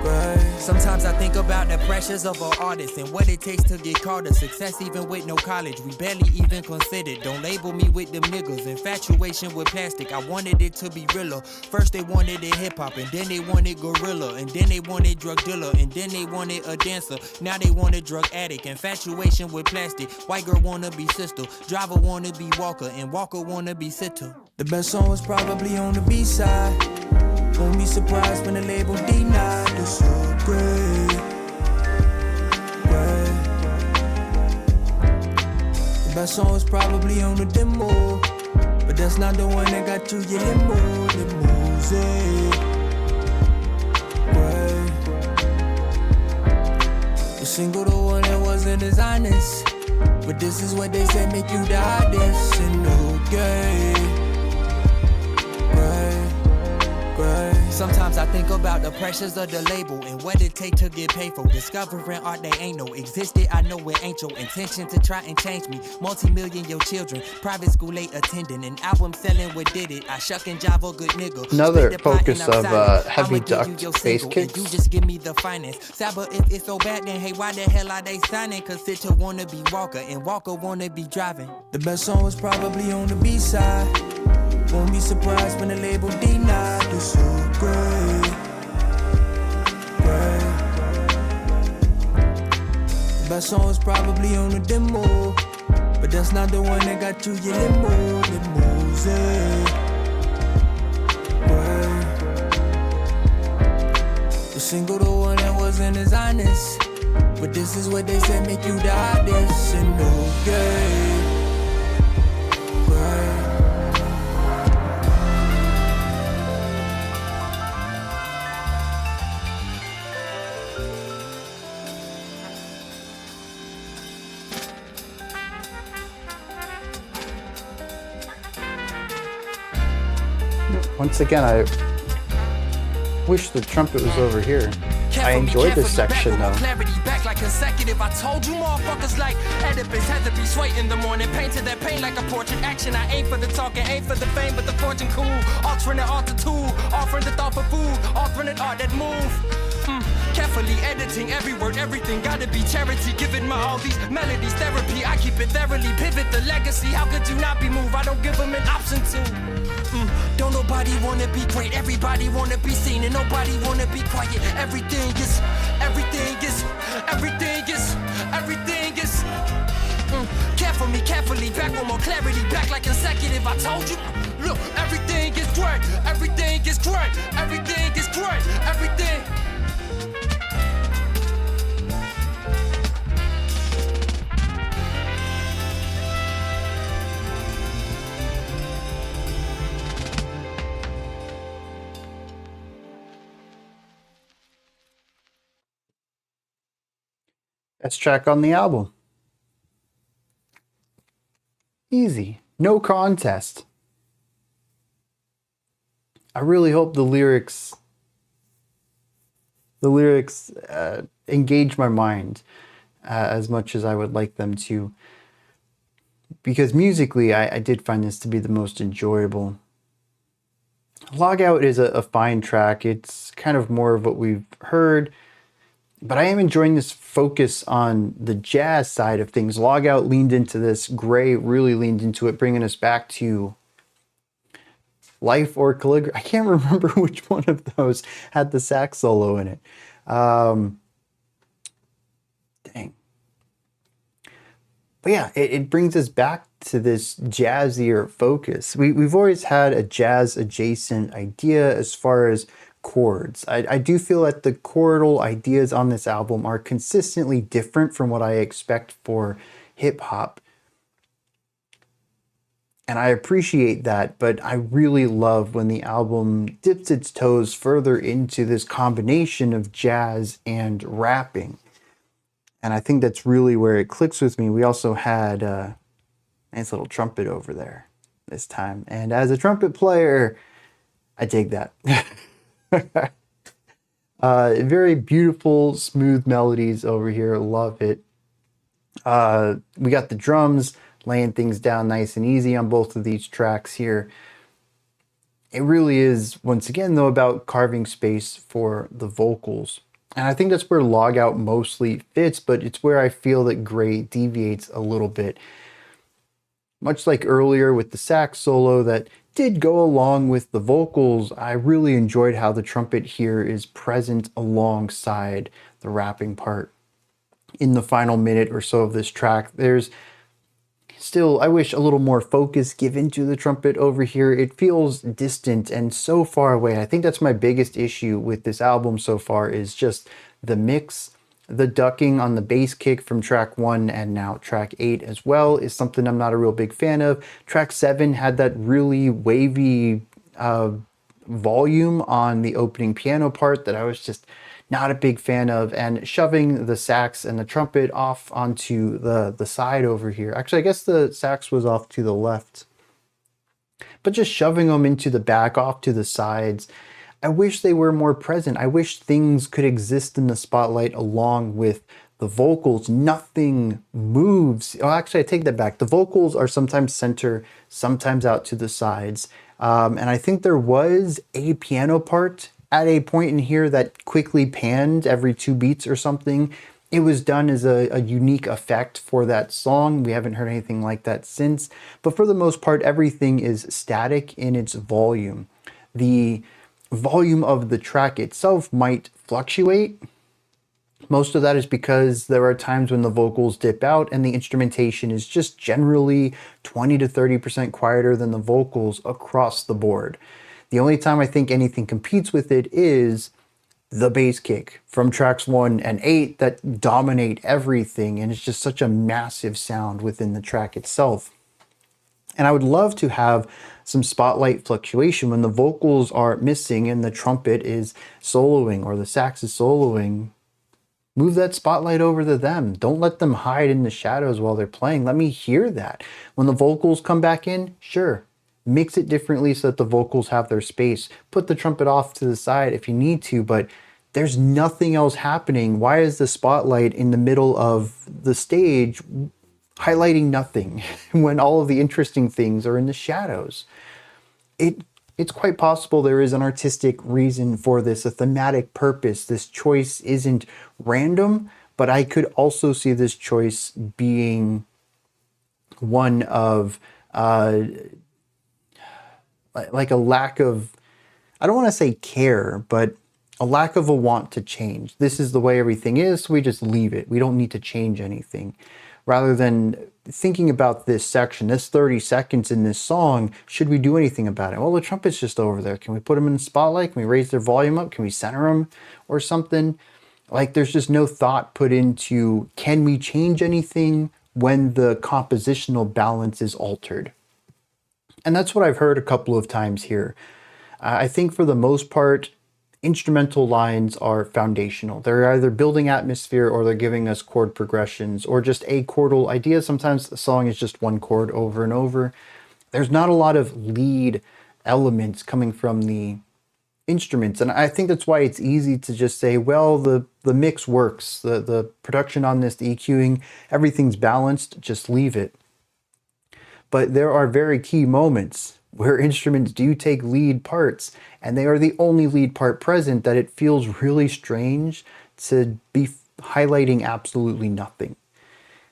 Right. Sometimes I think about the pressures of an artist and what it takes to get caught a success even with no college. We barely even considered. Don't label me with them niggas. Infatuation with plastic. I wanted it to be realer. First they wanted it hip hop and then they wanted gorilla and then they wanted drug dealer and then they wanted a dancer. Now they want a drug addict. Infatuation with plastic. White girl wanna be sister. Driver wanna be Walker and Walker wanna be sitter. The best song was probably on the B-side. Won't be surprised when the label denied the so great. The best song is probably on the demo, but that's not the one that got you your limousine. The single, the one that wasn't as honest, but this is what they say make you the hottest and okay. Sometimes I think about the pressures of the label and what it take to get paid for. Discovering art they ain't know existed. I know it ain't your intention to try and change me. Multi-million your children, private school late attending, an album selling what did it. I shuck and jive a good nigga. Another focus of heavy duct bass kicks. You just give me the finance. Saba, if it's so bad, then hey, why the hell are they signing? Cause Sitter wanna be Walker and Walker wanna be driving. The best song was probably on the B-side. Won't be surprised when the label denied the so great. The best song is probably on the demo, but that's not the one that got you your limousine. The single, the one that wasn't as honest, but this is what they say make you the hottest and okay. Once again, I wish the trumpet was over here. I enjoyed this section though. Back like consecutive. I told you motherfuckers like Oedipus had to be swayed in the morning. Painted that pain like a portrait. Action. I ain't for the talking, ain't for the fame, but the fortune cool. Alternate altitude, offering the thought for food, alternate art that move. Carefully editing every word, everything gotta be charity. Giving my all these melodies therapy. I keep it thoroughly pivot the legacy. How could you not be moved? I don't give them an option to. Don't nobody wanna be great. Everybody wanna be seen and nobody wanna be quiet. Everything is Everything is. Carefully, back with more clarity, back like consecutive. I told you, look, everything is great, everything is great, everything is great, everything. Best track on the album. Easy. No contest. I really hope the lyrics engage my mind as much as I would like them to. Because musically, I did find this to be the most enjoyable. Logout is a fine track. It's kind of more of what we've heard. But I am enjoying this focus on the jazz side of things. Logout leaned into this. Gray really leaned into it, bringing us back to Life or Calligraphy. I can't remember which one of those had the sax solo in it. Dang. But yeah, it brings us back to this jazzier focus. We've always had a jazz adjacent idea as far as chords. I do feel that the chordal ideas on this album are consistently different from what I expect for hip hop. And I appreciate that, but I really love when the album dips its toes further into this combination of jazz and rapping. And I think that's really where it clicks with me. We also had a nice little trumpet over there this time. And as a trumpet player, I dig that. Very beautiful, smooth melodies over here. Love it. We got the drums laying things down nice and easy on both of these tracks here. It really is, once again, though, about carving space for the vocals. And I think that's where Logout mostly fits, but it's where I feel that Gray deviates a little bit. Much like earlier with the sax solo that did go along with the vocals, I really enjoyed how the trumpet here is present alongside the rapping part. In the final minute or so of this track, there's still, I wish, a little more focus given to the trumpet over here. It feels distant and so far away. I think that's my biggest issue with this album so far, is just the mix. The ducking on the bass kick from track 1 and now track 8 as well is something I'm not a real big fan of. Track 7 had that really wavy volume on the opening piano part that I was just not a big fan of, and shoving the sax and the trumpet off onto the side over here. Actually, I guess the sax was off to the left, but just shoving them into the back, off to the sides. I wish they were more present. I wish things could exist in the spotlight along with the vocals. Nothing moves. Oh, actually, I take that back. The vocals are sometimes center, sometimes out to the sides. And I think there was a piano part at a point in here that quickly panned every 2 beats or something. It was done as a unique effect for that song. We haven't heard anything like that since. But for the most part, everything is static in its volume. The volume of the track itself might fluctuate. Most of that is because there are times when the vocals dip out and the instrumentation is just generally 20 to 30% quieter than the vocals across the board. The only time I think anything competes with it is the bass kick from tracks 1 and 8 that dominate everything, and it's just such a massive sound within the track itself. And I would love to have some spotlight fluctuation when the vocals are missing and the trumpet is soloing or the sax is soloing. Move that spotlight over to them. Don't let them hide in the shadows while they're playing. Let me hear that. When the vocals come back in, sure, mix it differently so that the vocals have their space. Put the trumpet off to the side if you need to, but there's nothing else happening. Why is the spotlight in the middle of the stage highlighting nothing when all of the interesting things are in the shadows? It's quite possible there is an artistic reason for this, a thematic purpose. This choice isn't random, but I could also see this choice being one of like a lack of, I don't want to say care, but a lack of a want to change. This is the way everything is, so we just leave it. We don't need to change anything. Rather than thinking about this section, this 30 seconds in this song, should we do anything about it? Well, the trumpet's just over there. Can we put them in the spotlight? Can we raise their volume up? Can we center them or something? Like, there's just no thought put into, can we change anything when the compositional balance is altered? And that's what I've heard a couple of times here. I think for the most part, instrumental lines are foundational. They're either building atmosphere or they're giving us chord progressions or just a chordal idea. Sometimes the song is just one chord over and over. There's not a lot of lead elements coming from the instruments. And I think that's why it's easy to just say, well, the mix works. The production on this, the EQing, everything's balanced, just leave it. But there are very key moments where instruments do take lead parts, and they are the only lead part present, that it feels really strange to be highlighting absolutely nothing.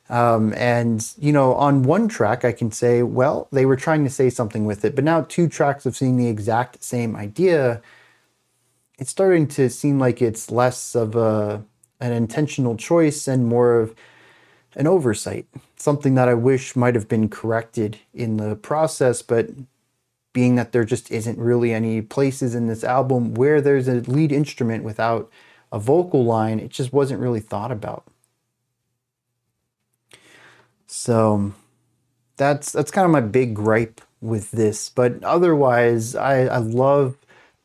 And, you know, on one track I can say, well, they were trying to say something with it, but now 2 tracks of seeing the exact same idea, it's starting to seem like it's less of an intentional choice and more of an oversight. Something that I wish might have been corrected in the process, but being that there just isn't really any places in this album where there's a lead instrument without a vocal line, it just wasn't really thought about. So that's kind of my big gripe with this. But otherwise, I love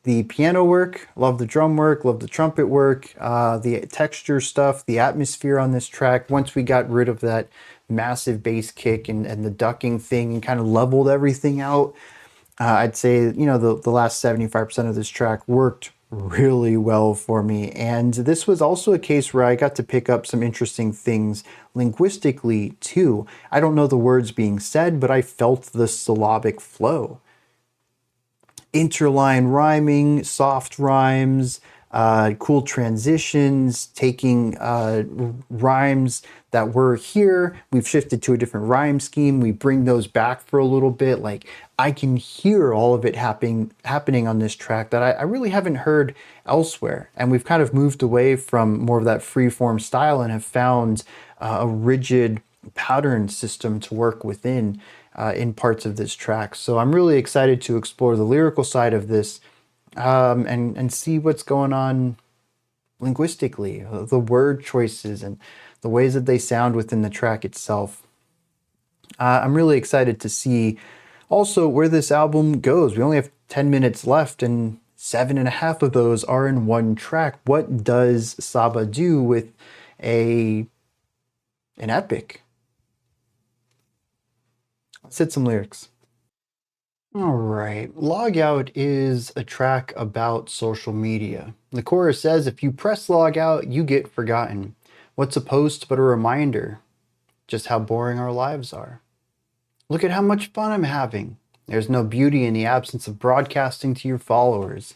the piano work, love the drum work, love the trumpet work, the texture stuff, the atmosphere on this track. Once we got rid of that massive bass kick and the ducking thing and kind of leveled everything out, I'd say, you know, the last 75% of this track worked really well for me. And this was also a case where I got to pick up some interesting things linguistically too. I don't know the words being said, but I felt the syllabic flow. Interline rhyming, soft rhymes, cool transitions, taking rhymes that were here, we've shifted to a different rhyme scheme, we bring those back for a little bit. Like, I can hear all of it happening on this track that I really haven't heard elsewhere. And we've kind of moved away from more of that freeform style and have found a rigid pattern system to work within in parts of this track. So I'm really excited to explore the lyrical side of this and see what's going on linguistically, the word choices and the ways that they sound within the track itself. I'm really excited to see also where this album goes. We only have 10 minutes left and 7.5 of those are in one track. What does Saba do with an epic? Let's hit some lyrics. All right, Logout is a track about social media. The chorus says, if you press log out, you get forgotten. What's a post but a reminder? Just how boring our lives are. Look at how much fun I'm having. There's no beauty in the absence of broadcasting to your followers.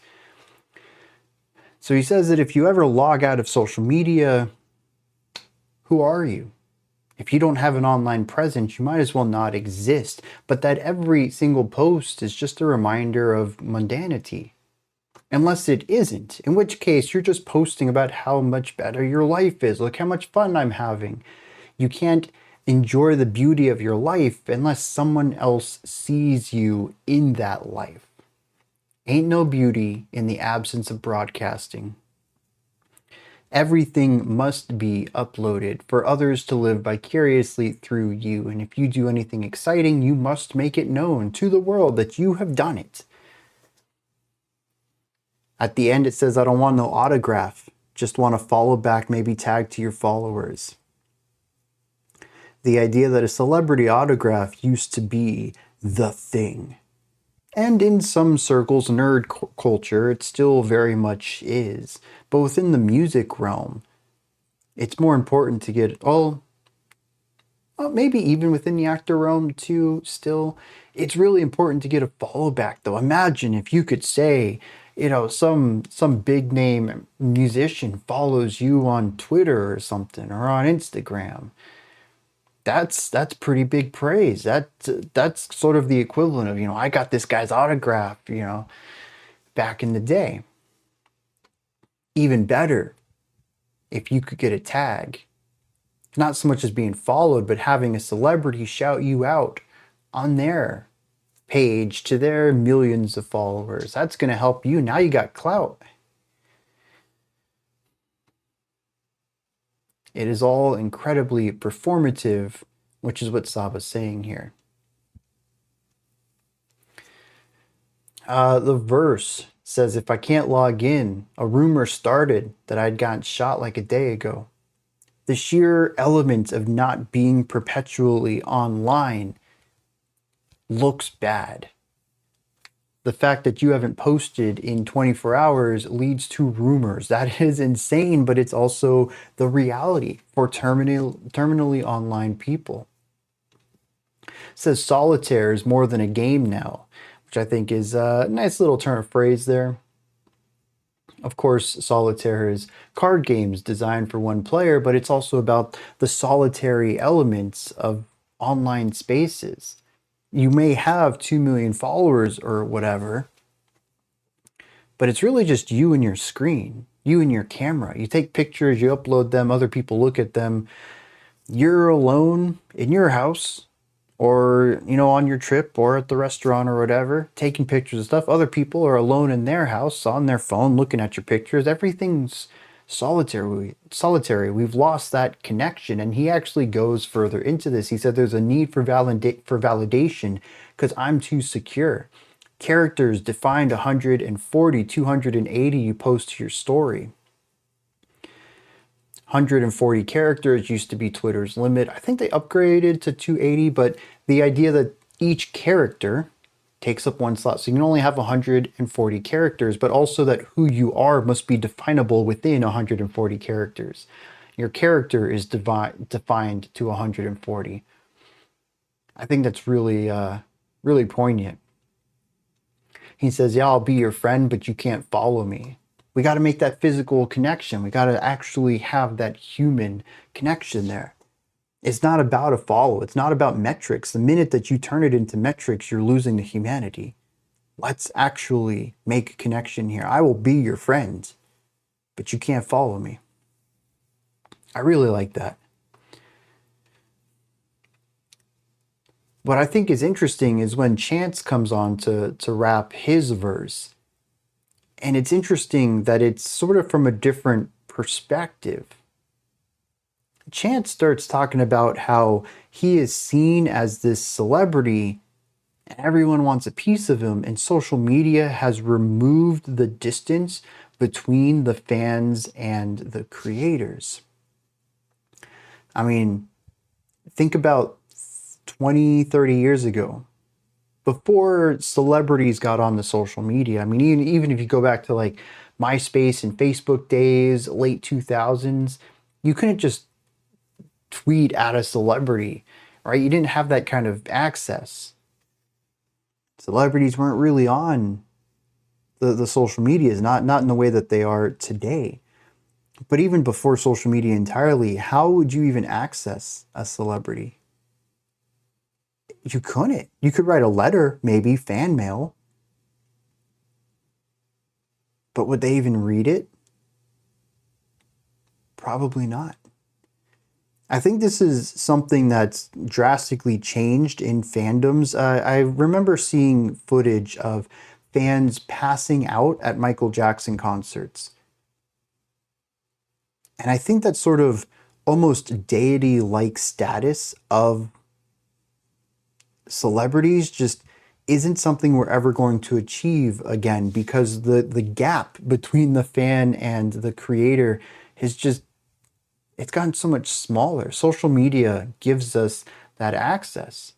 So he says that if you ever log out of social media, who are you? If you don't have an online presence, you might as well not exist. But that every single post is just a reminder of mundanity. Unless it isn't, in which case you're just posting about how much better your life is. Look how much fun I'm having. You can't enjoy the beauty of your life unless someone else sees you in that life. Ain't no beauty in the absence of broadcasting. Everything must be uploaded for others to live vicariously through you. And if you do anything exciting, you must make it known to the world that you have done it. At the end, it says, I don't want no autograph. Just want to follow back, maybe tag to your followers. The idea that a celebrity autograph used to be the thing. And in some circles, nerd culture, it still very much is. But within the music realm, it's more important to get, well, maybe even within the actor realm too, still, it's really important to get a follow back though. Imagine if you could say, you know, some big name musician follows you on Twitter or something, or on Instagram. That's pretty big praise. That's sort of the equivalent of, you know, I got this guy's autograph, you know, back in the day. even better if you could get a tag. Not so much as being followed, but having a celebrity shout you out on their page to their millions of followers. That's going to help you. Now you got clout. It is all incredibly performative, which is what Saba's saying here. The verse says, if I can't log in, a rumor started that I'd gotten shot like a day ago. The sheer element of not being perpetually online looks bad. The fact that you haven't posted in 24 hours leads to rumors. That is insane, but it's also the reality for terminally online people. It says solitaire is more than a game now, which I think is a nice little turn of phrase there. Of course, solitaire is card games designed for one player, but it's also about the solitary elements of online spaces. You may have 2 million followers or whatever, but it's really just you and your screen, you and your camera. You take pictures, you upload them, other people look at them. You're alone in your house, or on your trip or at the restaurant or whatever, taking pictures of stuff. Other people are alone in their house on their phone looking at your pictures. Everything's solitary. We've lost that connection. And he actually goes further into this. He said there's a need for validation because I'm too secure. Characters defined 140, 280 you post to your story. 140 characters used to be Twitter's limit. I think they upgraded to 280, but the idea that each character takes up one slot. So you can only have 140 characters, but also that who you are must be definable within 140 characters. Your character is defined to 140. I think that's really, really poignant. He says, yeah, I'll be your friend, but you can't follow me. We got to make that physical connection. We got to actually have that human connection there. It's not about a follow. It's not about metrics. The minute that you turn it into metrics, you're losing the humanity. Let's actually make a connection here. I will be your friend, but you can't follow me. I really like that. What I think is interesting is when Chance comes on to rap his verse. And it's interesting that it's sort of from a different perspective. Chance starts talking about how he is seen as this celebrity and everyone wants a piece of him, and social media has removed the distance between the fans and the creators. I mean, think about 20, 30 years ago. Before celebrities got on the social media, I mean, even if you go back to like MySpace and Facebook days, late 2000s, you couldn't just tweet at a celebrity, right? You didn't have that kind of access. Celebrities weren't really on the social medias, not in the way that they are today. But even before social media entirely, how would you even access a celebrity? You couldn't. You could write a letter, maybe fan mail. But would they even read it? Probably not. I think this is something that's drastically changed in fandoms. I remember seeing footage of fans passing out at Michael Jackson concerts. And I think that sort of almost deity-like status of celebrities just isn't something we're ever going to achieve again, because the gap between the fan and the creator has just, it's gotten so much smaller. Social media gives us that access.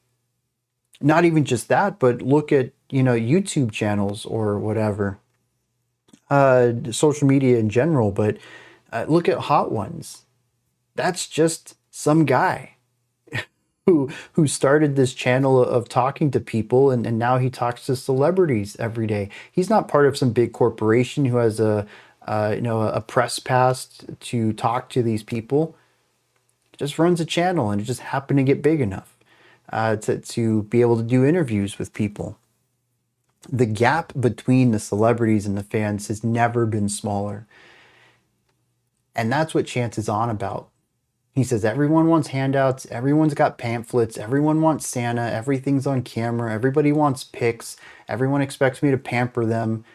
Not even just that, but look at, YouTube channels or whatever. Social media in general, but look at Hot Ones. That's just some guy who started this channel of talking to people, and now he talks to celebrities every day. He's not part of some big corporation who has a press pass to talk to these people. He just runs a channel, and it just happened to get big enough to be able to do interviews with people. The gap between the celebrities and the fans has never been smaller. And that's what Chance is on about. He says everyone wants handouts, everyone's got pamphlets, everyone wants Santa, everything's on camera, everybody wants pics, everyone expects me to pamper them.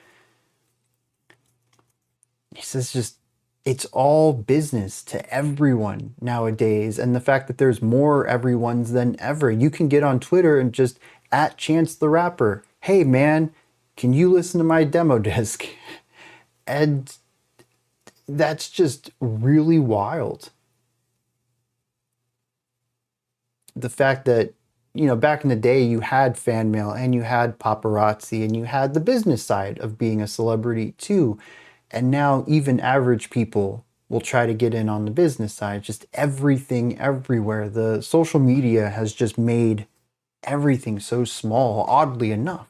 He says just it's all business to everyone nowadays. And the fact that there's more everyone's than ever. You can get on Twitter and just at Chance the Rapper, hey man, can you listen to my demo disc? And that's just really wild. The fact that, you know, back in the day you had fan mail and you had paparazzi and you had the business side of being a celebrity too. And now even average people will try to get in on the business side. Just everything everywhere. The social media has just made everything so small, oddly enough.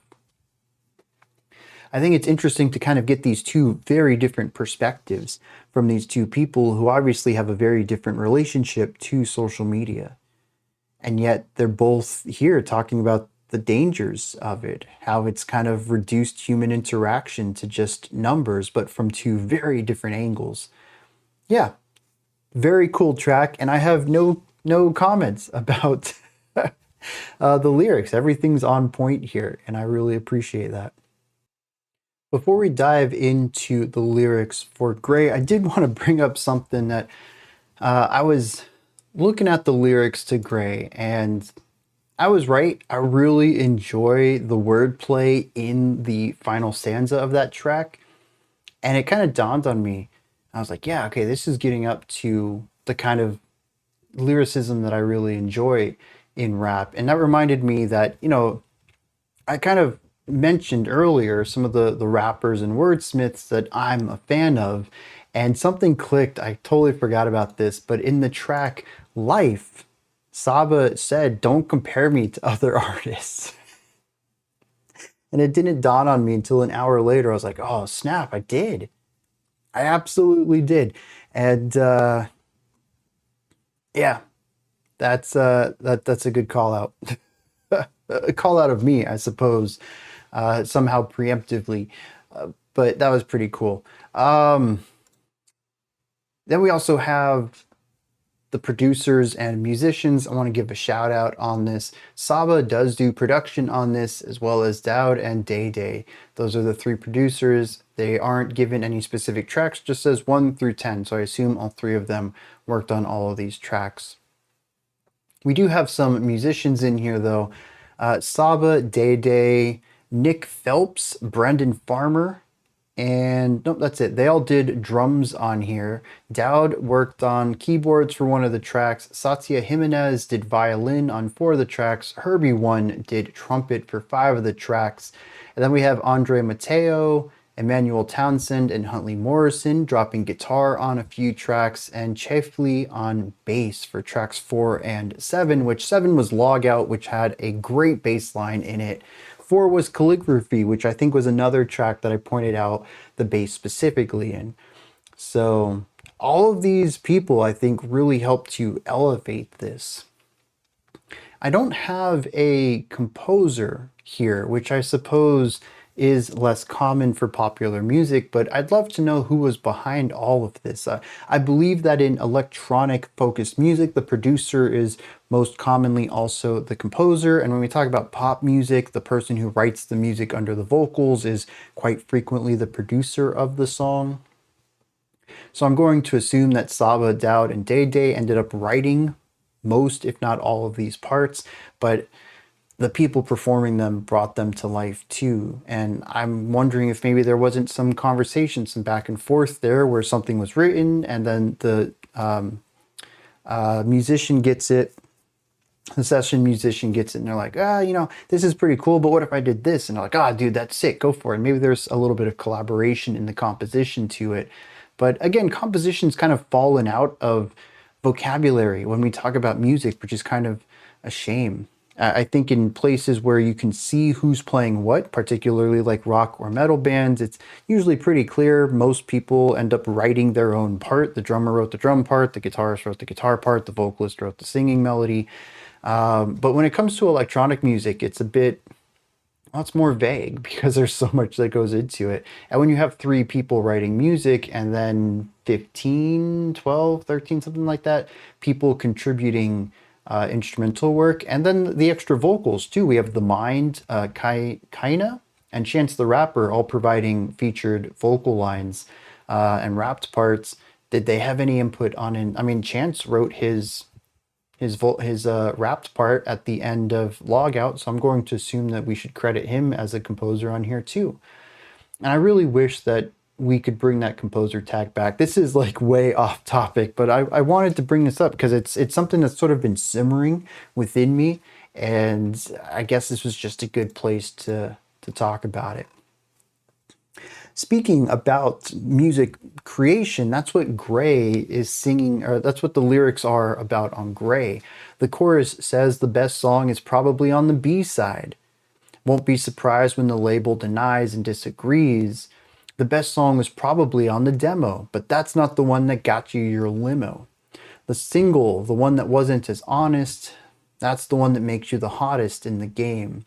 I think it's interesting to kind of get these two very different perspectives from these two people who obviously have a very different relationship to social media. And yet they're both here talking about the dangers of it, how it's kind of reduced human interaction to just numbers, but from two very different angles. Yeah, very cool track, and I have no comments about the lyrics. Everything's on point here, and I really appreciate that. Before we dive into the lyrics for Gray, I did want to bring up something that I was looking at the lyrics to Gray, and I was right. I really enjoy the wordplay in the final stanza of that track. And it kind of dawned on me. I was like, yeah, okay, this is getting up to the kind of lyricism that I really enjoy in rap. And that reminded me that, you know, I kind of mentioned earlier some of the rappers and wordsmiths that I'm a fan of. And something clicked. I totally forgot about this. But in the track Life, Saba said, don't compare me to other artists. And it didn't dawn on me until an hour later. I was like, oh, snap, I did. I absolutely did. And yeah, that's a good call out. A call out of me, I suppose, somehow preemptively. But that was pretty cool. Then we also have the producers and musicians. I want to give a shout out on this. Saba does do production on this, as well as Dowd and Day Day. Those are the three producers. They aren't given any specific tracks, just says 1 through 10. So I assume all three of them worked on all of these tracks. We do have some musicians in here though. Saba, Day Day, Nick Phelps, Brendan Farmer, and nope, that's it. They all did drums on here. Dowd worked on keyboards for one of the tracks. Satya Jimenez did violin on 4 of the tracks. Herbie One did trumpet for 5 of the tracks. And then we have Andre Mateo, Emmanuel Townsend, and Huntley Morrison dropping guitar on a few tracks, and Chafley on bass for tracks 4 and 7, which 7 was Logout, which had a great bass line in it. 4 was Calligraphy, which I think was another track that I pointed out the bass specifically in. So all of these people, I think, really helped to elevate this. I don't have a composer here, which I suppose is less common for popular music, but I'd love to know who was behind all of this. I believe that in electronic focused music, the producer is most commonly also the composer. And when we talk about pop music, the person who writes the music under the vocals is quite frequently the producer of the song. So I'm going to assume that Saba, Dowd, and Day Day ended up writing most, if not all, of these parts, but the people performing them brought them to life too. And I'm wondering if maybe there wasn't some conversation, some back and forth there where something was written and then the musician gets it, the session musician gets it, and they're like, you know, this is pretty cool, but what if I did this? And they're like, dude, that's sick, go for it. And maybe there's a little bit of collaboration in the composition to it. But again, composition's kind of fallen out of vocabulary when we talk about music, which is kind of a shame. I think in places where you can see who's playing what, particularly like rock or metal bands, it's usually pretty clear. Most people end up writing their own part. The drummer wrote the drum part, the guitarist wrote the guitar part, the vocalist wrote the singing melody. But when it comes to electronic music, it's a bit well, it's more vague because there's so much that goes into it. And when you have three people writing music and then 15, 12, 13, something like that, people contributing instrumental work, and then the extra vocals too. We have The Mind, Kaina, and Chance the Rapper all providing featured vocal lines and rapped parts. Did they have any input on it? I mean, Chance wrote his rapped part at the end of Logout, so I'm going to assume that we should credit him as a composer on here too. And I really wish that we could bring that composer tag back. This is like way off topic, but I wanted to bring this up because it's something that's sort of been simmering within me, and I guess this was just a good place to talk about it. Speaking about music creation, that's what Gray is singing, or that's what the lyrics are about on Gray. The chorus says the best song is probably on the B side. Won't be surprised when the label denies and disagrees. The best song was probably on the demo, but that's not the one that got you your limo. The single, the one that wasn't as honest, that's the one that makes you the hottest in the game.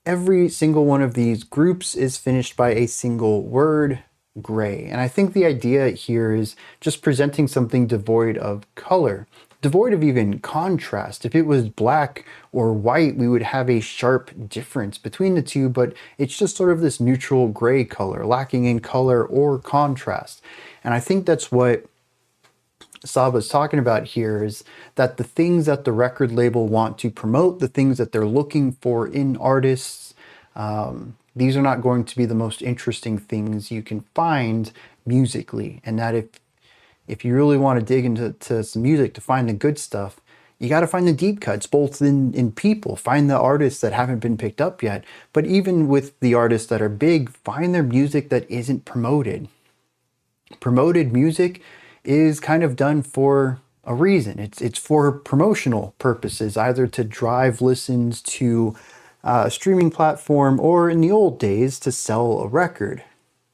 Every single one of these groups is finished by a single word, Gray. And I think the idea here is just presenting something devoid of color, devoid of even contrast. If it was black or white, we would have a sharp difference between the two, but it's just sort of this neutral gray color, lacking in color or contrast. And I think that's what Saba's talking about here, is that the things that the record label want to promote, the things that they're looking for in artists, these are not going to be the most interesting things you can find musically. And that if you really want to dig into some music to find the good stuff, you got to find the deep cuts, both in people, find the artists that haven't been picked up yet. But even with the artists that are big, find their music that isn't promoted. Promoted music is kind of done for a reason. It's for promotional purposes, either to drive listens to a streaming platform, or in the old days to sell a record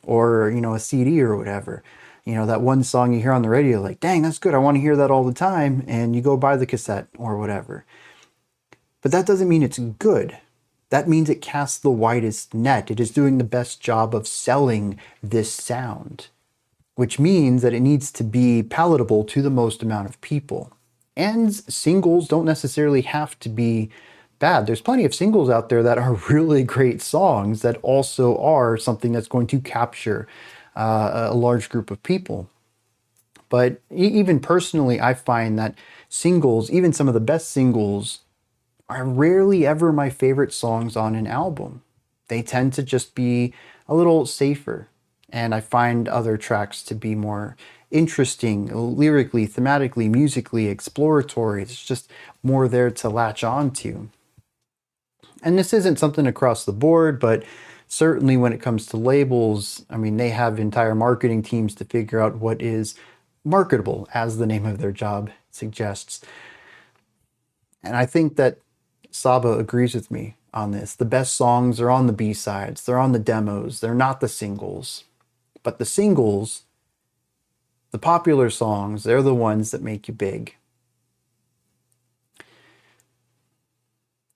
or, a CD or whatever. That one song you hear on the radio, like, dang, that's good, I want to hear that all the time, and you go buy the cassette or whatever. But that doesn't mean it's good. That means it casts the widest net. It is doing the best job of selling this sound, which means that it needs to be palatable to the most amount of people. And singles don't necessarily have to be bad. There's plenty of singles out there that are really great songs that also are something that's going to capture a large group of people. But even personally, I find that singles, even some of the best singles, are rarely ever my favorite songs on an album. They tend to just be a little safer. And I find other tracks to be more interesting, lyrically, thematically, musically, exploratory. It's just more there to latch on to. And this isn't something across the board, but certainly when it comes to labels, I mean, they have entire marketing teams to figure out what is marketable, as the name of their job suggests. And I think that Saba agrees with me on this. The best songs are on the B-sides. They're on the demos. They're not the singles. But the singles, the popular songs, they're the ones that make you big.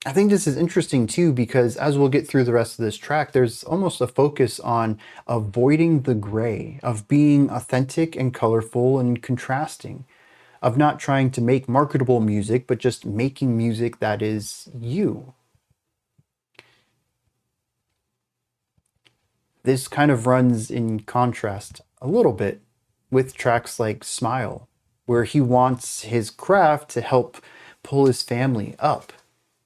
I think this is interesting too, because as we'll get through the rest of this track, there's almost a focus on avoiding the gray, of being authentic and colorful and contrasting, of not trying to make marketable music, but just making music that is you. This kind of runs in contrast a little bit with tracks like Smile, where he wants his craft to help pull his family up,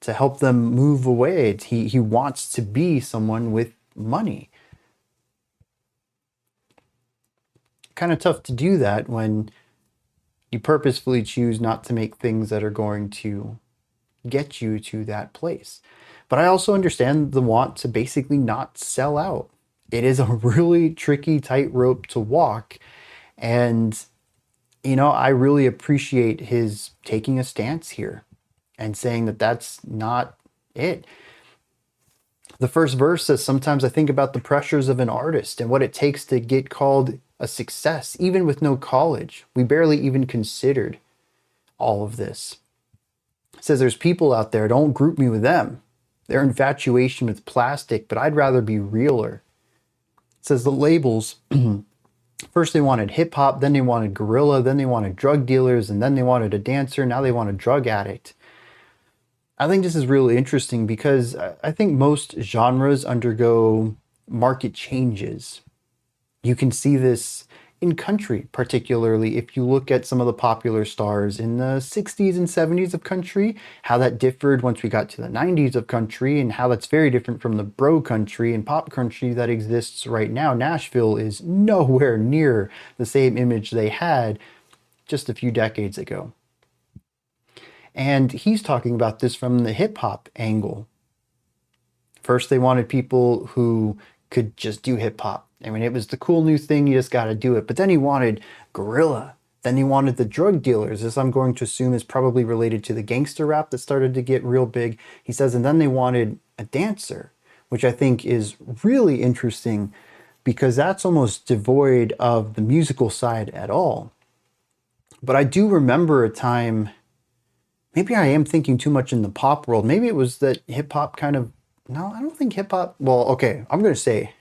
to help them move away. He wants to be someone with money. Kind of tough to do that when you purposefully choose not to make things that are going to get you to that place. But I also understand the want to basically not sell out. It is a really tricky tightrope to walk. And, I really appreciate his taking a stance here and saying that that's not it. The first verse says, sometimes I think about the pressures of an artist and what it takes to get called a success, even with no college. We barely even considered all of this. It says there's people out there, don't group me with them. their infatuation with plastic, but I'd rather be realer. It says the labels, first they wanted hip hop, then they wanted gorilla, then they wanted drug dealers, and then they wanted a dancer, now they want a drug addict. I think this is really interesting because I think most genres undergo market changes. You can see this in country, particularly if you look at some of the popular stars in the 60s and 70s of country, how that differed once we got to the 90s of country, and how that's very different from the bro country and pop country that exists right now. Nashville is nowhere near the same image they had just a few decades ago. And he's talking about this from the hip hop angle. First, they wanted people who could just do hip hop. I mean, it was the cool new thing, you just got to do it. But then he wanted gorilla. Then he wanted the drug dealers, as I'm going to assume is probably related to the gangster rap that started to get real big. He says, and then they wanted a dancer, which I think is really interesting because that's almost devoid of the musical side at all. But I do remember a time, maybe I am thinking too much in the pop world. Maybe it was that hip hop kind of, no, I don't think hip hop, well, okay, I'm going to say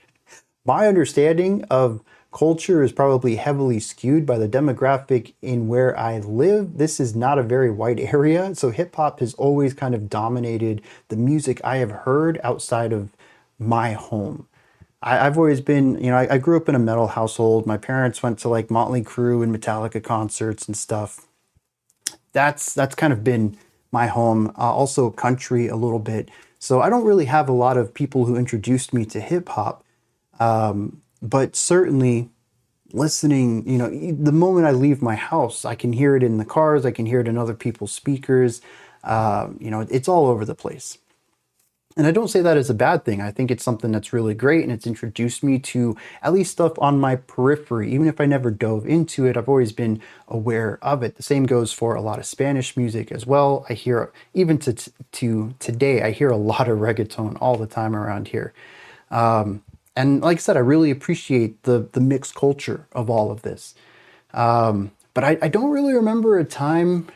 my understanding of culture is probably heavily skewed by the demographic in where I live. This is not a very white area, so hip hop has always kind of dominated the music I have heard outside of my home. I've always been, I grew up in a metal household. My parents went to like Motley Crue and Metallica concerts and stuff. That's kind of been my home. Also country a little bit. So I don't really have a lot of people who introduced me to hip hop. But certainly listening, the moment I leave my house, I can hear it in the cars, I can hear it in other people's speakers. It's all over the place. And I don't say that as a bad thing. I think it's something that's really great, and it's introduced me to at least stuff on my periphery. Even if I never dove into it, I've always been aware of it. The same goes for a lot of Spanish music as well. I hear, even to today, I hear a lot of reggaeton all the time around here. And like I said, I really appreciate the mixed culture of all of this. But I don't really remember a time.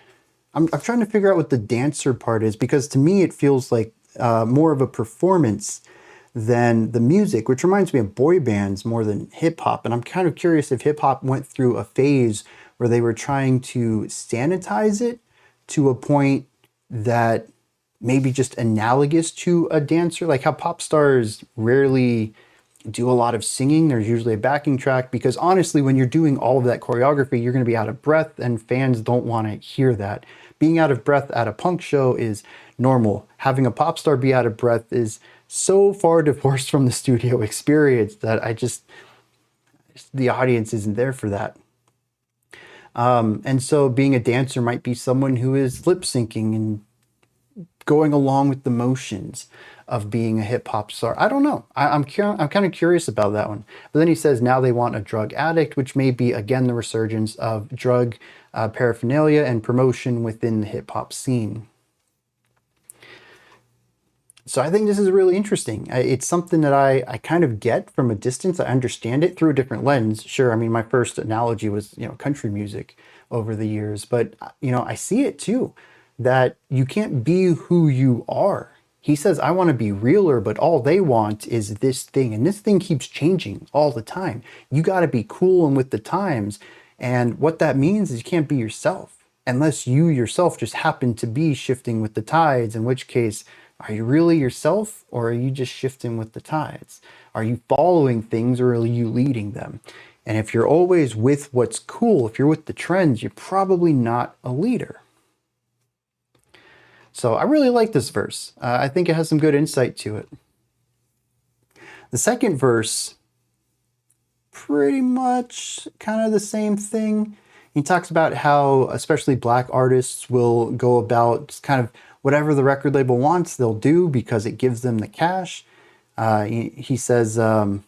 I'm trying to figure out what the dancer part is, because to me it feels like more of a performance than the music, which reminds me of boy bands more than hip hop. And I'm kind of curious if hip hop went through a phase where they were trying to sanitize it to a point that maybe just analogous to a dancer, like how pop stars rarely do a lot of singing. There's usually a backing track, because honestly, when you're doing all of that choreography, you're going to be out of breath, and fans don't want to hear that. Being out of breath at a punk show is normal. Having a pop star be out of breath is so far divorced from the studio experience that the audience isn't there for that. And so being a dancer might be someone who is lip syncing and going along with the motions of being a hip hop star. I don't know. I'm kind of curious about that one. But then he says now they want a drug addict, which may be, again, the resurgence of drug paraphernalia and promotion within the hip hop scene. So I think this is really interesting. It's something that I kind of get from a distance. I understand it through a different lens. Sure, I mean, my first analogy was, country music over the years. But, I see it too, that you can't be who you are. He says, I want to be realer, but all they want is this thing. And this thing keeps changing all the time. You got to be cool and with the times. And what that means is you can't be yourself unless you yourself just happen to be shifting with the tides, in which case, are you really yourself, or are you just shifting with the tides? Are you following things, or are you leading them? And if you're always with what's cool, if you're with the trends, you're probably not a leader. So I really like this verse. I think it has some good insight to it. The second verse, pretty much kind of the same thing. He talks about how especially black artists will go about kind of whatever the record label wants, they'll do because it gives them the cash. He says, I'll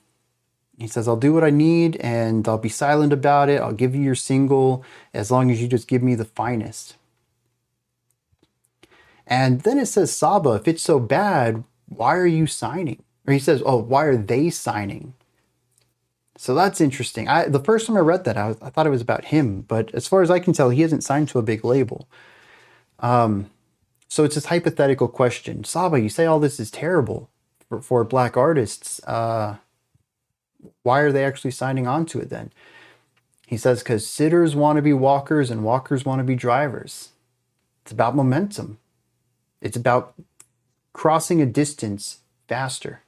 do what I need and I'll be silent about it. I'll give you your single as long as you just give me the finest. And then it says, Saba, if it's so bad, why are you signing? Or he says, why are they signing? So that's interesting. The first time I read that, I thought it was about him. But as far as I can tell, he hasn't signed to a big label. So it's this hypothetical question. Saba, you say all this is terrible for Black artists. Why are they actually signing on to it then? He says, because sitters want to be walkers and walkers want to be drivers. It's about momentum. It's about crossing a distance faster.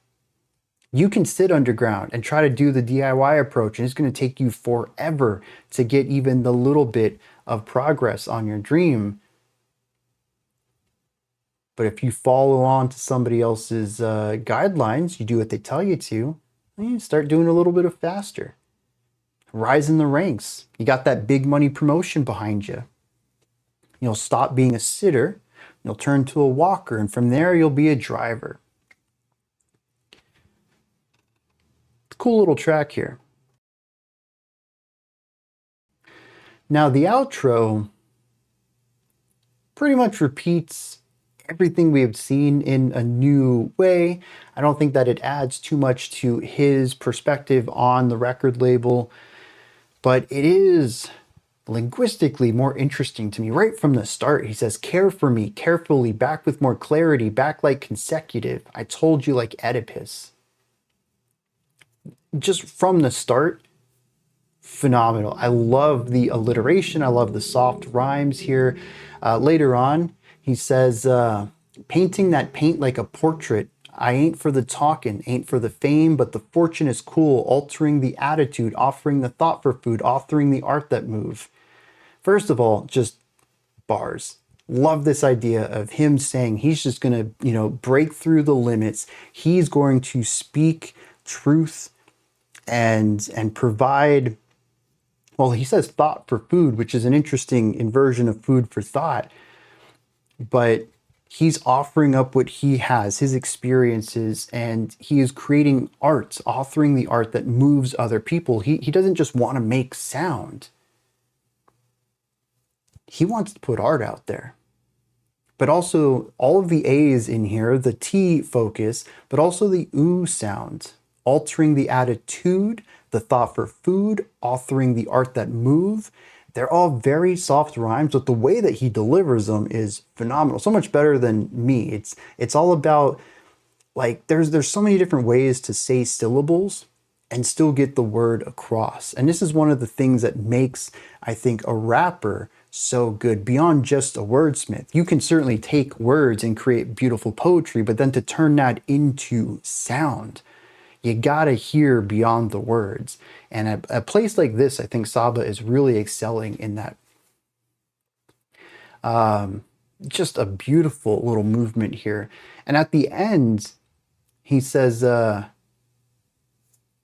You can sit underground and try to do the DIY approach, and it's going to take you forever to get even the little bit of progress on your dream. But if you follow on to somebody else's guidelines, you do what they tell you to, and you start doing a little bit of faster. Rise in the ranks. You got that big money promotion behind you. You'll stop being a sitter, you'll turn to a walker, and from there you'll be a driver. Cool little track here. Now the outro pretty much repeats everything we have seen in a new way. I don't think that it adds too much to his perspective on the record label, but it is linguistically more interesting to me. Right from the start, he says, care for me, carefully, back with more clarity, back like consecutive. I told you like Oedipus. Just from the start, phenomenal. I love the alliteration. I love the soft rhymes here. Later on, he says, painting that paint like a portrait. I ain't for the talking, ain't for the fame, but the fortune is cool, altering the attitude, offering the thought for food, authoring the art that move. First of all, just bars. Love this idea of him saying he's just going to, break through the limits. He's going to speak truth and provide, well, he says thought for food, which is an interesting inversion of food for thought, but he's offering up what he has, his experiences, and he is creating art, authoring the art that moves other people. He doesn't just want to make sound. He wants to put art out there. But also all of the A's in here, the T focus, but also the oo sound, altering the attitude, the thought for food, authoring the art that move. They're all very soft rhymes, but the way that he delivers them is phenomenal. So much better than me. It's all about, like, there's so many different ways to say syllables and still get the word across. And this is one of the things that makes, I think, a rapper so good beyond just a wordsmith. You can certainly take words and create beautiful poetry, but then to turn that into sound, you gotta hear beyond the words. And at a place like this, I think Saba is really excelling in that. Just a beautiful little movement here. And at the end, he says,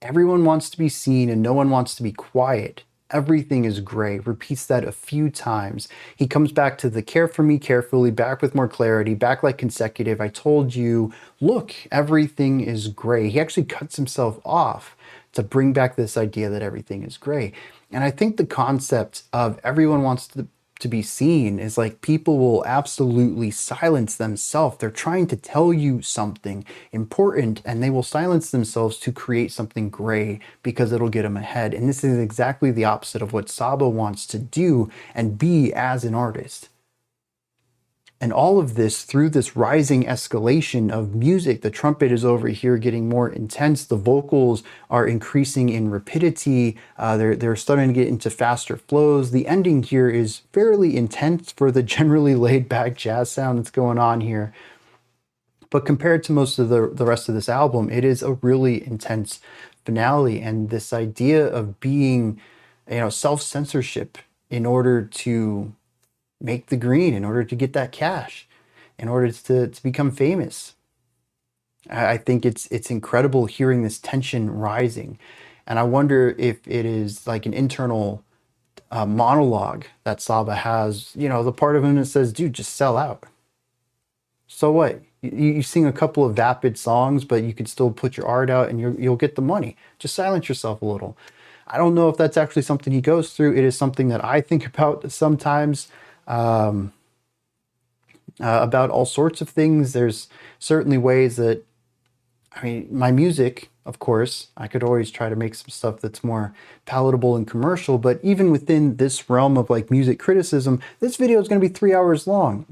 everyone wants to be seen and no one wants to be quiet. Everything is gray. Repeats that a few times. He comes back to the care for me carefully, back with more clarity, back like consecutive. I told you, look, everything is gray. He actually cuts himself off to bring back this idea that everything is gray. And I think the concept of everyone wants to be seen is like people will absolutely silence themselves. They're trying to tell you something important and they will silence themselves to create something gray because it'll get them ahead. And this is exactly the opposite of what Saba wants to do and be as an artist. And all of this through this rising escalation of music. The trumpet is over here getting more intense. The vocals are increasing in rapidity. They're starting to get into faster flows. The ending here is fairly intense for the generally laid back jazz sound that's going on here. But compared to most of the rest of this album, it is a really intense finale. And this idea of being, self-censorship in order to make the green, in order to get that cash, in order to become famous. I think it's incredible hearing this tension rising. And I wonder if it is like an internal monologue that Saba has, the part of him that says, dude, just sell out. So what? You sing a couple of vapid songs, but you could still put your art out and you'll get the money. Just silence yourself a little. I don't know if that's actually something he goes through. It is something that I think about sometimes. About all sorts of things. There's certainly ways that, my music, of course, I could always try to make some stuff that's more palatable and commercial, but even within this realm of like music criticism, this video is going to be 3 hours long.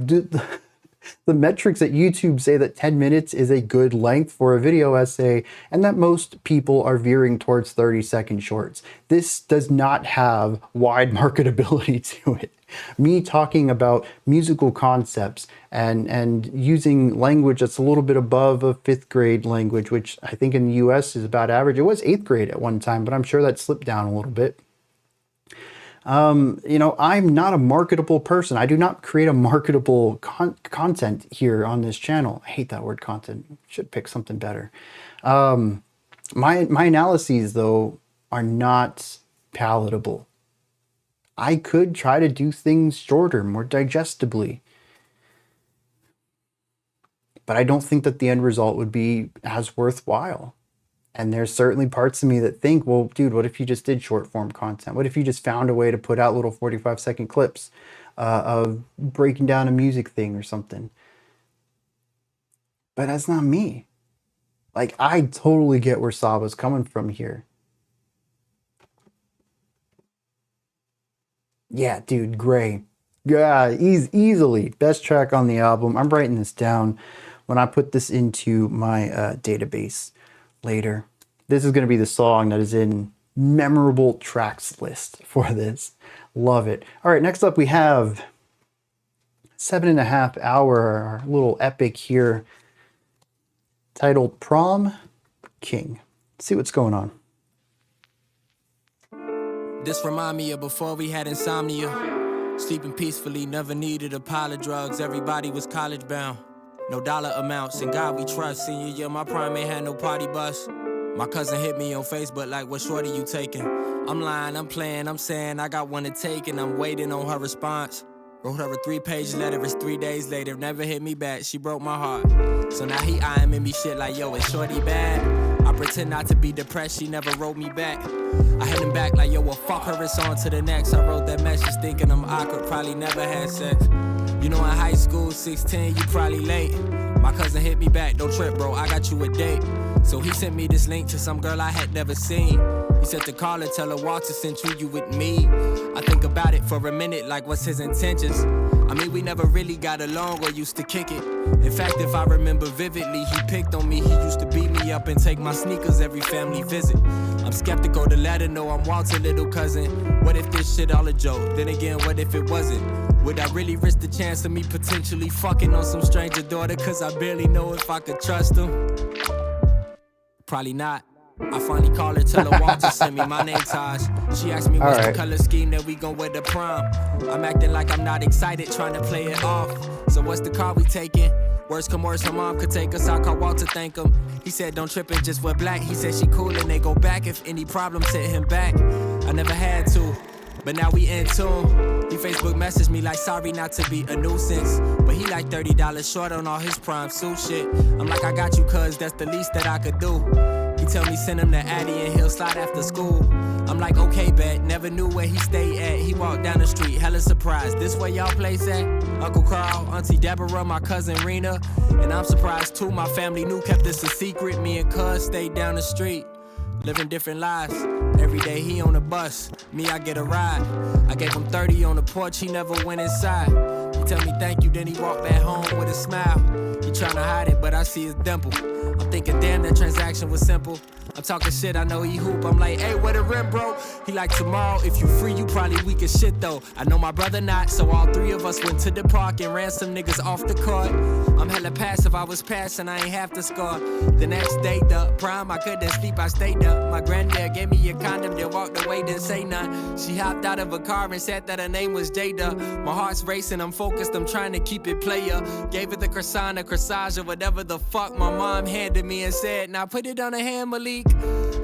The metrics at YouTube say that 10 minutes is a good length for a video essay and that most people are veering towards 30-second shorts. This does not have wide marketability to it. Me talking about musical concepts and using language that's a little bit above a 5th grade language, which I think in the US is about average. It was 8th grade at one time, but I'm sure that slipped down a little bit. You know, I'm not a marketable person. I do not create a marketable content here on this channel. I hate that word content. Should pick something better. My analyses, though, are not palatable. I could try to do things shorter, more digestibly. But I don't think that the end result would be as worthwhile. And there's certainly parts of me that think, well, dude, what if you just did short form content? What if you just found a way to put out little 45-second clips of breaking down a music thing or something? But that's not me. Like, I totally get where Saba's coming from here. Yeah, dude, Gray. Yeah, easily best track on the album. I'm writing this down when I put this into my database later. This is going to be the song that is in memorable tracks list for this. Love it. All right, next up we have 7.5 hour little epic here titled Prom King. Let's see what's going on. This remind me of before we had insomnia. Sleeping peacefully, never needed a pile of drugs. Everybody was college bound. No dollar amounts, in God we trust. Senior year, my prime ain't had no party bus. My cousin hit me on Facebook like, what shorty you taking? I'm lying, I'm playing, I'm saying I got one to take and I'm waiting on her response. Wrote her a 3-page letter, it's 3 days later. Never hit me back, she broke my heart. So now he eyeing me shit like, yo, is shorty bad? I pretend not to be depressed, she never wrote me back. I hit him back like, yo, well, fuck her, it's on to the next. I wrote that message thinking I'm awkward, probably never had sex. You know, in high school, 16, you probably late. My cousin hit me back, don't trip, bro, I got you a date. So he sent me this link to some girl I had never seen. He said to call her, tell her Walter sent you with me. I think about it for a minute, like what's his intentions? I mean, we never really got along or used to kick it. In fact, if I remember vividly, he picked on me. He used to beat me up and take my sneakers every family visit. I'm skeptical to let her know I'm Walter's little cousin. What if this shit all a joke? Then again, what if it wasn't? Would I really risk the chance of me potentially fucking on some stranger daughter? Cause I barely know if I could trust him. Probably not. I finally called her, tell her Walter sent me my name Taj. She asked me what's the color scheme that we gon' wear to prom. I'm acting like I'm not excited, trying to play it off. So what's the car we taking? Worst come worst, her mom could take us. I'll call Walter, thank him. He said don't trip and just wear black. He said she cool and they go back if any problems hit him back. I never had to, but now we in tune. He Facebook messaged me like sorry not to be a nuisance, but he like $30 short on all his prime suit shit. I'm like I got you cuz that's the least that I could do. He tell me send him to Addy and he'll slide after school. I'm like okay bet, never knew where he stayed at. He walked down the street, hella surprised. This where y'all place at? Uncle Carl, Auntie Deborah, my cousin Rena. And I'm surprised too, my family knew, kept this a secret. Me and cuz stayed down the street, living different lives. Every day he on the bus, me I get a ride. I gave him 30 on the porch, he never went inside. He tell me thank you, then he walked back home with a smile. He tryna hide it, but I see his dimple. I'm thinking damn, that transaction was simple. I'm talking shit, I know he hoop. I'm like, hey, where the rent, bro? He like, tomorrow, if you free, you probably weak as shit, though. I know my brother not, so all three of us went to the park and ran some niggas off the court. I'm hella passive, I was passing, I ain't have to score. The next day, the prom, I couldn't sleep, I stayed up. My granddad gave me a condom, then walked away, didn't say none. She hopped out of a car and said that her name was Jada. My heart's racing, I'm focused, I'm trying to keep it player. Gave her the croissant, a corsage, or whatever the fuck my mom handed me and said, now put it on a hand, Malik.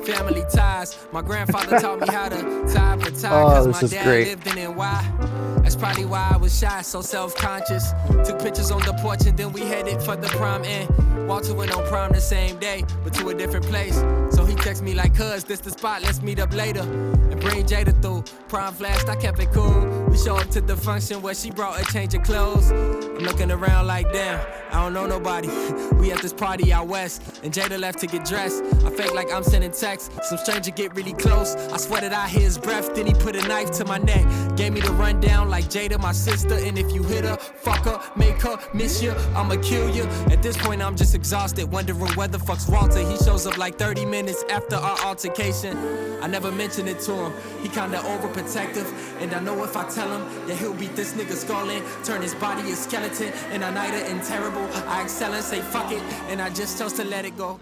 Family ties, my grandfather taught me how to tie for tie, cause my dad lived in NY. That's probably why I was shy, so self-conscious. Took pictures on the porch and then we headed for the prom. And Walter went on prom the same day, but to a different place. So he texted me like, cuz, this the spot, let's meet up later. And bring Jada through. Prom flashed, I kept it cool. We show up to the function where she brought a change of clothes. I'm looking around like, damn, I don't know nobody. We at this party out west, and Jada left to get dressed. I fake like I'm sending texts. flex. Some stranger get really close. I swear that I hear his breath, then he put a knife to my neck. Gave me the rundown like Jada, my sister. And if you hit her, fuck her, make her miss you, I'ma kill you. At this point, I'm just exhausted, wondering where the fuck's Walter. He shows up like 30 minutes after our altercation. I never mentioned it to him. He kinda overprotective, and I know if I tell him that he'll beat this nigga skull in, turn his body a skeleton, and I night it and terrible. I excel and say fuck it, and I just chose to let it go.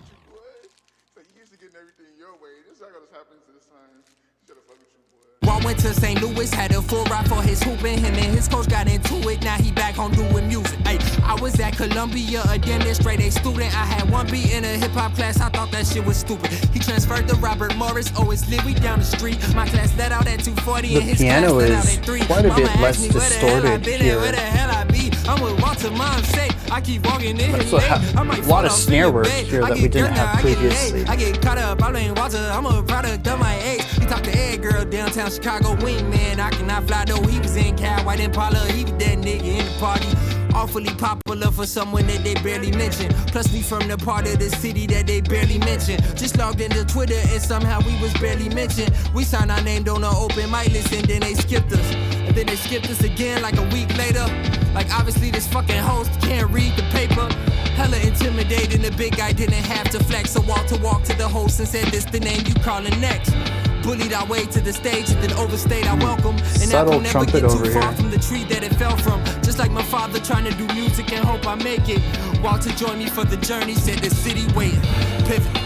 So you used to getting everything your way. This is what happens this time. You gotta fuck with you, boy. Well, I went to St. Louis, had a full ride for his hooping. Him and his coach got into it, now he back home doing music. Ay, I was at Columbia, a damn near straight A student. I had one beat in a hip-hop class, I thought that shit was stupid. He transferred to Robert Morris, oh, it's Lee down the street. My class let out at 240 and his piano class let out is at 3. quite a Mama bit asked less me where the hell I distorted been here. and where the hell I be. I'm with Walter, mom's sake. I keep walking in That's his what lane. I might a lot fall of off in snare your work bed. here I that get we didn't younger, have I get previously. laid. I get caught up, I blame Walter. I'm a product of my age. He talked to Ed girl downtown Chicago, wingman. I cannot fly though. He was in Cal, White Impala. He was that nigga in the party. Awfully popular for someone that they barely mention. Plus we from the part of the city that they barely mention. Just logged into Twitter and somehow we was barely mentioned. We signed our name on the open mic list and then they skipped us. And then they skipped us again like a week later. Like obviously this fucking host can't read the paper. Hella intimidating, the big guy didn't have to flex. So Walter walked to the host and said, this the name you calling next. Bullied our way to the stage and then overstayed our welcome. And Subtle that will never trumpet get too over far here. from the tree that it fell from. Just like my father trying to do music and hope I make it. Walter joined me for the journey, said the city waiting. Pivot.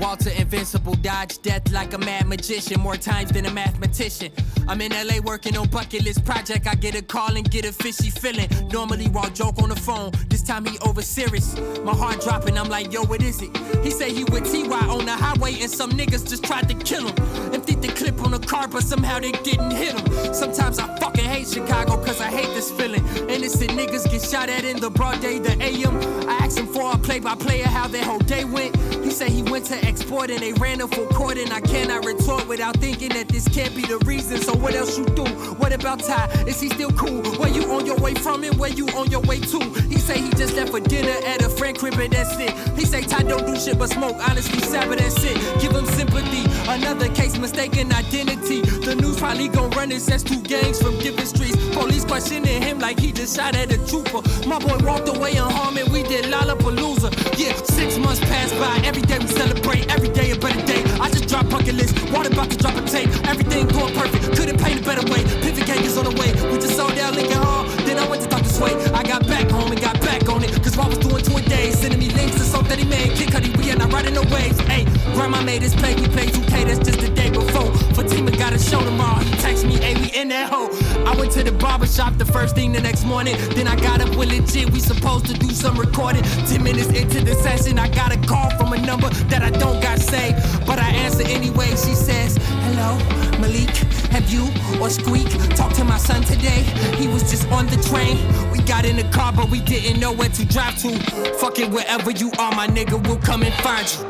Walter invincible, dodge death like a mad magician, more times than a mathematician. I'm in LA working on bucket list project. I get a call and get a fishy feeling. Normally raw joke on the phone, this time he over serious. My heart dropping, I'm like, yo, what is it? He say he with TY on the highway and some niggas just tried to kill him. Emptied the clip on the car, but somehow they didn't hit him. Sometimes I fucking hate Chicago, cause I hate this feeling. Innocent niggas get shot at in the broad day, the AM. I asked him for a play-by-play of how their whole day went. He said he went to export and they ran him for court, and I cannot retort without thinking that this can't be the reason. So what else you do? What about Ty? Is he still cool? Where you on your way from and where you on your way to? He say he just left for dinner at a friend crib and that's it. He say Ty don't do shit but smoke. Honestly, Saba, that's it. Give him sympathy. Another case, mistaken identity. The news probably gon' run this as two gangs from different streets. Police questioning him like he just shot at a trooper. My boy walked away unharmed and we did Lollapalooza. Yeah, 6 months passed by. Every day we celebrate. Every day a better day. I just dropped bucket list. Water about to drop a tape. Everything going perfect. Couldn't paint a better way. Pivot gang is on the way. We just sold out Lincoln Hall. Then I went to Dr. Sway. I got back home and got back on it. Cause what I was doing 2 a day. Sending me links to something that he made. Kid Cudi, we are not riding the waves. Hey, grandma made us play. We played 2K. That's just the day before. Fatima got a show tomorrow. He text me, hey, we in that hole. I went to the barber shop the first thing the next morning. Then I got up with legit. We supposed to do some recording. 10 minutes into the session, I got a call from a number that I don't got saved. But I answer anyway. She says, hello, Malik. Have you or Squeak talked to my son today? He was just on the train. We got in the car, but we didn't know where to drive to. Fuck it, wherever you are, my nigga, we'll come and find you.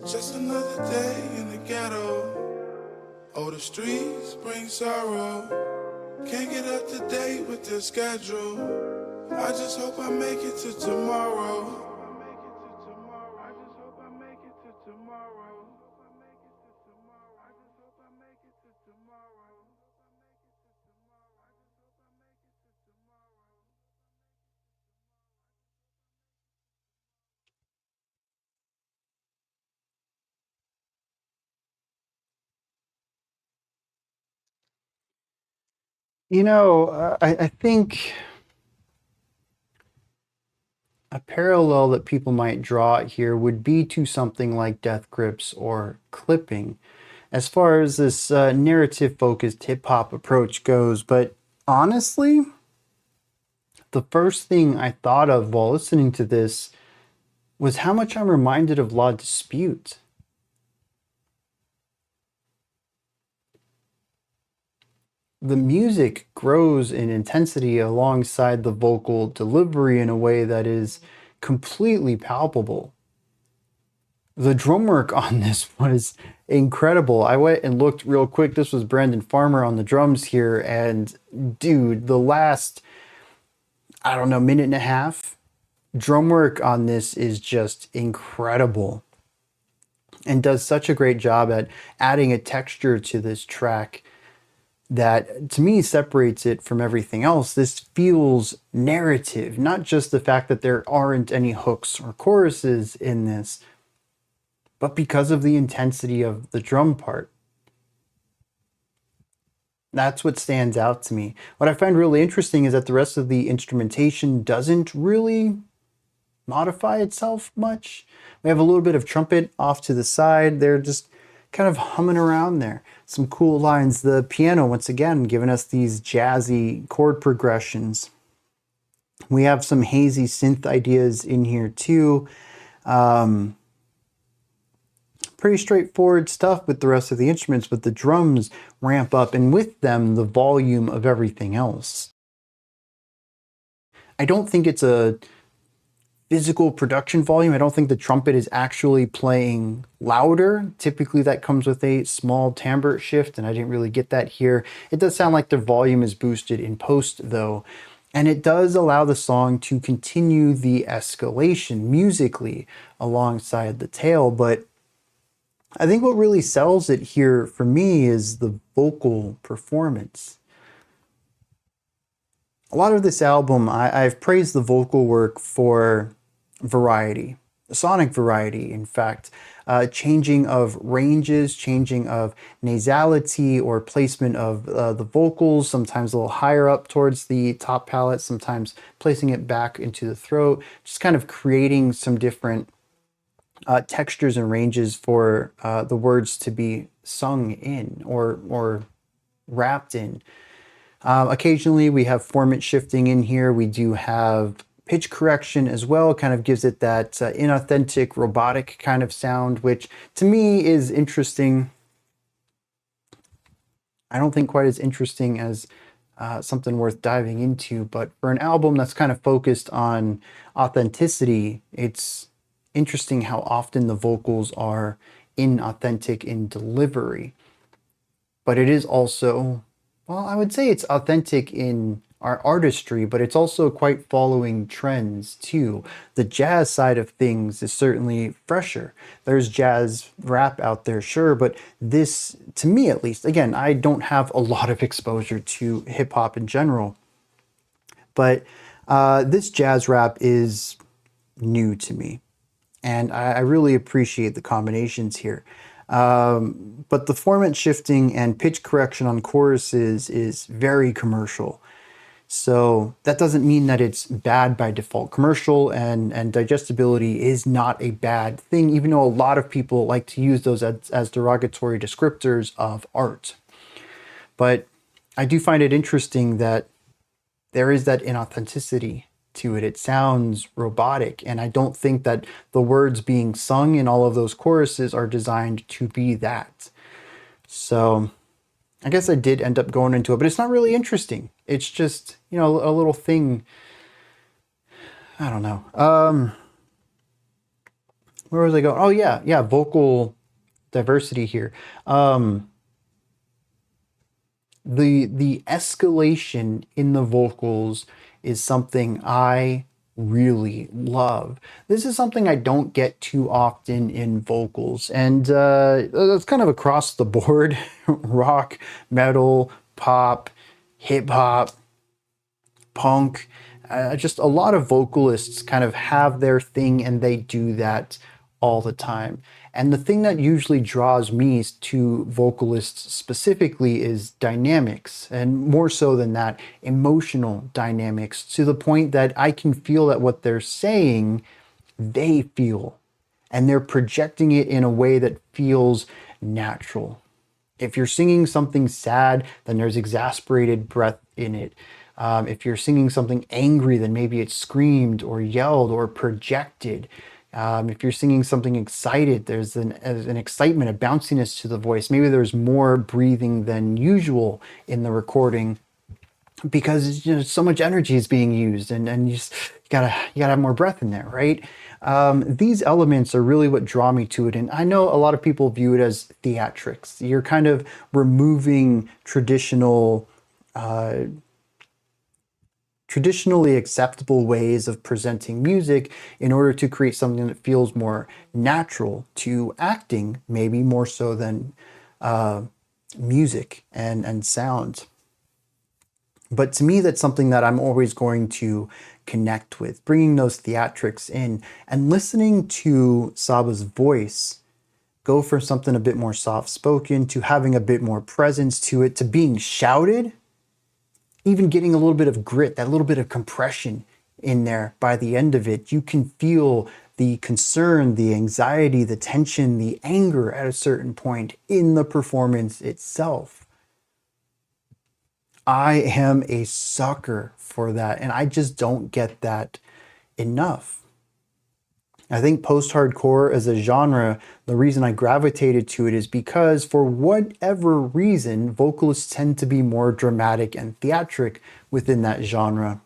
Just another day in the ghetto. Oh, the streets bring sorrow. Can't get up to date with the schedule. I just hope I make it to tomorrow. You know, I think a parallel that people might draw here would be to something like Death Grips or clipping, as far as this narrative-focused hip-hop approach goes. But honestly, the first thing I thought of while listening to this was how much I'm reminded of La Dispute. The music grows in intensity alongside the vocal delivery in a way that is completely palpable. The drum work on this was incredible. I went and looked real quick. This was Brandon Farmer on the drums here, and dude, the last, I don't know, minute and a half, drum work on this is just incredible and does such a great job at adding a texture to this track that to me separates it from everything else. This feels narrative, not just the fact that there aren't any hooks or choruses in this, but because of the intensity of the drum part. That's what stands out to me. What I find really interesting is that the rest of the instrumentation doesn't really modify itself much. We have a little bit of trumpet off to the side. They're just kind of humming around there. Some cool lines. The piano, once again, giving us these jazzy chord progressions. We have some hazy synth ideas in here too. Pretty straightforward stuff with the rest of the instruments, but the drums ramp up, and with them, the volume of everything else. I don't think it's a physical production volume. I don't think the trumpet is actually playing louder. Typically that comes with a small timbre shift, and I didn't really get that here. It does sound like the volume is boosted in post though, and it does allow the song to continue the escalation musically alongside the tail. But I think what really sells it here for me is the vocal performance. A lot of this album, I've praised the vocal work for variety, sonic variety, in fact. Changing of ranges, changing of nasality or placement of the vocals, sometimes a little higher up towards the top palate, sometimes placing it back into the throat, just kind of creating some different textures and ranges for the words to be sung in or rapped in. Occasionally we have formant shifting in here. We do have pitch correction as well. Kind of gives it that inauthentic robotic kind of sound, which to me is interesting. I don't think quite as interesting as something worth diving into, but for an album that's kind of focused on authenticity, it's interesting how often the vocals are inauthentic in delivery. But it is also, well, I would say it's authentic in our artistry, but it's also quite following trends too. The jazz side of things is certainly fresher. There's jazz rap out there, sure, but this, to me at least, again, I don't have a lot of exposure to hip hop in general, but this jazz rap is new to me. And I really appreciate the combinations here. But the formant shifting and pitch correction on choruses is very commercial. So that doesn't mean that it's bad by default. Commercial and digestibility is not a bad thing, even though a lot of people like to use those as derogatory descriptors of art. But I do find it interesting that there is that inauthenticity to it. It sounds robotic, and I don't think that the words being sung in all of those choruses are designed to be that. So I guess I did end up going into it, but it's not really interesting. It's just, you know, a little thing. I don't know. Where was I going? Oh yeah, vocal diversity here. The escalation in the vocals is something I really love. This is something I don't get too often in vocals, and that's kind of across the board. Rock, metal, pop, hip hop, punk. Just a lot of vocalists kind of have their thing, and they do that all the time. And the thing that usually draws me to vocalists specifically is dynamics, and more so than that, emotional dynamics, to the point that I can feel that what they're saying, they feel, and they're projecting it in a way that feels natural. If you're singing something sad, then there's exasperated breath in it. If you're singing something angry, then maybe it's screamed or yelled or projected. If you're singing something excited, there's an excitement, a bounciness to the voice. Maybe there's more breathing than usual in the recording. because so much energy is being used, and you gotta have more breath in there, right? These elements are really what draw me to it, and I know a lot of people view it as theatrics. You're kind of removing traditionally acceptable ways of presenting music in order to create something that feels more natural to acting, maybe more so than music and sound. But to me, that's something that I'm always going to connect with, bringing those theatrics in and listening to Saba's voice go from something a bit more soft spoken to having a bit more presence to it, to being shouted, even getting a little bit of grit, that little bit of compression in there by the end of it. You can feel the concern, the anxiety, the tension, the anger at a certain point in the performance itself. I am a sucker for that, and I just don't get that enough. I think post-hardcore as a genre, the reason I gravitated to it is because for whatever reason, vocalists tend to be more dramatic and theatric within that genre.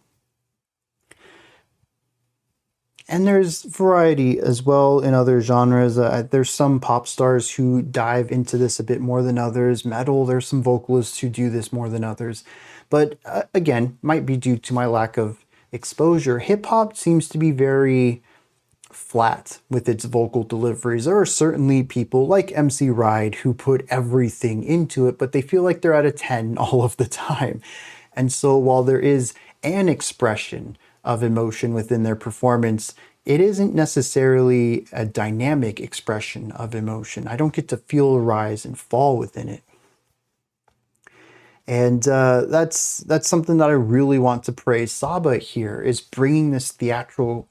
And there's variety as well in other genres. There's some pop stars who dive into this a bit more than others. Metal, there's some vocalists who do this more than others. But again, might be due to my lack of exposure. Hip hop seems to be very flat with its vocal deliveries. There are certainly people like MC Ride who put everything into it, but they feel like they're at a 10 all of the time. And so while there is an expression of emotion within their performance, it isn't necessarily a dynamic expression of emotion. I don't get to feel a rise and fall within it. And that's something that I really want to praise Saba here, is bringing this theatrical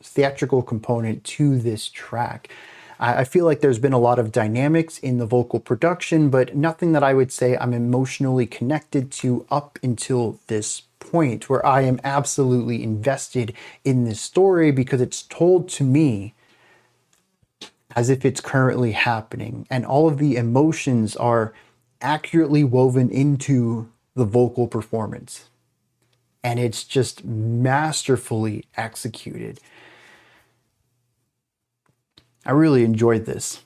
component to this track. I feel like there's been a lot of dynamics in the vocal production, but nothing that I would say I'm emotionally connected to up until this point, where I am absolutely invested in this story because it's told to me as if it's currently happening, and all of the emotions are accurately woven into the vocal performance, and it's just masterfully executed. I really enjoyed this.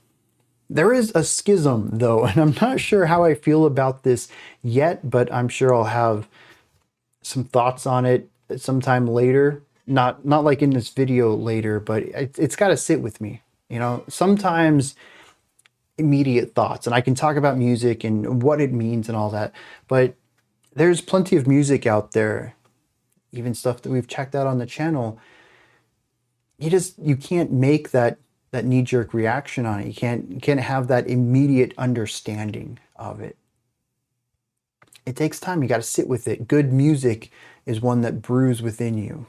There is a schism though, and I'm not sure how I feel about this yet, but I'm sure I'll have some thoughts on it sometime later. Not like in this video later, but it's got to sit with me. Sometimes immediate thoughts, and I can talk about music and what it means and all that, but there's plenty of music out there, even stuff that we've checked out on the channel. You can't make that knee-jerk reaction on it. You can't have that immediate understanding of it. It takes time. You got to sit with it. Good music is one that brews within you.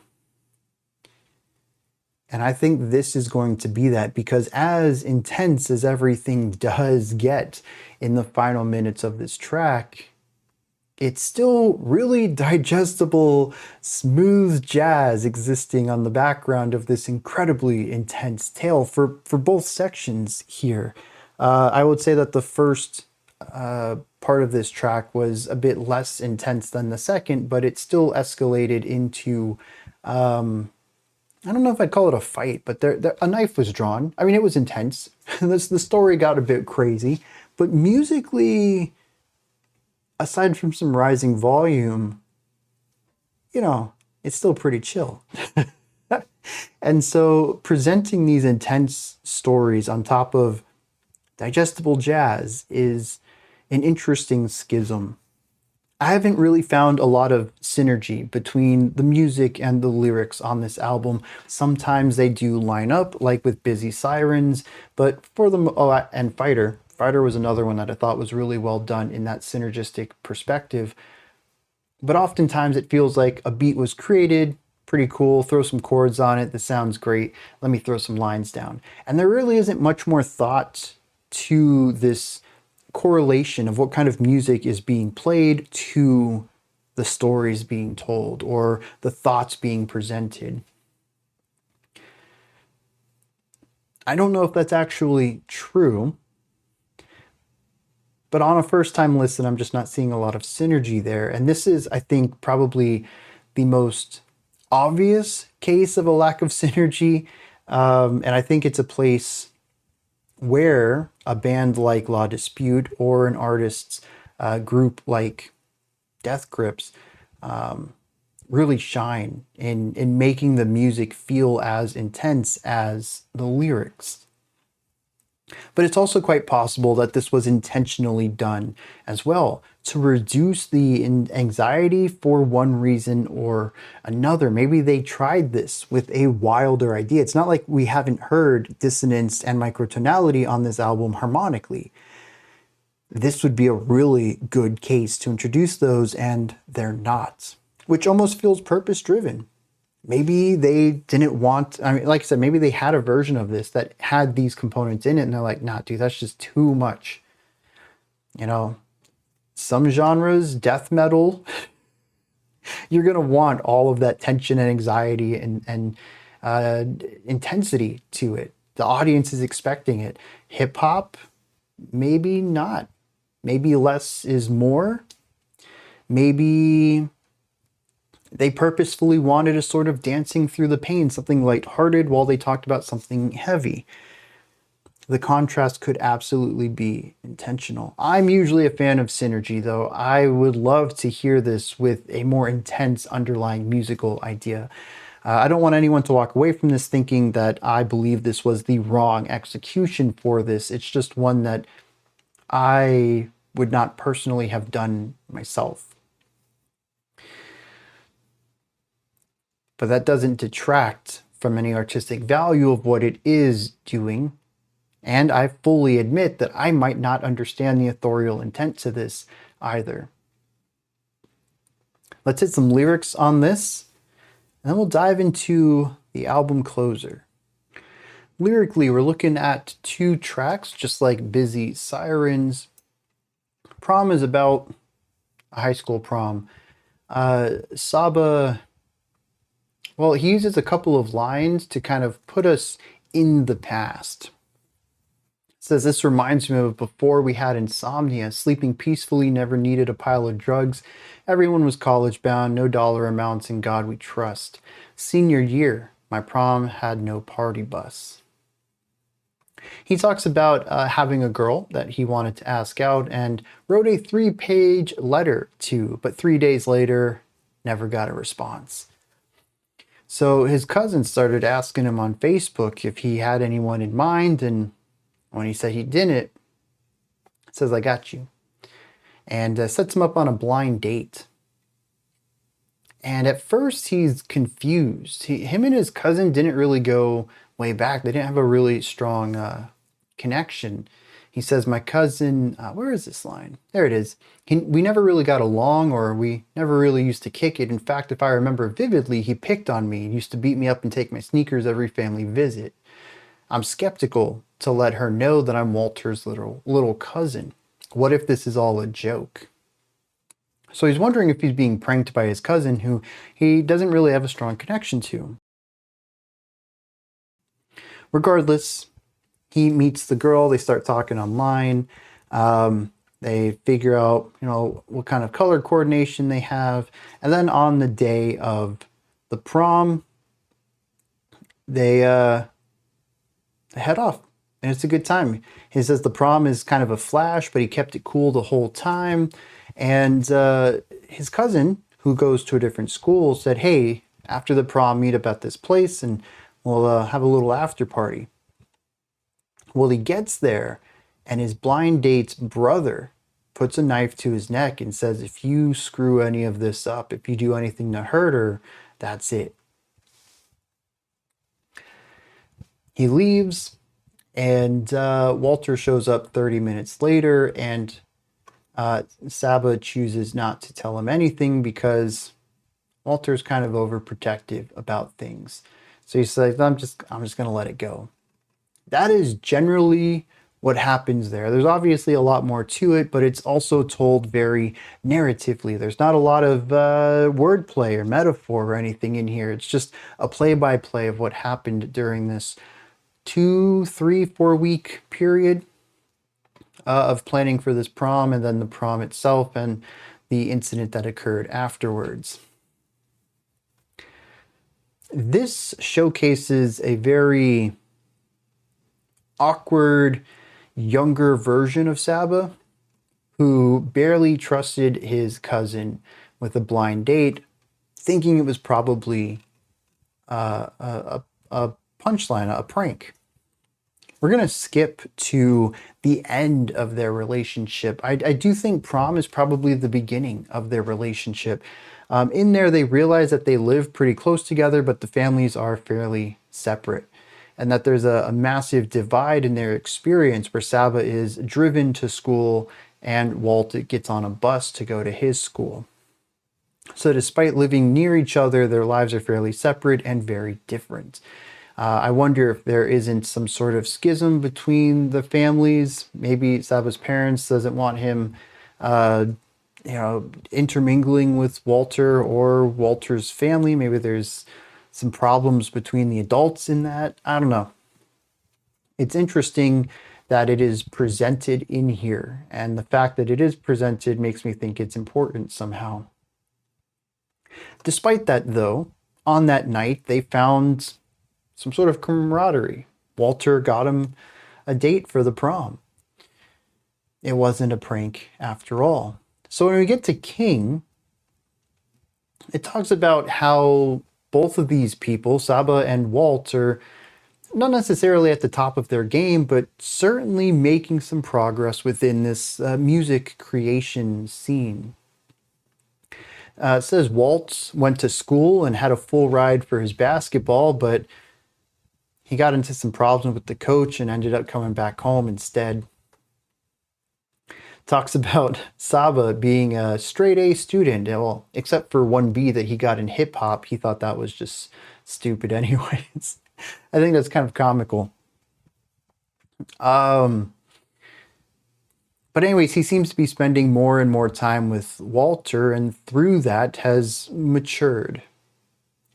And I think this is going to be that, because as intense as everything does get in the final minutes of this track, it's still really digestible, smooth jazz existing on the background of this incredibly intense tale for both sections here. I would say that the first part of this track was a bit less intense than the second, but it still escalated into, I don't know if I'd call it a fight, but a knife was drawn. I mean, it was intense. The story got a bit crazy, but musically, aside from some rising volume, it's still pretty chill. And so presenting these intense stories on top of digestible jazz is an interesting schism. I haven't really found a lot of synergy between the music and the lyrics on this album. Sometimes they do line up, like with Busy Sirens, but and Fighter. Fighter was another one that I thought was really well done in that synergistic perspective. But oftentimes it feels like a beat was created, pretty cool, throw some chords on it, this sounds great, let me throw some lines down. And there really isn't much more thought to this correlation of what kind of music is being played to the stories being told or the thoughts being presented. I don't know if that's actually true, But on a first time listen, I'm just not seeing a lot of synergy there. And this is, I think, probably the most obvious case of a lack of synergy. And I think it's a place where a band like Law Dispute or an artist's group like Death Grips really shine in making the music feel as intense as the lyrics. But it's also quite possible that this was intentionally done as well to reduce the anxiety for one reason or another. Maybe they tried this with a wilder idea. It's not like we haven't heard dissonance and microtonality on this album harmonically. This would be a really good case to introduce those, and they're not, which almost feels purpose driven. Maybe they didn't want, I mean, like I said, maybe they had a version of this that had these components in it and they're like, nah, dude, that's just too much. You know, some genres, death metal, you're going to want all of that tension and anxiety and intensity to it. The audience is expecting it. Hip hop, maybe not. Maybe less is more. Maybe they purposefully wanted a sort of dancing through the pain, something lighthearted while they talked about something heavy. The contrast could absolutely be intentional. I'm usually a fan of synergy, though. I would love to hear this with a more intense underlying musical idea. I don't want anyone to walk away from this thinking that I believe this was the wrong execution for this. It's just one that I would not personally have done myself. But that doesn't detract from any artistic value of what it is doing. And I fully admit that I might not understand the authorial intent to this either. Let's hit some lyrics on this, and then we'll dive into the album closer. Lyrically, we're looking at 2 tracks, just like Busy Sirens. Prom is about a high school prom. Saba, well, he uses a couple of lines to kind of put us in the past. It says, this reminds me of before we had insomnia, sleeping peacefully, never needed a pile of drugs. Everyone was college bound, no dollar amounts, in God we trust. Senior year, my prom had no party bus. He talks about having a girl that he wanted to ask out and wrote a 3-page letter to, but 3 days later, never got a response. So his cousin started asking him on Facebook if he had anyone in mind, and when he said he didn't, it says, I got you. And sets him up on a blind date. And at first he's confused. Him and his cousin didn't really go way back. They didn't have a really strong connection. He says, my cousin, where is this line? There it is. We never really got along, or we never really used to kick it. In fact, if I remember vividly, he picked on me and used to beat me up and take my sneakers every family visit. I'm skeptical to let her know that I'm Walter's little cousin. What if this is all a joke? So he's wondering if he's being pranked by his cousin, who he doesn't really have a strong connection to. Regardless, he meets the girl, they start talking online. They figure out, what kind of color coordination they have. And then on the day of the prom, they head off. And it's a good time. He says the prom is kind of a flash, but he kept it cool the whole time. And his cousin, who goes to a different school, said, hey, after the prom, meet up at this place and we'll have a little after party. Well, he gets there and his blind date's brother puts a knife to his neck and says, if you screw any of this up, if you do anything to hurt her, that's it. He leaves, and Walter shows up 30 minutes later, and Saba chooses not to tell him anything because Walter's kind of overprotective about things. So he says, I'm just going to let it go. That is generally what happens there. There's obviously a lot more to it, but it's also told very narratively. There's not a lot of wordplay or metaphor or anything in here. It's just a play-by-play of what happened during this 2, 3, 4 week period. of planning for this prom, and then the prom itself and the incident that occurred afterwards. This showcases a very awkward, younger version of Saba who barely trusted his cousin with a blind date, thinking it was probably a punchline, a prank. We're going to skip to the end of their relationship. I do think prom is probably the beginning of their relationship. In there, they realize that they live pretty close together, but the families are fairly separate. And that there's a massive divide in their experience where Saba is driven to school and Walt gets on a bus to go to his school. So despite living near each other, their lives are fairly separate and very different. I wonder if there isn't some sort of schism between the families. Maybe Saba's parents doesn't want him, intermingling with Walter or Walter's family. Maybe there's some problems between the adults in that. I don't know. It's interesting that it is presented in here, and the fact that it is presented makes me think it's important somehow. Despite that, though, on that night, they found some sort of camaraderie. Walter got him a date for the prom. It wasn't a prank after all. So when we get to King, it talks about how both of these people, Saba and Walt, are not necessarily at the top of their game, but certainly making some progress within this music creation scene. It says Walt went to school and had a full ride for his basketball, but he got into some problems with the coach and ended up coming back home instead. Talks about Saba being a straight A student, well, except for 1B that he got in hip hop. He thought that was just stupid anyways. I think that's kind of comical. But anyways, he seems to be spending more and more time with Walter, and through that has matured.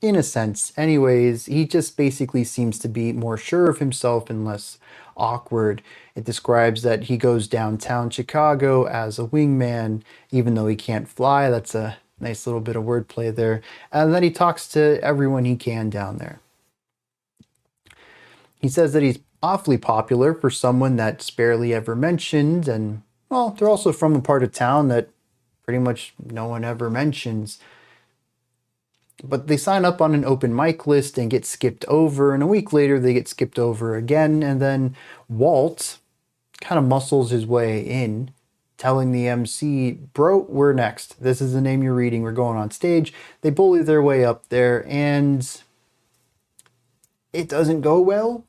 In a sense. Anyways, he just basically seems to be more sure of himself and less awkward. It describes that he goes downtown Chicago as a wingman, even though he can't fly. That's a nice little bit of wordplay there. And then he talks to everyone he can down there. He says that he's awfully popular for someone that's barely ever mentioned, and well, they're also from a part of town that pretty much no one ever mentions. But they sign up on an open mic list and get skipped over, and a week later they get skipped over again, and then Walt kind of muscles his way in, telling the MC, bro, we're next. This is the name you're reading. We're going on stage. They bully their way up there, and it doesn't go well.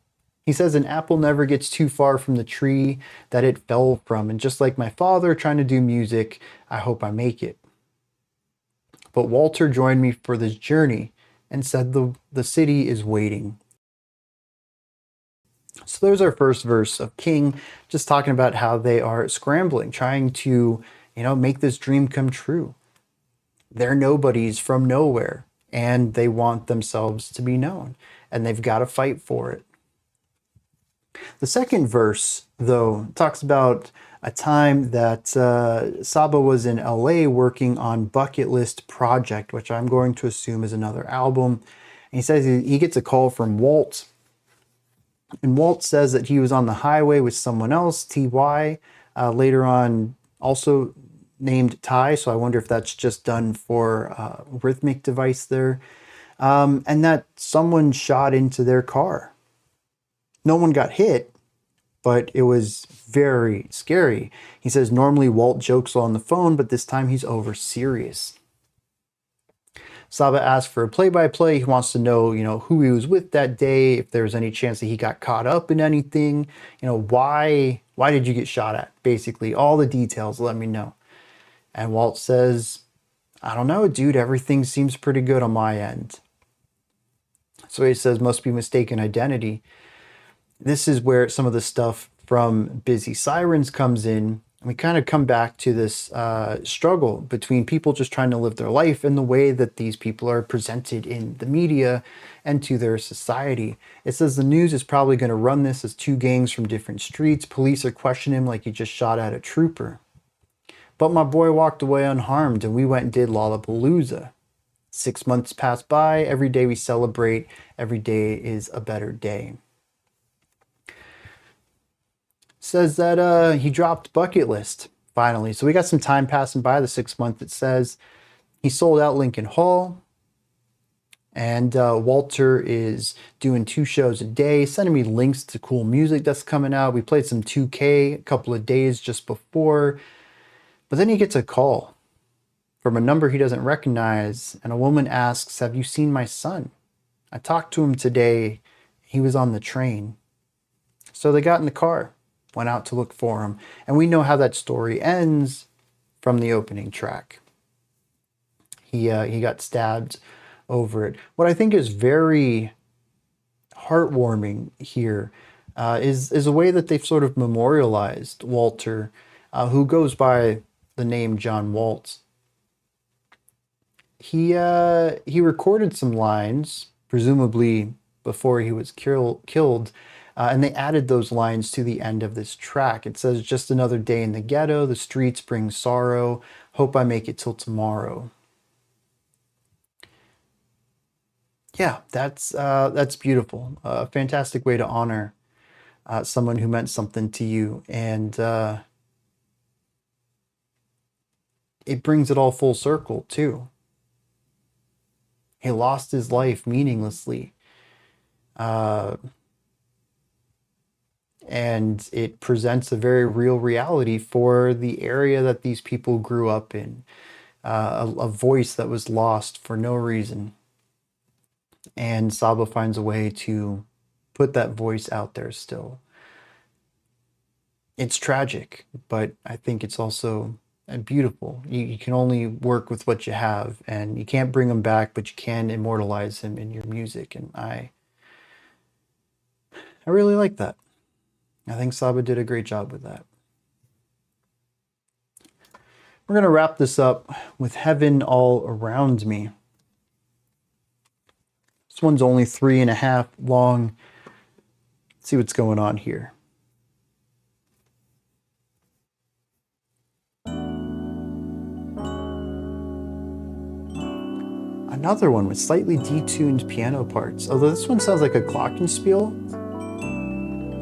He says an apple never gets too far from the tree that it fell from, and just like my father trying to do music, I hope I make it. But Walter joined me for this journey and said the city is waiting. So there's our first verse of King, just talking about how they are scrambling, trying to, make this dream come true. They're nobodies from nowhere, and they want themselves to be known, and they've got to fight for it. The second verse, though, talks about a time that Saba was in LA working on Bucket List Project, which I'm going to assume is another album. And he says he gets a call from Walt. And Walt says that he was on the highway with someone else, TY, later on also named Ty. So I wonder if that's just done for rhythmic device there. And that someone shot into their car. No one got hit, but it was very scary. He says normally Walt jokes on the phone, but this time he's over serious. Saba asks for a play-by-play. He wants to know, who he was with that day, if there was any chance that he got caught up in anything. Why did you get shot at? Basically, all the details, let me know. And Walt says, I don't know, dude, everything seems pretty good on my end. So he says, must be mistaken identity. This is where some of the stuff from Busy Sirens comes in, We kind of come back to this struggle between people just trying to live their life and the way that these people are presented in the media and to their society. It says the news is probably going to run this as two gangs from different streets. Police are questioning him like he just shot at a trooper. But my boy walked away unharmed, and we went and did Lollapalooza. 6 months passed by. Every day we celebrate. Every day is a better day. Says that he dropped Bucket List finally. So we got some time passing by the 6 month. It says he sold out Lincoln Hall. And Walter is doing 2 shows a day, sending me links to cool music that's coming out. We played some 2K a couple of days just before. But then he gets a call from a number he doesn't recognize. And a woman asks, "Have you seen my son? I talked to him today. He was on the train." So they got in the car, went out to look for him. And we know how that story ends from the opening track. He got stabbed over it. What I think is very heartwarming here is a way that they've sort of memorialized Walter, who goes by the name John Waltz. He recorded some lines, presumably before he was killed, and they added those lines to the end of this track. It says, "Just another day in the ghetto, the streets bring sorrow, hope I make it till tomorrow." Yeah, that's beautiful. A fantastic way to honor someone who meant something to you, and it brings it all full circle too. He lost his life meaninglessly, and it presents a very real reality for the area that these people grew up in. A voice that was lost for no reason. And Saba finds a way to put that voice out there still. It's tragic, but I think it's also beautiful. You can only work with what you have, and you can't bring him back, but you can immortalize him in your music. And I really like that. I think Saba did a great job with that. We're going to wrap this up with Heaven All Around Me. This one's only 3.5 long. Let's see what's going on here. Another one with slightly detuned piano parts. Although this one sounds like a glockenspiel.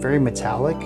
Very metallic.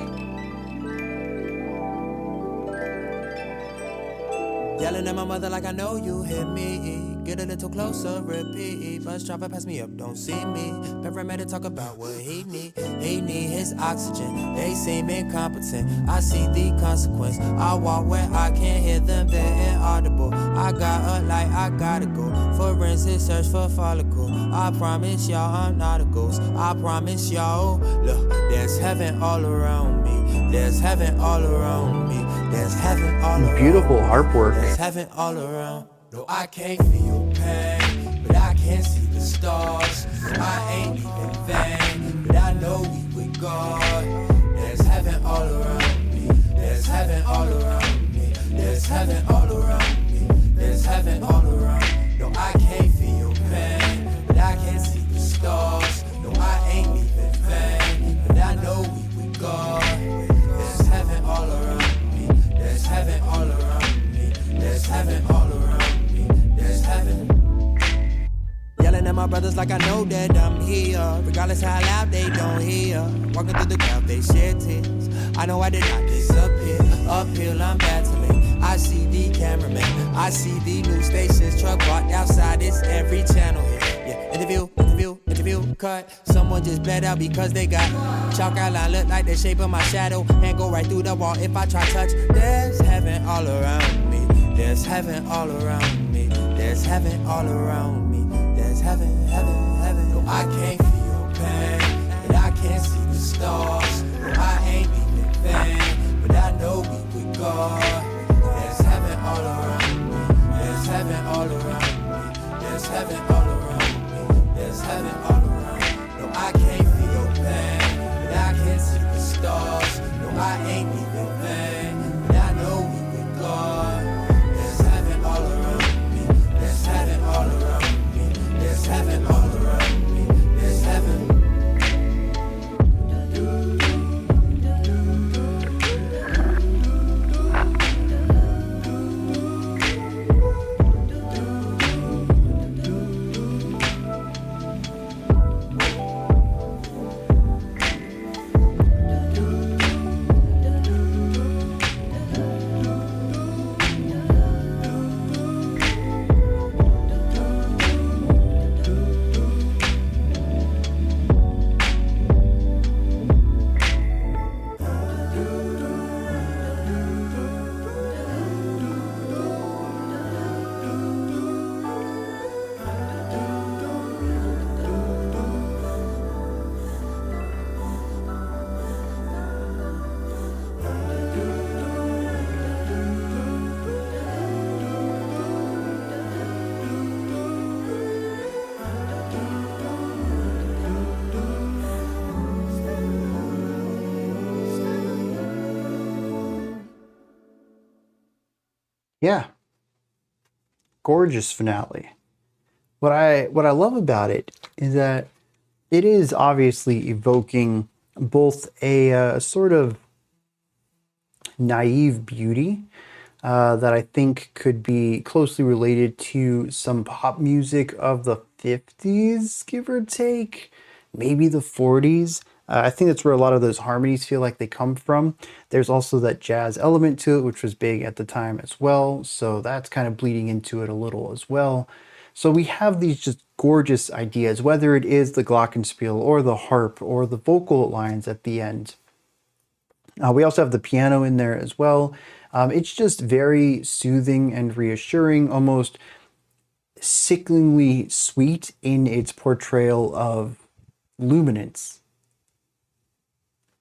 Yelling at my mother like I know you hear me. Get a little closer, repeat. Bus driver pass me up, don't see me. Paramedic talk about what he need. He need his oxygen. They seem incompetent. I see the consequence. I walk where I can't hear them. They're inaudible. I got a light, I gotta go. Forensic search for follicle. I promise y'all I'm not a ghost. I promise y'all. Look, there's heaven all around me. There's heaven all around me. There's heaven all around. Beautiful harp work. There's heaven all around. No, I can't feel pain, but I can see the stars. No, I ain't even vain, but I know we with God. There's heaven all around me. There's heaven all around me. There's heaven all around me. There's heaven all around. No, I can't feel pain, but I can see the stars. No, I ain't even vain, but I know we with God. There's heaven all around me. There's heaven all around me. There's heaven all around me. There's heaven. Yelling at my brothers like I know that I'm here. Regardless how loud they don't hear. Walking through the crowd, they shed tears. I know I did not disappear. Uphill I'm battling. I see the cameraman. I see the news stations. Truck parked outside. It's every channel here. Yeah, interview, cut. Someone just bled out because they got chalk outline. Look like the shape of my shadow. And go right through the wall if I try touch. There's heaven all around me. There's heaven all around me. There's heaven all around me. There's heaven, heaven, heaven. No, I can't feel pain, but I can see the stars. No, I ain't even vain, but I know we with God. There's heaven all around me. There's heaven all around me. There's heaven all around me. There's heaven all around. No, I can't feel pain, but I can see the stars. No, I ain't even vain, but I know Yeah, gorgeous finale. What I love about it is that it is obviously evoking both a sort of naive beauty that I think could be closely related to some pop music of the 50s, give or take, maybe the 40s. I think that's where a lot of those harmonies feel like they come from. There's also that jazz element to it, which was big at the time as well. So that's kind of bleeding into it a little as well. So we have these just gorgeous ideas, whether it is the glockenspiel or the harp or the vocal lines at the end. We also have the piano in there as well. It's just very soothing and reassuring, almost sickeningly sweet in its portrayal of luminance.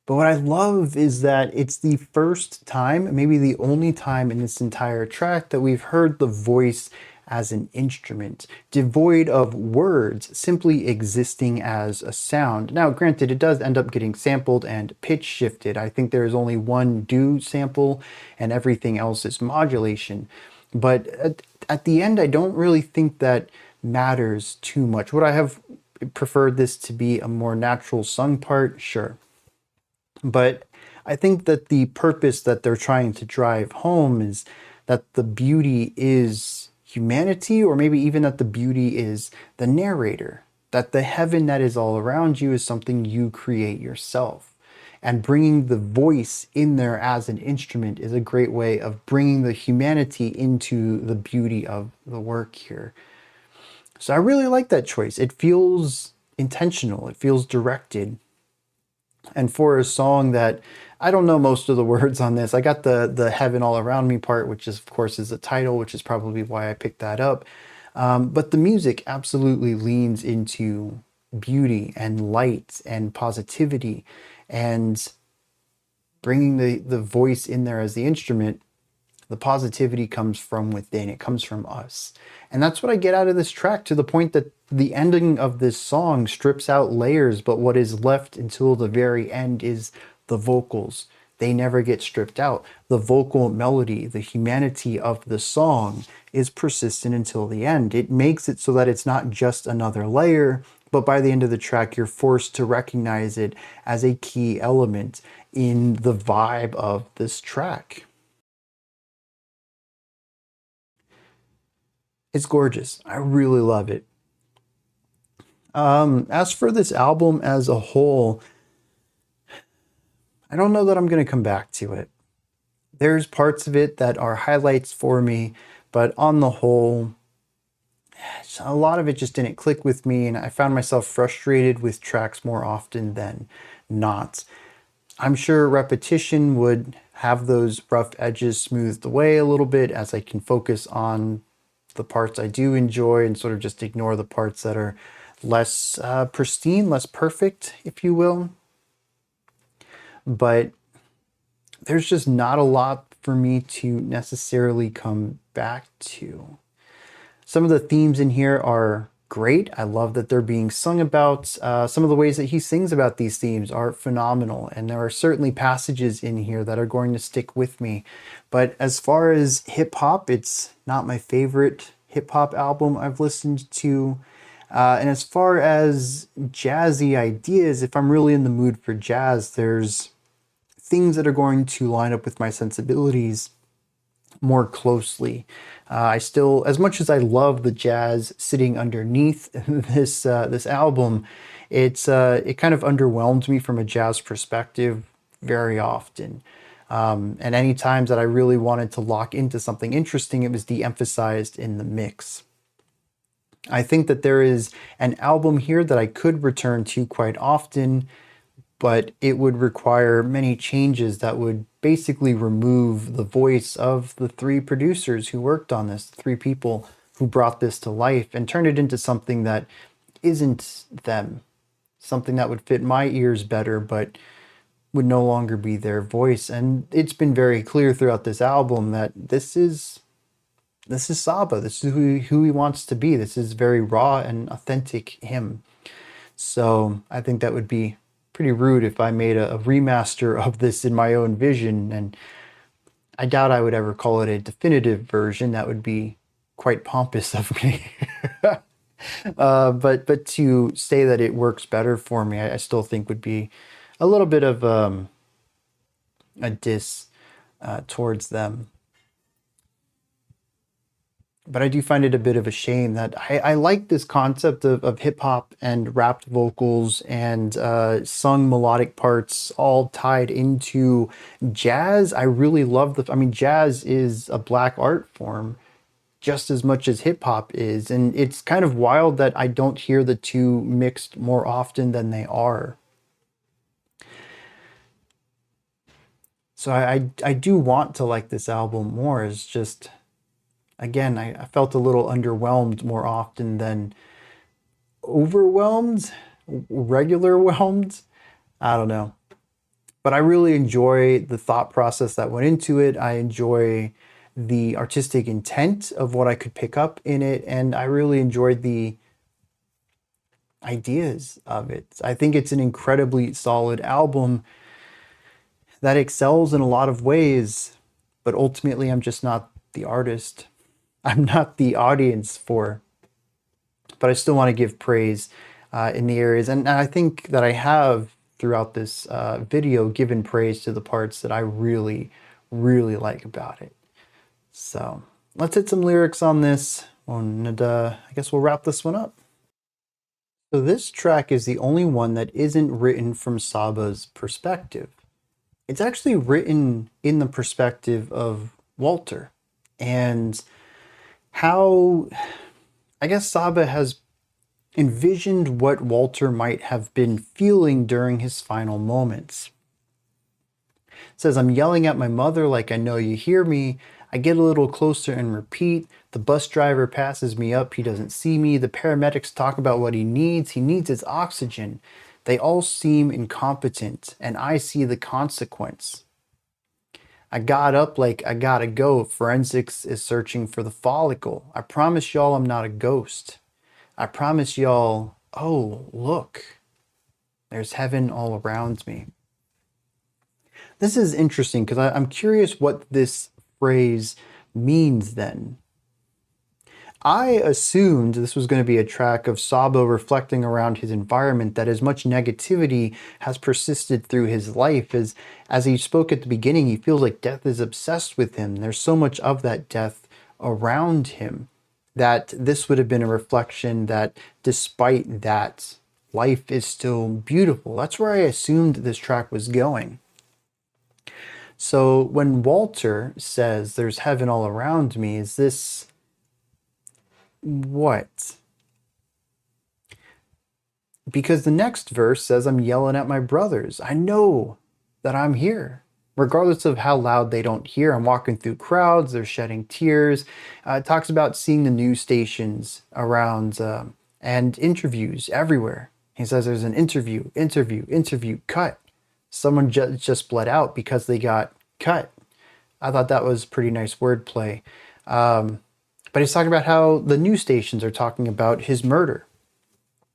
But what I love is that it's the first time, maybe the only time in this entire track that we've heard the voice as an instrument, devoid of words, simply existing as a sound. Now, granted, it does end up getting sampled and pitch shifted. I think there is only one do sample and everything else is modulation. But at the end, I don't really think that matters too much. Would I have preferred this to be a more natural sung part? Sure. But I think that the purpose that they're trying to drive home is that the beauty is humanity, or maybe even that the beauty is the narrator, that the heaven that is all around you is something you create yourself. And bringing the voice in there as an instrument is a great way of bringing the humanity into the beauty of the work here. So I really like that choice. It feels intentional, it feels directed. And for a song that I don't know most of the words on this, I got the heaven all around me part, which is of course is the title, which is probably why I picked that up. But the music absolutely leans into beauty and light and positivity, and bringing the voice in there as the instrument. The positivity comes from within, it comes from us. And that's what I get out of this track, to the point that the ending of this song strips out layers, but what is left until the very end is the vocals. They never get stripped out. The vocal melody, the humanity of the song is persistent until the end. It makes it so that it's not just another layer, but by the end of the track, you're forced to recognize it as a key element in the vibe of this track. It's gorgeous. I really love it. As for this album as a whole, I don't know that I'm going to come back to it. There's parts of it that are highlights for me, but on the whole, a lot of it just didn't click with me, and I found myself frustrated with tracks more often than not. I'm sure repetition would have those rough edges smoothed away a little bit, as I can focus on the parts I do enjoy and sort of just ignore the parts that are less pristine, less perfect, if you will. But there's just not a lot for me to necessarily come back to. Some of the themes in here are great. I love that they're being sung about. Some of the ways that he sings about these themes are phenomenal, and there are certainly passages in here that are going to stick with me. But as far as hip hop, it's not my favorite hip hop album I've listened to. And as far as jazzy ideas, if I'm really in the mood for jazz, there's things that are going to line up with my sensibilities more closely. I still, as much as I love the jazz sitting underneath this album, it kind of underwhelms me from a jazz perspective very often. And any times that I really wanted to lock into something interesting, it was de-emphasized in the mix. I think that there is an album here that I could return to quite often, but it would require many changes that would basically remove the voice of the three producers who worked on this, three people who brought this to life, and turn it into something that isn't them, something that would fit my ears better, but would no longer be their voice. And it's been very clear throughout this album that this is Saba. This is who he wants to be. This is very raw and authentic him. So I think that would be pretty rude if I made a remaster of this in my own vision. And I doubt I would ever call it a definitive version. That would be quite pompous of me. But to say that it works better for me, I still think would be a little bit of a diss towards them. But I do find it a bit of a shame that I like this concept of hip hop and rapped vocals and sung melodic parts all tied into jazz. I really love I mean, jazz is a black art form just as much as hip hop is. And it's kind of wild that I don't hear the two mixed more often than they are. So I do want to like this album more. It's just, again, I felt a little underwhelmed more often than overwhelmed, regular whelmed. I don't know. But I really enjoy the thought process that went into it. I enjoy the artistic intent of what I could pick up in it. And I really enjoyed the ideas of it. I think it's an incredibly solid album that excels in a lot of ways. But ultimately, I'm just not the artist. I'm not the audience for. But I still want to give praise in the areas. And I think that I have, throughout this video, given praise to the parts that I really, really like about it. So let's hit some lyrics on this, and I guess we'll wrap this one up. So this track is the only one that isn't written from Saba's perspective. It's actually written in the perspective of Walter, and how, I guess, Saba has envisioned what Walter might have been feeling during his final moments. It says, I'm yelling at my mother like I know you hear me. I get a little closer and repeat. The bus driver passes me up. He doesn't see me. The paramedics talk about what he needs. He needs his oxygen. They all seem incompetent, and I see the consequence. I got up like I gotta go. Forensics is searching for the follicle. I promise y'all I'm not a ghost. I promise y'all, oh, look, there's heaven all around me. This is interesting because I'm curious what this phrase means then. I assumed this was going to be a track of Saba reflecting around his environment, that as much negativity has persisted through his life. As he spoke at the beginning, he feels like death is obsessed with him. There's so much of that death around him that this would have been a reflection that despite that, life is still beautiful. That's where I assumed this track was going. So when Walter says there's heaven all around me, is this what? Because the next verse says I'm yelling at my brothers. I know that I'm here. Regardless of how loud they don't hear, I'm walking through crowds, they're shedding tears. It talks about seeing the news stations around and interviews everywhere. He says there's an interview, cut. Someone just bled out because they got cut. I thought that was pretty nice wordplay. But he's talking about how the news stations are talking about his murder.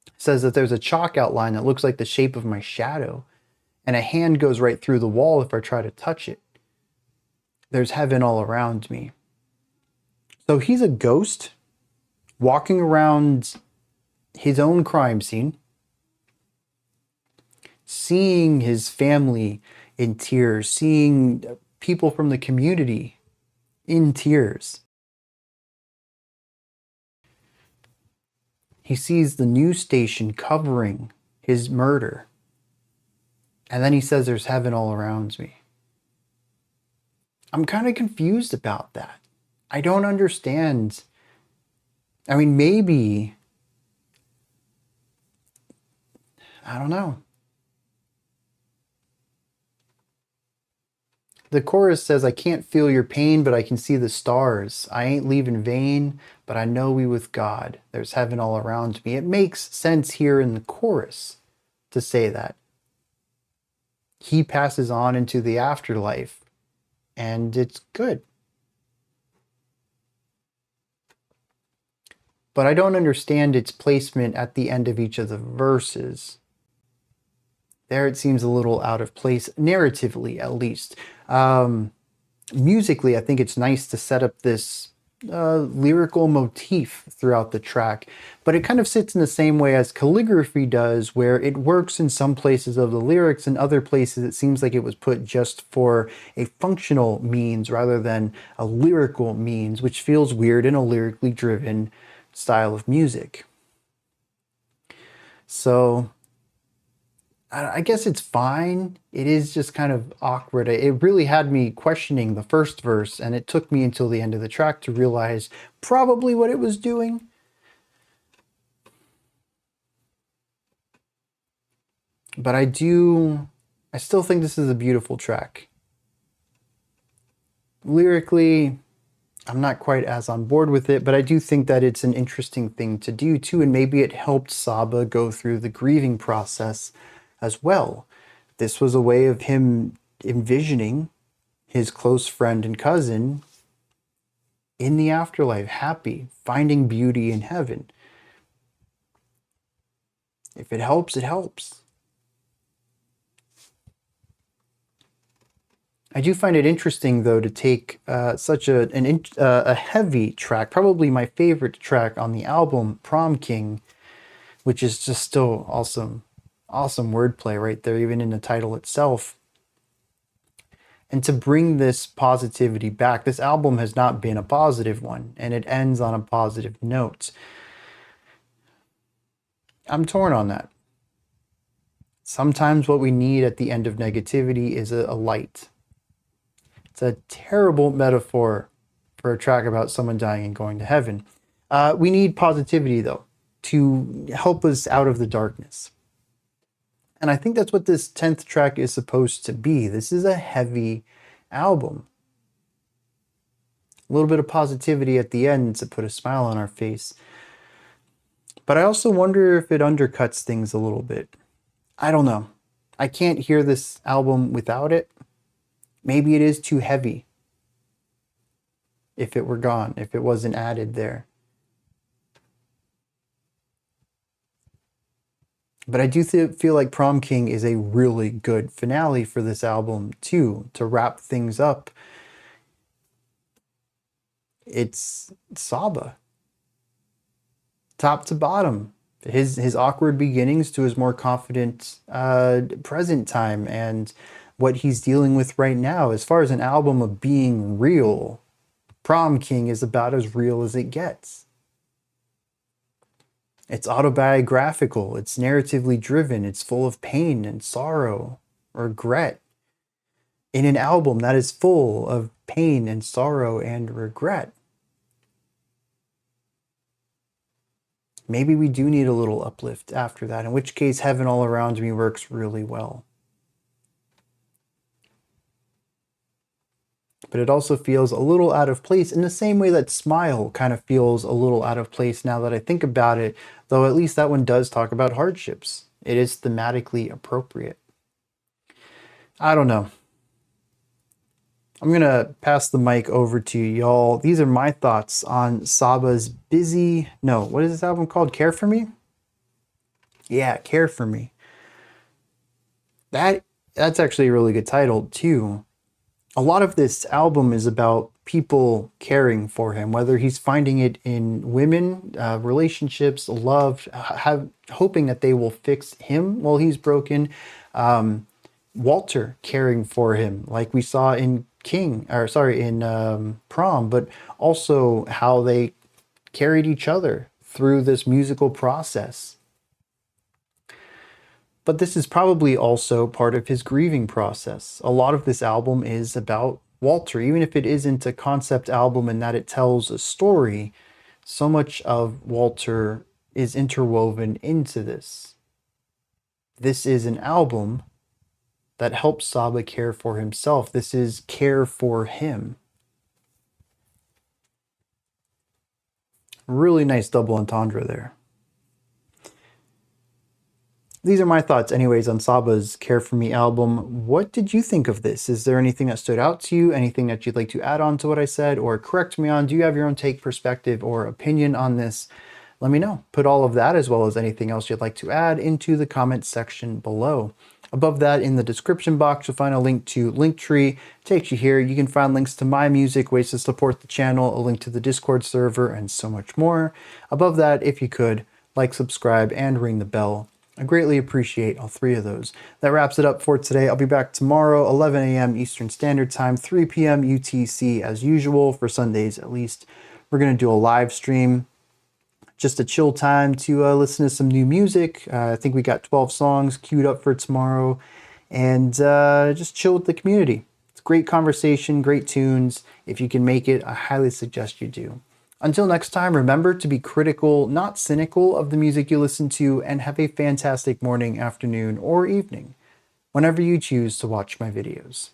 It says that there's a chalk outline that looks like the shape of my shadow, and a hand goes right through the wall if I try to touch it. There's heaven all around me. So he's a ghost walking around his own crime scene, seeing his family in tears, seeing people from the community in tears. He sees the news station covering his murder. And then he says there's heaven all around me. I'm kind of confused about that. I don't understand. I mean, maybe, I don't know. The chorus says, I can't feel your pain, but I can see the stars. I ain't leaving vain, but I know we with God. There's heaven all around me. It makes sense here in the chorus to say that. He passes on into the afterlife, and it's good. But I don't understand its placement at the end of each of the verses. There it seems a little out of place, narratively at least. musically, I think it's nice to set up this lyrical motif throughout the track, but it kind of sits in the same way as calligraphy does, where it works in some places of the lyrics, and other places it seems like it was put just for a functional means rather than a lyrical means, which feels weird in a lyrically driven style of music. So I guess it's fine. It is just kind of awkward. It really had me questioning the first verse, and it took me until the end of the track to realize probably what it was doing. But I still think this is a beautiful track. Lyrically, I'm not quite as on board with it, but I do think that it's an interesting thing to do too, and maybe it helped Saba go through the grieving process as well. This was a way of him envisioning his close friend and cousin in the afterlife, happy, finding beauty in heaven. If it helps, it helps. I do find it interesting, though, to take such a heavy track, probably my favorite track on the album, Prom King, which is just still awesome. Awesome wordplay right there, even in the title itself. And to bring this positivity back, this album has not been a positive one, and it ends on a positive note. I'm torn on that. Sometimes what we need at the end of negativity is a light. It's a terrible metaphor for a track about someone dying and going to heaven. We need positivity, though, to help us out of the darkness. And I think that's what this 10th track is supposed to be. This is a heavy album. A little bit of positivity at the end to put a smile on our face. But I also wonder if it undercuts things a little bit. I don't know. I can't hear this album without it. Maybe it is too heavy. If it were gone, if it wasn't added there. But I do feel like Prom King is a really good finale for this album too, to wrap things up. It's Saba. Top to bottom. His awkward beginnings to his more confident present time, and what he's dealing with right now. As far as an album of being real, Prom King is about as real as it gets. It's autobiographical, it's narratively driven, it's full of pain and sorrow, regret. In an album that is full of pain and sorrow and regret. Maybe we do need a little uplift after that, in which case Heaven All Around Me works really well. But it also feels a little out of place in the same way that Smile kind of feels a little out of place now that I think about it, though at least that one does talk about hardships. It is thematically appropriate. I don't know. I'm going to pass the mic over to y'all. These are my thoughts on Saba's what is this album called? Care for Me? Yeah, Care for Me. That's actually a really good title too. A lot of this album is about people caring for him, whether he's finding it in women, relationships, love, hoping that they will fix him while he's broken. Walter caring for him, like we saw in Prom, but also how they carried each other through this musical process. But this is probably also part of his grieving process. A lot of this album is about Walter, even if it isn't a concept album in that it tells a story, so much of Walter is interwoven into this. This is an album that helps Saba care for himself. This is care for him. Really nice double entendre there. These are my thoughts anyways on Saba's Care For Me album. What did you think of this? Is there anything that stood out to you? Anything that you'd like to add on to what I said or correct me on? Do you have your own take, perspective, or opinion on this? Let me know. Put all of that as well as anything else you'd like to add into the comments section below. Above that, in the description box, you'll find a link to Linktree. Takes you here. You can find links to my music, ways to support the channel, a link to the Discord server, and so much more. Above that, if you could, like, subscribe, and ring the bell. I greatly appreciate all three of those. That wraps it up for today. I'll be back tomorrow, 11 a.m. Eastern Standard Time, 3 p.m. UTC as usual, for Sundays at least. We're going to do a live stream. Just a chill time to listen to some new music. I think we got 12 songs queued up for tomorrow, and just chill with the community. It's great conversation, great tunes. If you can make it, I highly suggest you do. Until next time, remember to be critical, not cynical, of the music you listen to, and have a fantastic morning, afternoon, or evening, whenever you choose to watch my videos.